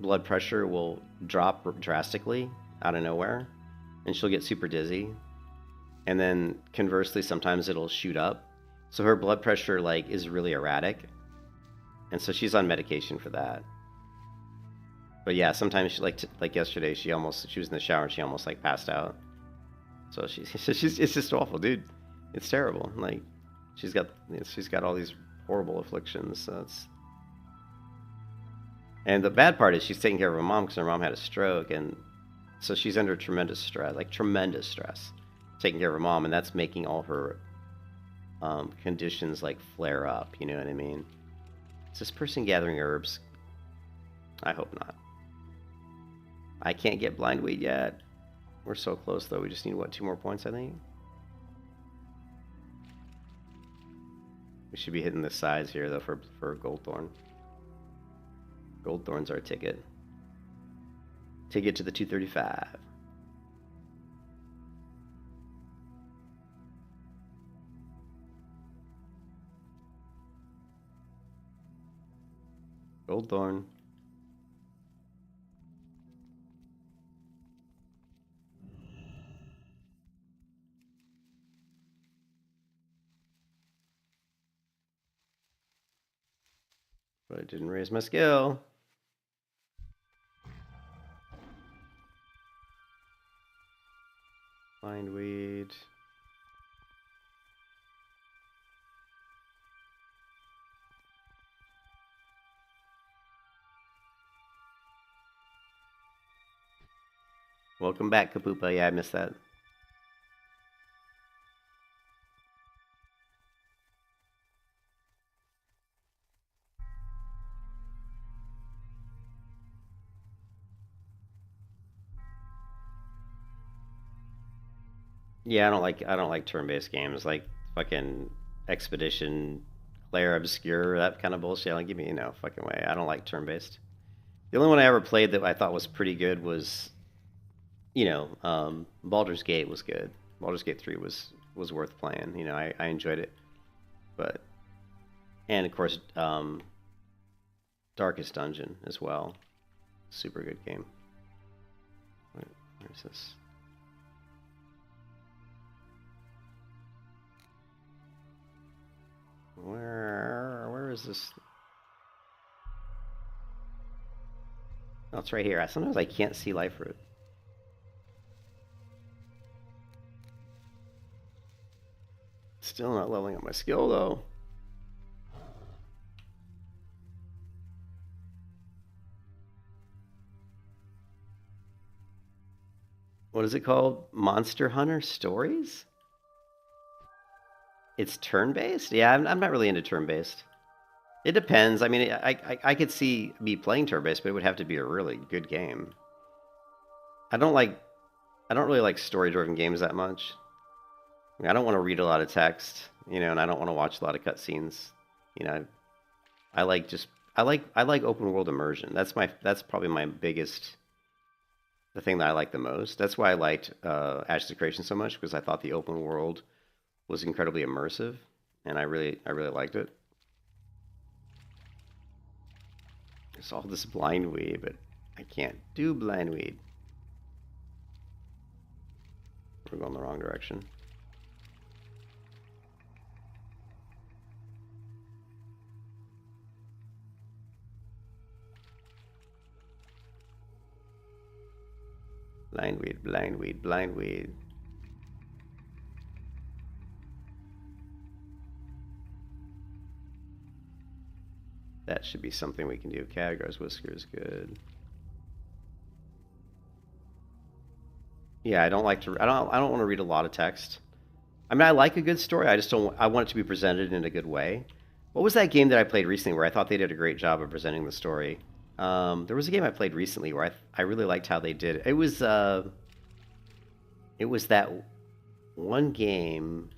blood pressure will drop drastically out of nowhere, and she'll get super dizzy. And then conversely, sometimes it'll shoot up. So her blood pressure like is really erratic, and so she's on medication for that. But yeah, sometimes she like yesterday, she was in the shower and she almost like passed out. So it's just awful, dude. It's terrible. Like she's got all these horrible afflictions. So and the bad part is she's taking care of her mom because her mom had a stroke, and so she's under tremendous stress, taking care of her mom, and that's making all her conditions like flare up. You know what I mean? Is this person gathering herbs? I hope not. I can't get blind weed yet. We're so close though. We just need 2 more points, I think. We should be hitting the sides here though for Goldthorn. Goldthorn's our ticket. Ticket to the 235. Goldthorn. But it didn't raise my skill. Bindweed. Welcome back, Kapupa. Yeah, I missed that. Yeah, I don't like turn-based games like fucking Expedition, Claire Obscure, that kind of bullshit. Like, give me no fucking way. I don't like turn-based. The only one I ever played that I thought was pretty good was, Baldur's Gate was good. Baldur's Gate 3 was worth playing. I enjoyed it. But and of course, Darkest Dungeon as well. Super good game. Where's this? Where is this? Oh, it's right here. Sometimes I can't see Life Root. Still not leveling up my skill though. What is it called? Monster Hunter Stories? It's turn-based? Yeah, I'm not really into turn-based. It depends. I mean, I could see me playing turn-based, but it would have to be a really good game. I don't really like story-driven games that much. I mean, I don't want to read a lot of text, and I don't want to watch a lot of cutscenes. I like open world immersion. That's probably my biggest, the thing that I like the most. That's why I liked Ashes of Creation so much, because I thought the open world was incredibly immersive, and I really liked it. There's all this blind weed, but I can't do blind weed. We're going the wrong direction. Blind weed, blind weed, blind weed. That should be something we can do. Khadgar's Whisker is good. Yeah, I don't want to read a lot of text. I mean, I like a good story. I just don't. I want it to be presented in a good way. What was that game that I played recently where I thought they did a great job of presenting the story? There was a game I played recently where I really liked how they did it. It was that one game.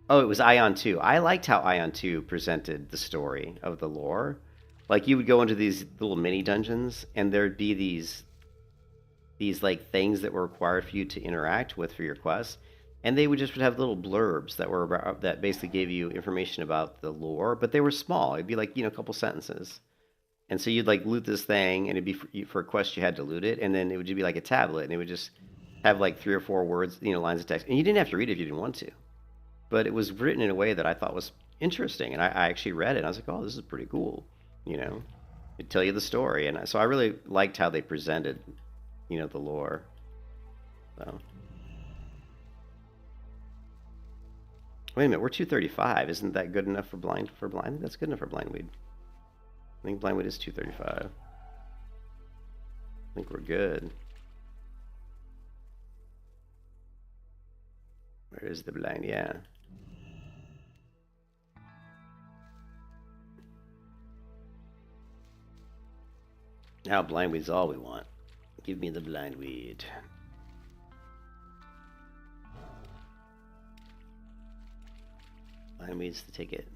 Oh, it was Ion 2. I liked how Ion 2 presented the story of the lore. Like, you would go into these little mini dungeons, and there'd be these like things that were required for you to interact with for your quest, and they would have little blurbs that basically gave you information about the lore, but they were small. It'd be like a couple sentences, and so you'd like loot this thing, and it'd be for a quest you had to loot it, and then it would just be like a tablet, and it would just have like 3 or 4 words, lines of text, and you didn't have to read it if you didn't want to. But it was written in a way that I thought was interesting, and I actually read it, and I was like, oh, this is pretty cool, It'd tell you the story, and so I really liked how they presented, the lore. So. Wait a minute, we're 235. Isn't that good enough for blind? I think that's good enough for blindweed. I think blindweed is 235. I think we're good. Where is the blind? Yeah. Now blindweed's all we want. Give me the blindweed. Blindweed's the ticket.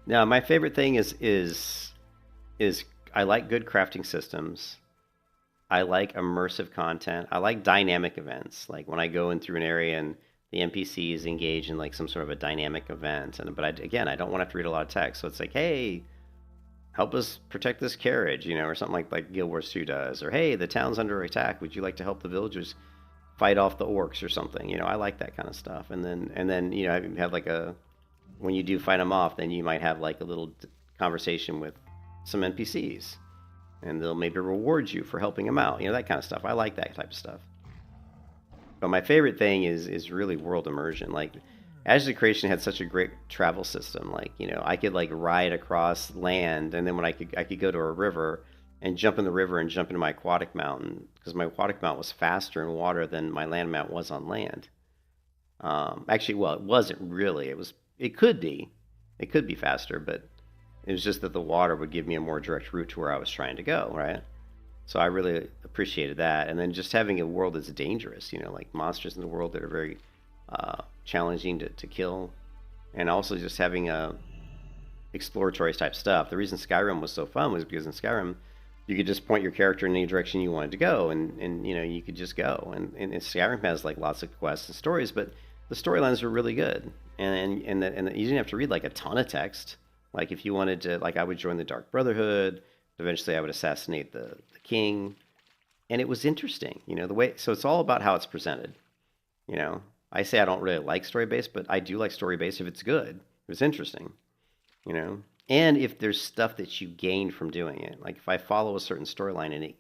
Now, my favorite thing is I like good crafting systems. I like immersive content. I like dynamic events. Like when I go in through an area and the NPCs engage in like some sort of a dynamic event. Again, I don't want to have to read a lot of text. So it's like, hey, help us protect this carriage, or something like Guild Wars 2 does. Or hey, the town's under attack. Would you like to help the villagers fight off the orcs or something. You know, I like that kind of stuff. And then you know, have like a, when you do fight them off, then you might have like a little conversation with some NPCs, and they'll maybe reward you for helping them out. You know, that kind of stuff. I like that type of stuff. But my favorite thing is really world immersion. Like, Azure Creation had such a great travel system. Like, you know, I could like ride across land, and then when I could go to a river and jump in the river and jump into my aquatic mount, because my aquatic mount was faster in water than my land mount was on land. Actually, well, it wasn't really. It could be faster, but it was just that the water would give me a more direct route to where I was trying to go, right? So I really appreciated that. And then just having a world that's dangerous, you know, like monsters in the world that are very challenging to kill, and also just having exploratory type stuff. The reason Skyrim was so fun was because in Skyrim, you could just point your character in any direction you wanted to go, and you know, you could just go. And Skyrim has like lots of quests and stories, but the storylines are really good, and you didn't have to read like a ton of text. Like if you wanted to, like I would join the Dark Brotherhood. Eventually, I would assassinate the king, and it was interesting, you know, the way. So it's all about how it's presented. You know, I say I don't really like story based, but I do like story based if it's good, if it's interesting, you know, and if there's stuff that you gain from doing it. Like if I follow a certain storyline and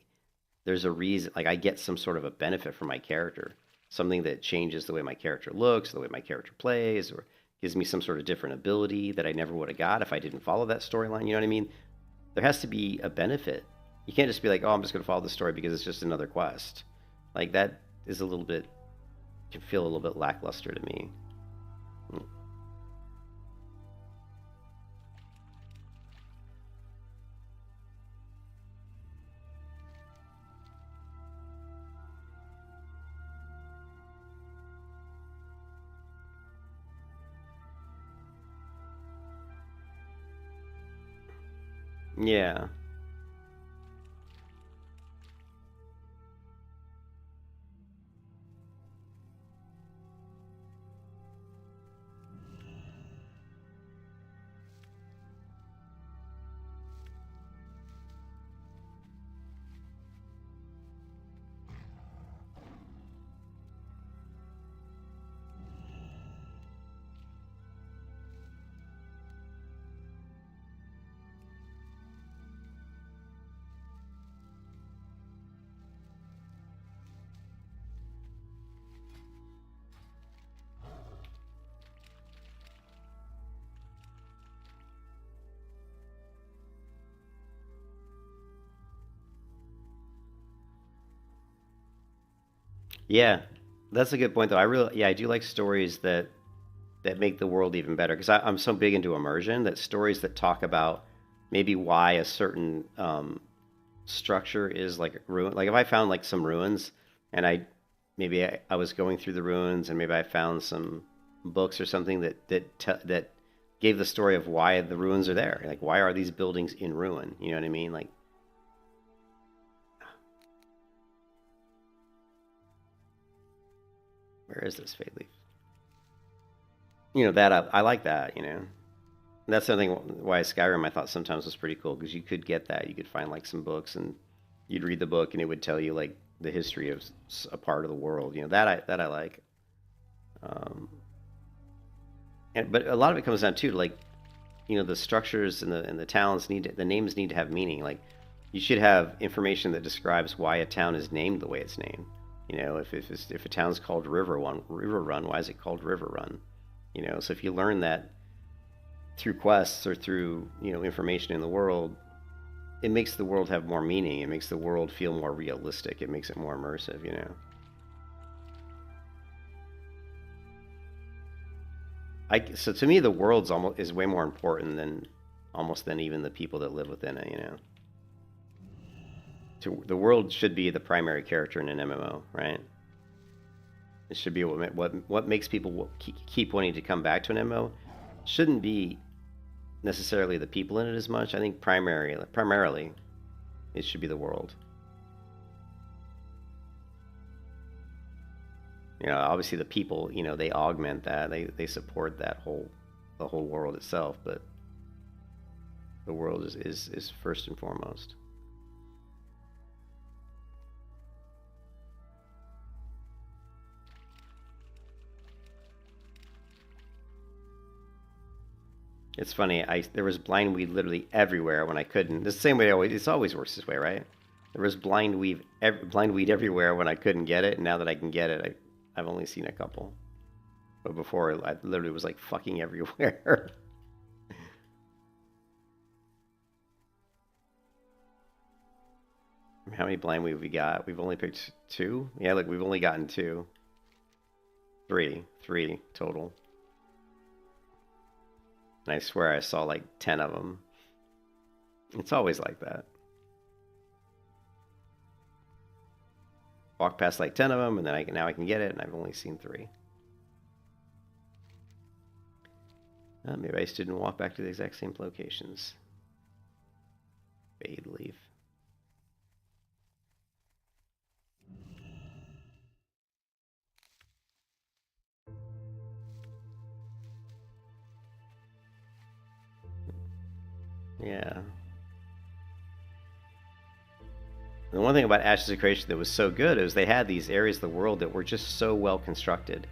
there's a reason, like I get some sort of a benefit from my character, something that changes the way my character looks, the way my character plays, or gives me some sort of different ability that I never would have got if I didn't follow that storyline. You know what I mean? There has to be a benefit. You can't just be like, oh, I'm just going to follow the story because it's just another quest. Like that is a little bit, can feel a little bit lackluster to me. Yeah. Yeah, that's a good point, though. Yeah, I do like stories that make the world even better because I'm so big into immersion that stories that talk about maybe why a certain structure is like ruin. Like if I found like some ruins and I was going through the ruins and maybe I found some books or something that gave the story of why the ruins are there. Like why are these buildings in ruin? You know what I mean? Like where is this Fade Leaf? You know that I like that. You know, and that's something why Skyrim I thought sometimes was pretty cool because you could get that. You could find like some books and you'd read the book and it would tell you like the history of a part of the world. You know that I like. Um, but a lot of it comes down to like, you know, the structures and the towns the names need to have meaning. Like you should have information that describes why a town is named the way it's named. You know, if a town's called River Run, why is it called River Run? You know, so if you learn that through quests or through, you know, information in the world, it makes the world have more meaning. It makes the world feel more realistic. It makes it more immersive, you know. So to me, the world's is way more important than even the people that live within it, you know. The world should be the primary character in an MMO, right? It should be what makes people keep wanting to come back to an MMO. Shouldn't be necessarily the people in it as much. I think primarily, it should be the world. You know, obviously the people, you know, they augment that. They support the whole world itself, but the world is first and foremost. It's funny. There was blind weed literally everywhere when I couldn't. The same way it's always works this way, right? There was blind weed everywhere when I couldn't get it, and now that I can get it, I've only seen a couple. But before, I literally was like fucking everywhere. How many blind weed we got? We've only picked 2? Yeah, look, we've only gotten 2. 3 total. And I swear I saw like 10 of them. It's always like that. Walk past like 10 of them, and then now I can get it, and I've only seen 3. Maybe I just didn't walk back to the exact same locations. Fade leaf. Yeah. The one thing about Ashes of Creation that was so good is they had these areas of the world that were just so well constructed.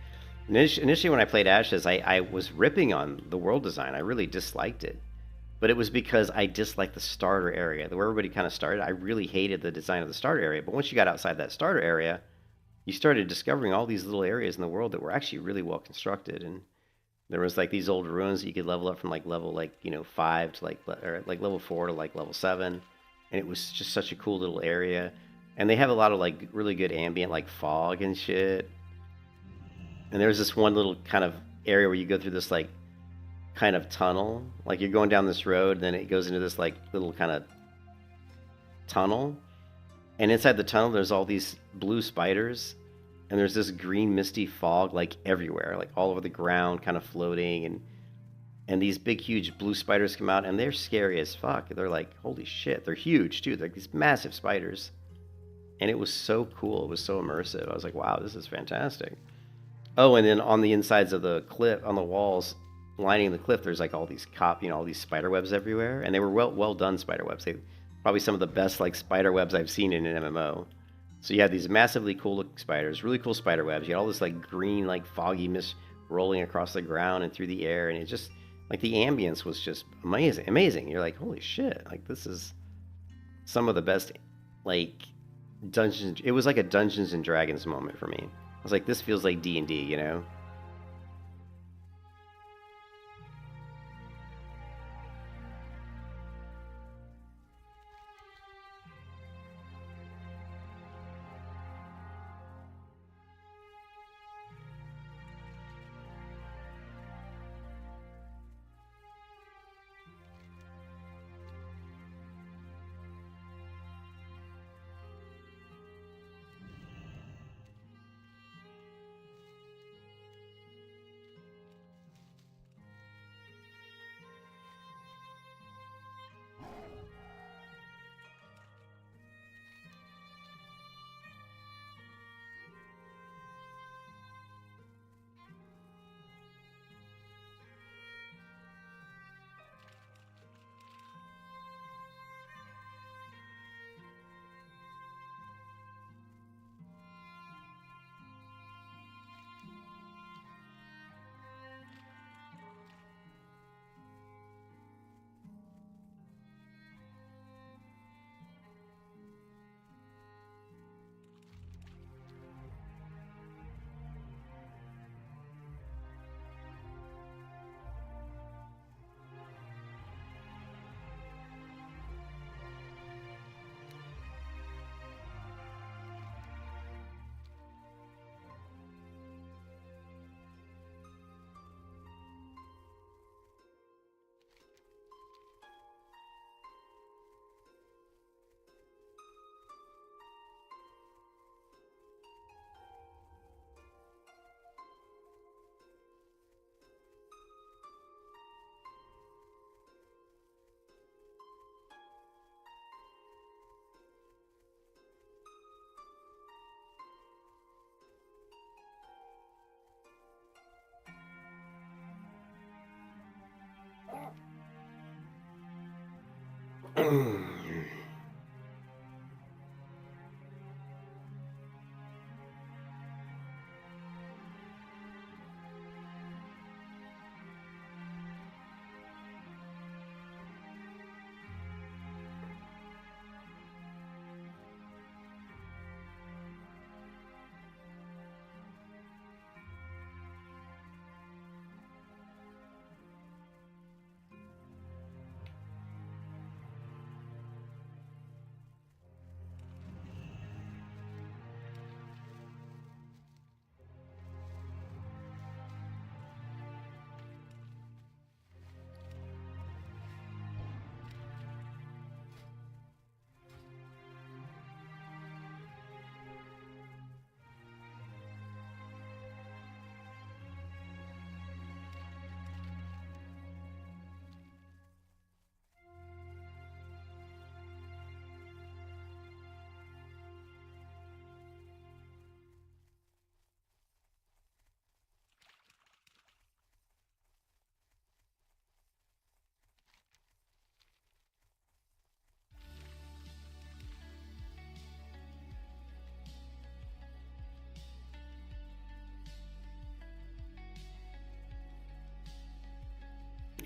Initially, when I played Ashes, I was ripping on the world design. I really disliked it. But it was because I disliked the starter area. Where everybody kind of started, I really hated the design of the starter area. But once you got outside that starter area, you started discovering all these little areas in the world that were actually really well constructed. And there was like these old ruins that you could level up from like level 5 to like level 4 to like level 7. And it was just such a cool little area. And they have a lot of like really good ambient like fog and shit. And there's this one little kind of area where you go through this like kind of tunnel. Like you're going down this road, and then it goes into this like little kind of tunnel. And inside the tunnel there's all these blue spiders. And there's this green misty fog like everywhere, like all over the ground, kind of floating, and these big huge blue spiders come out, and they're scary as fuck. They're like, holy shit, they're huge too. They're like these massive spiders. And it was so cool. It was so immersive. I was like, wow, this is fantastic. Oh, and then on the insides of the cliff, on the walls lining the cliff, there's like all these all these spider webs everywhere, and they were well done spider webs. They probably some of the best like spider webs I've seen in an MMO. So you had these massively cool looking spiders, really cool spider webs. You had all this like green, like foggy mist rolling across the ground and through the air, and it just like the ambience was just amazing. You're like, holy shit, like this is some of the best like dungeons. It was like a Dungeons and Dragons moment for me. I was like, this feels like D&D, you know?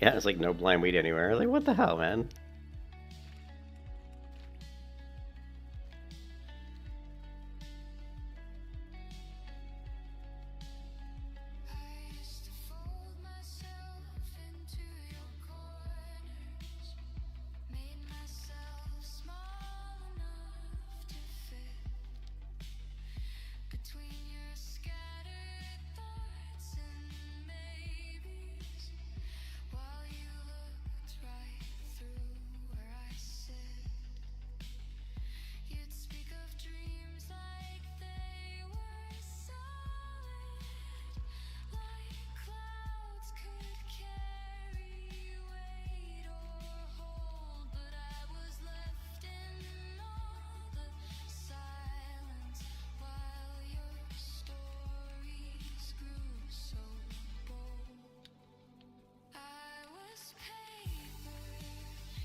Yeah, it's like no blind weed anywhere. Like, what the hell, man? I used to fold myself into your corners, made myself small enough to fit between your scattered thoughts and maybes, while you looked right through where I sit. You'd speak of dreams like they were solid, like clouds could carry weight or hold, but I was left in all the silence while your stories grew so bold. I was paper,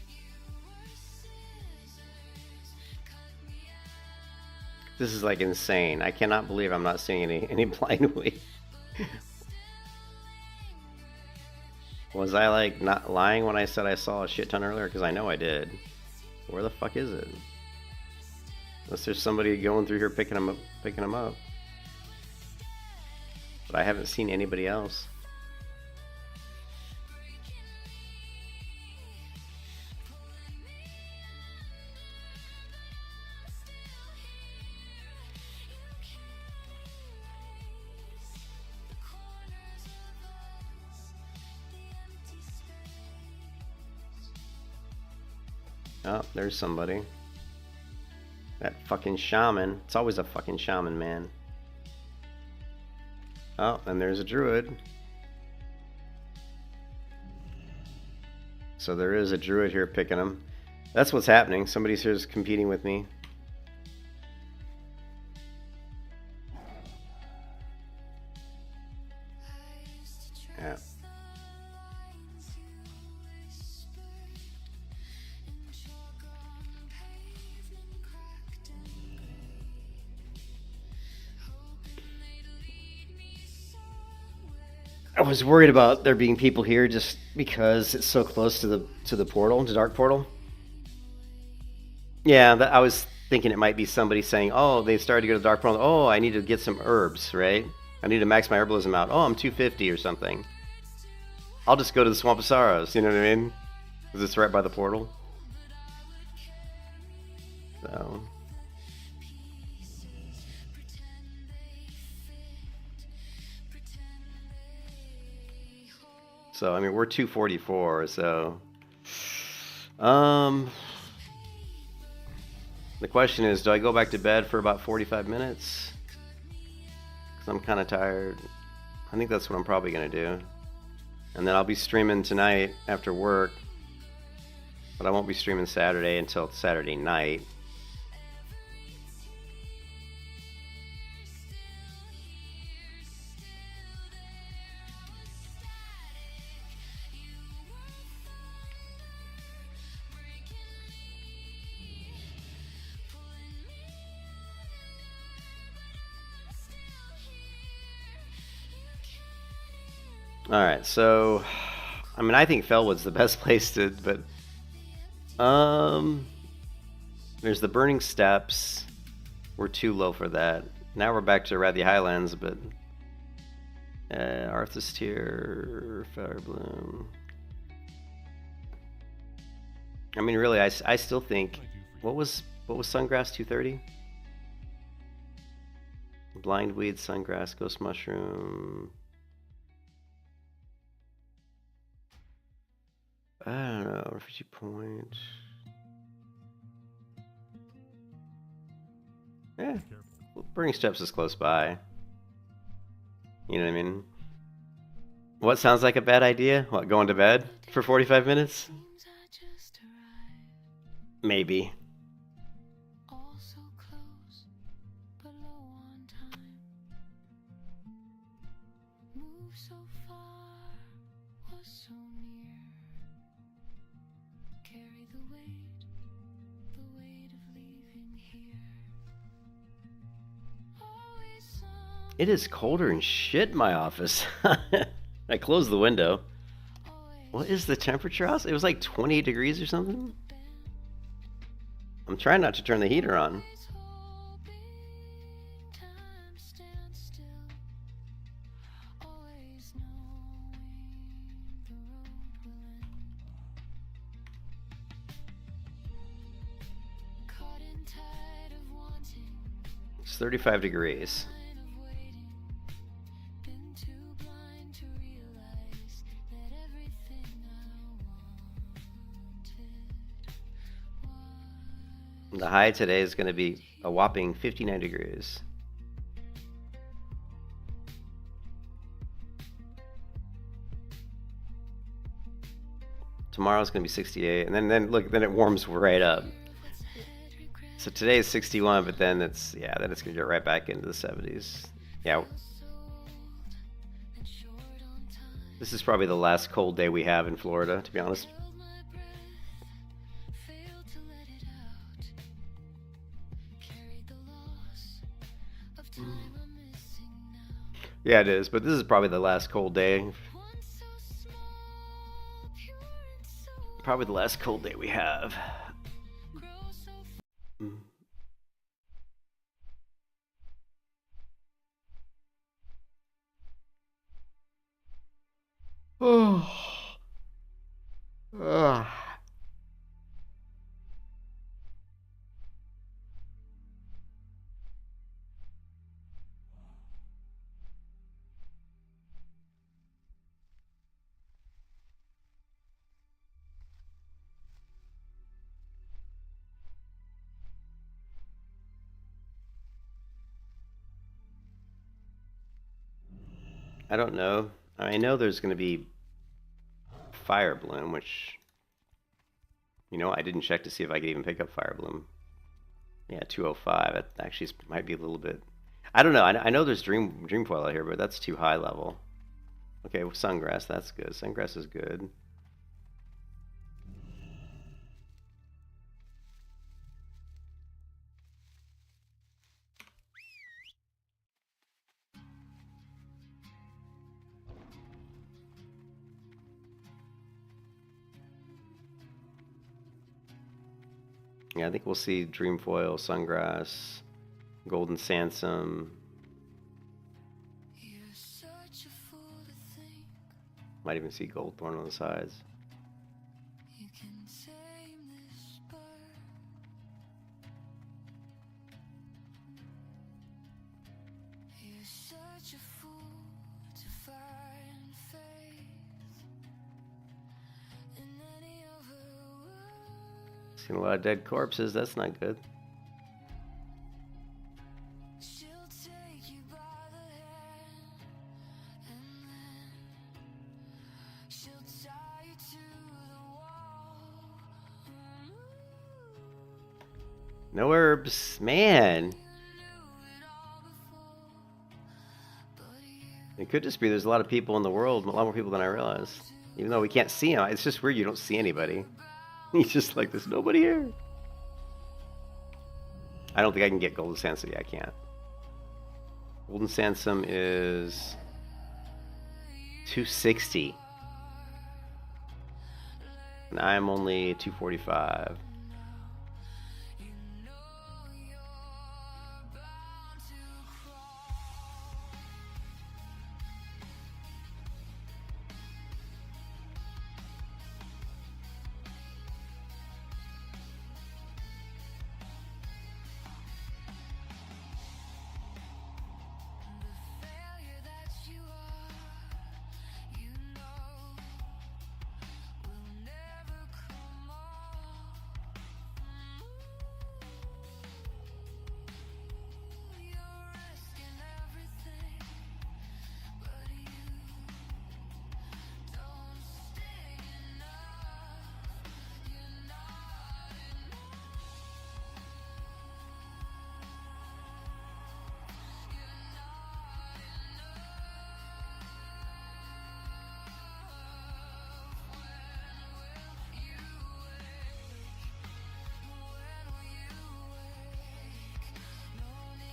you were scissors, cut me out. This is like insane. I cannot believe I'm not seeing any blind weed. Was I like not lying when I said I saw a shit ton earlier? Because I know I did. Where the fuck is it? Unless there's somebody going through here picking them up. But I haven't seen anybody else. Oh, there's somebody. That fucking shaman. It's always a fucking shaman, man. Oh, and there's a druid. So there is a druid here picking them. That's what's happening. Somebody's here's competing with me. Yeah. I was worried about there being people here just because it's so close to the portal, the dark portal. Yeah, I was thinking it might be somebody saying, "Oh, they started to go to the dark portal. Oh, I need to get some herbs, right? I need to max my herbalism out. Oh, I'm 250 or something. I'll just go to the Swamp of Sorrows." You know what I mean? Because it's right by the portal. So I mean, we're 244. So, the question is, do I go back to bed for about 45 minutes? Because I'm kind of tired. I think that's what I'm probably gonna do. And then I'll be streaming tonight after work. But I won't be streaming Saturday until Saturday night. Alright, so I mean, I think Felwood's the best place to, but there's the Burning Steps. We're too low for that. Now we're back to Rathy Highlands, but Arthas Tier, Firebloom. I mean, really, I still think, what was Sungrass 230? Blindweed, Sungrass, Ghost Mushroom. I don't know, Refugee Point. Yeah, Burning Steps is close by. You know what I mean? What sounds like a bad idea? What, going to bed for 45 minutes? Maybe. All so close, but low on time. Move so far, was so near. Carry the weight of leaving here. Always some. It is colder and shit in my office. I closed the window. What is the temperature house? It was like 28 degrees or something. I'm trying not to turn the heater on. It's 35 degrees. The high today is going to be a whopping 59 degrees. Tomorrow's going to be 68, and then look, then it warms right up. So today is 61, but then it's then it's going to get right back into the 70s. Yeah. This is probably the last cold day we have in Florida, to be honest. Yeah, it is, but this is probably the last cold day. Probably the last cold day we have. Oh. I don't know. I know there's going to be Fire Bloom, which, I didn't check to see if I could even pick up Fire Bloom. Yeah, 205. That actually might be a little bit. I don't know. I know there's Dreamfoil out here, but that's too high level. Okay, well, Sungrass, that's good. Sungrass is good. Yeah, I think we'll see Dreamfoil, Sungrass, Golden Sansom. Might even see Goldthorn on the sides. Seen a lot of dead corpses, that's not good. No herbs, man. It could just be there's a lot of people in the world, a lot more people than I realized. Even though we can't see them, it's just weird you don't see anybody. He's just like, there's nobody here. I don't think I can get Golden Sansom. Yeah, I can't. Golden Sansom is 260. And I'm only 245.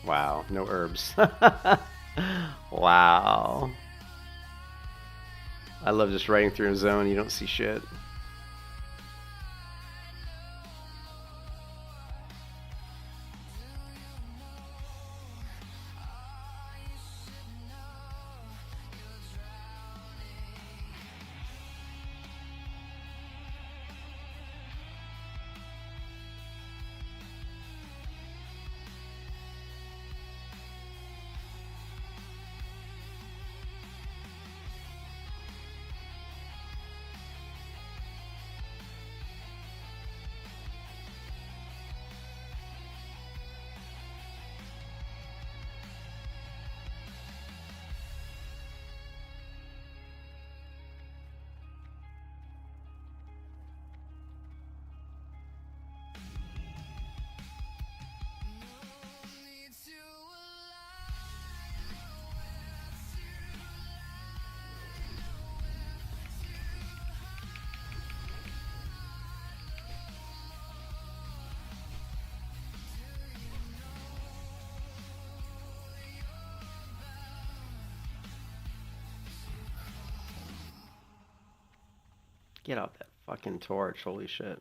Wow, no herbs. Wow. I love just riding through a zone. You don't see shit. Get off that fucking torch, holy shit.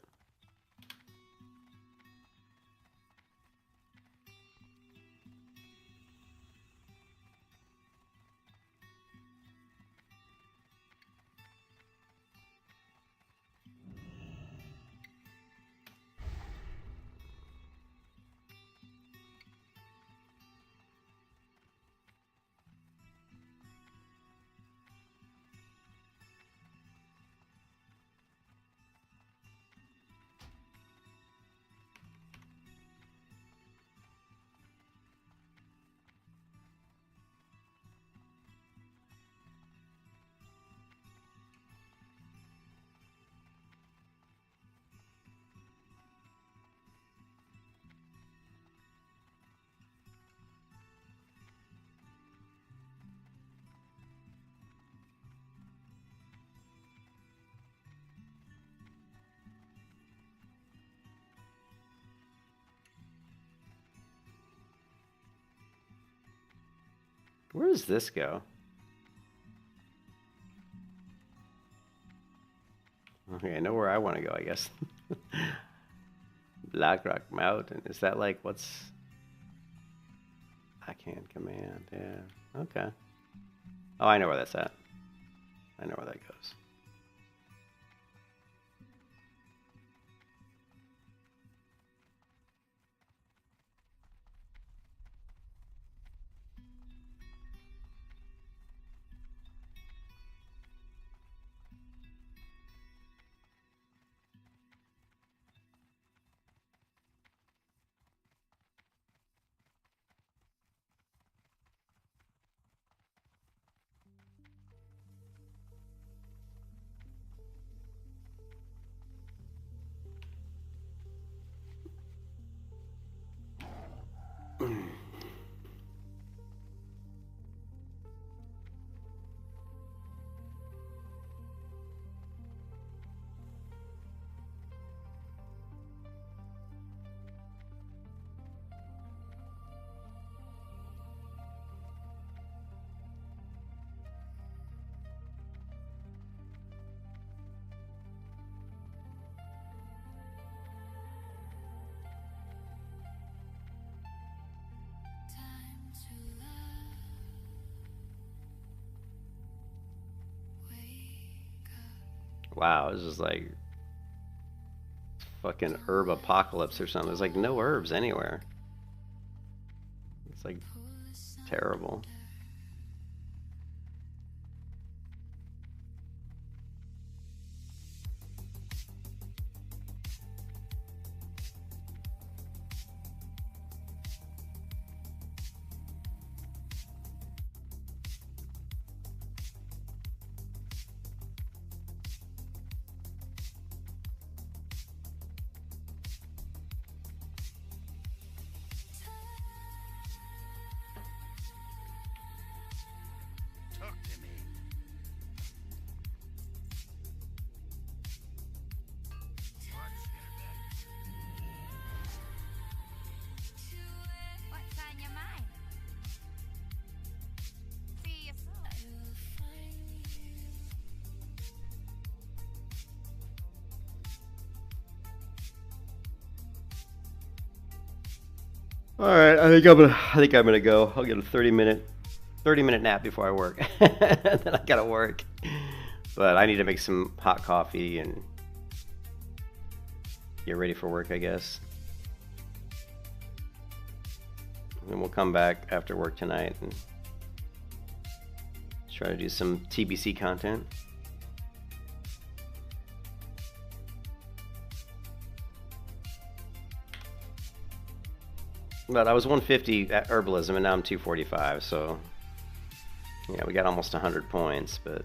Where does this go? Okay, I know where I want to go, I guess. Blackrock Mountain. Is that like what's... Backhand command, yeah. Okay. Oh, I know where that's at. I know where that goes. Time to love. Wake up. Wow, this is like fucking herb apocalypse or something. There's like no herbs anywhere. It's like terrible. All right, I think I'm gonna go. I'll get a 30-minute nap before I work, and then I gotta work. But I need to make some hot coffee and get ready for work, I guess. And we'll come back after work tonight and try to do some TBC content. But I was 150 at herbalism, and now I'm 245, so yeah, we got almost 100 points, but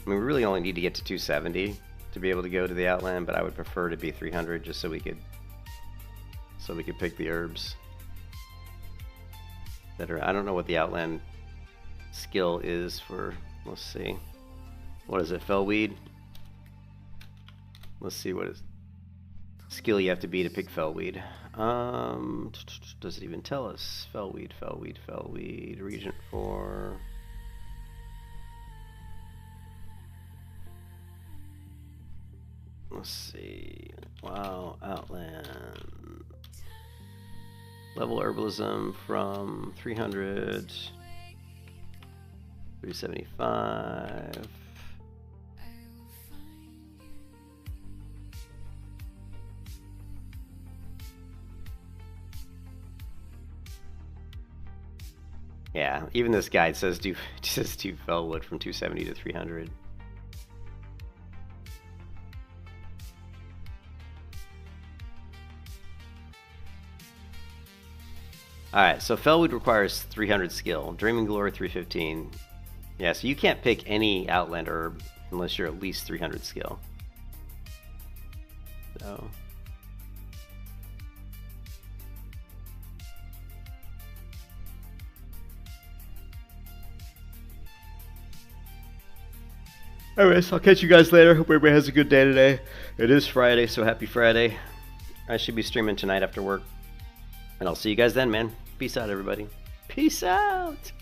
I mean, we really only need to get to 270 to be able to go to the Outland, but I would prefer to be 300 just so we could pick the herbs that are. I don't know what the Outland skill is for. Let's see. What is it? Fellweed? Let's see what is skill you have to be to pick Fellweed. Does it even tell us? Fellweed, region 4. Let's see. Wow, Outland. Level herbalism from 300, 375. Yeah, even this guide says do Fellwood from 270 to 300. Alright, so Fellwood requires 300 skill. Dreaming Glory 315. Yeah, so you can't pick any Outland herb unless you're at least 300 skill. So anyways, I'll catch you guys later. Hope everybody has a good day today. It is Friday, so happy Friday. I should be streaming tonight after work. And I'll see you guys then, man. Peace out, everybody. Peace out!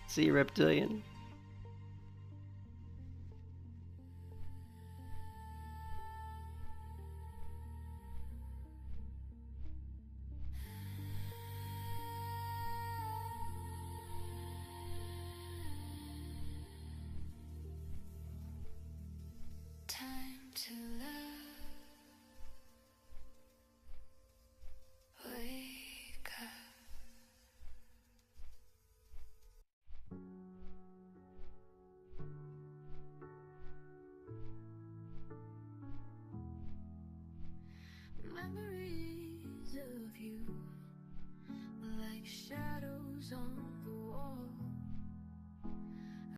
See you, Reptilian. Time to love. Wake up. Memories of you, like shadows on the wall.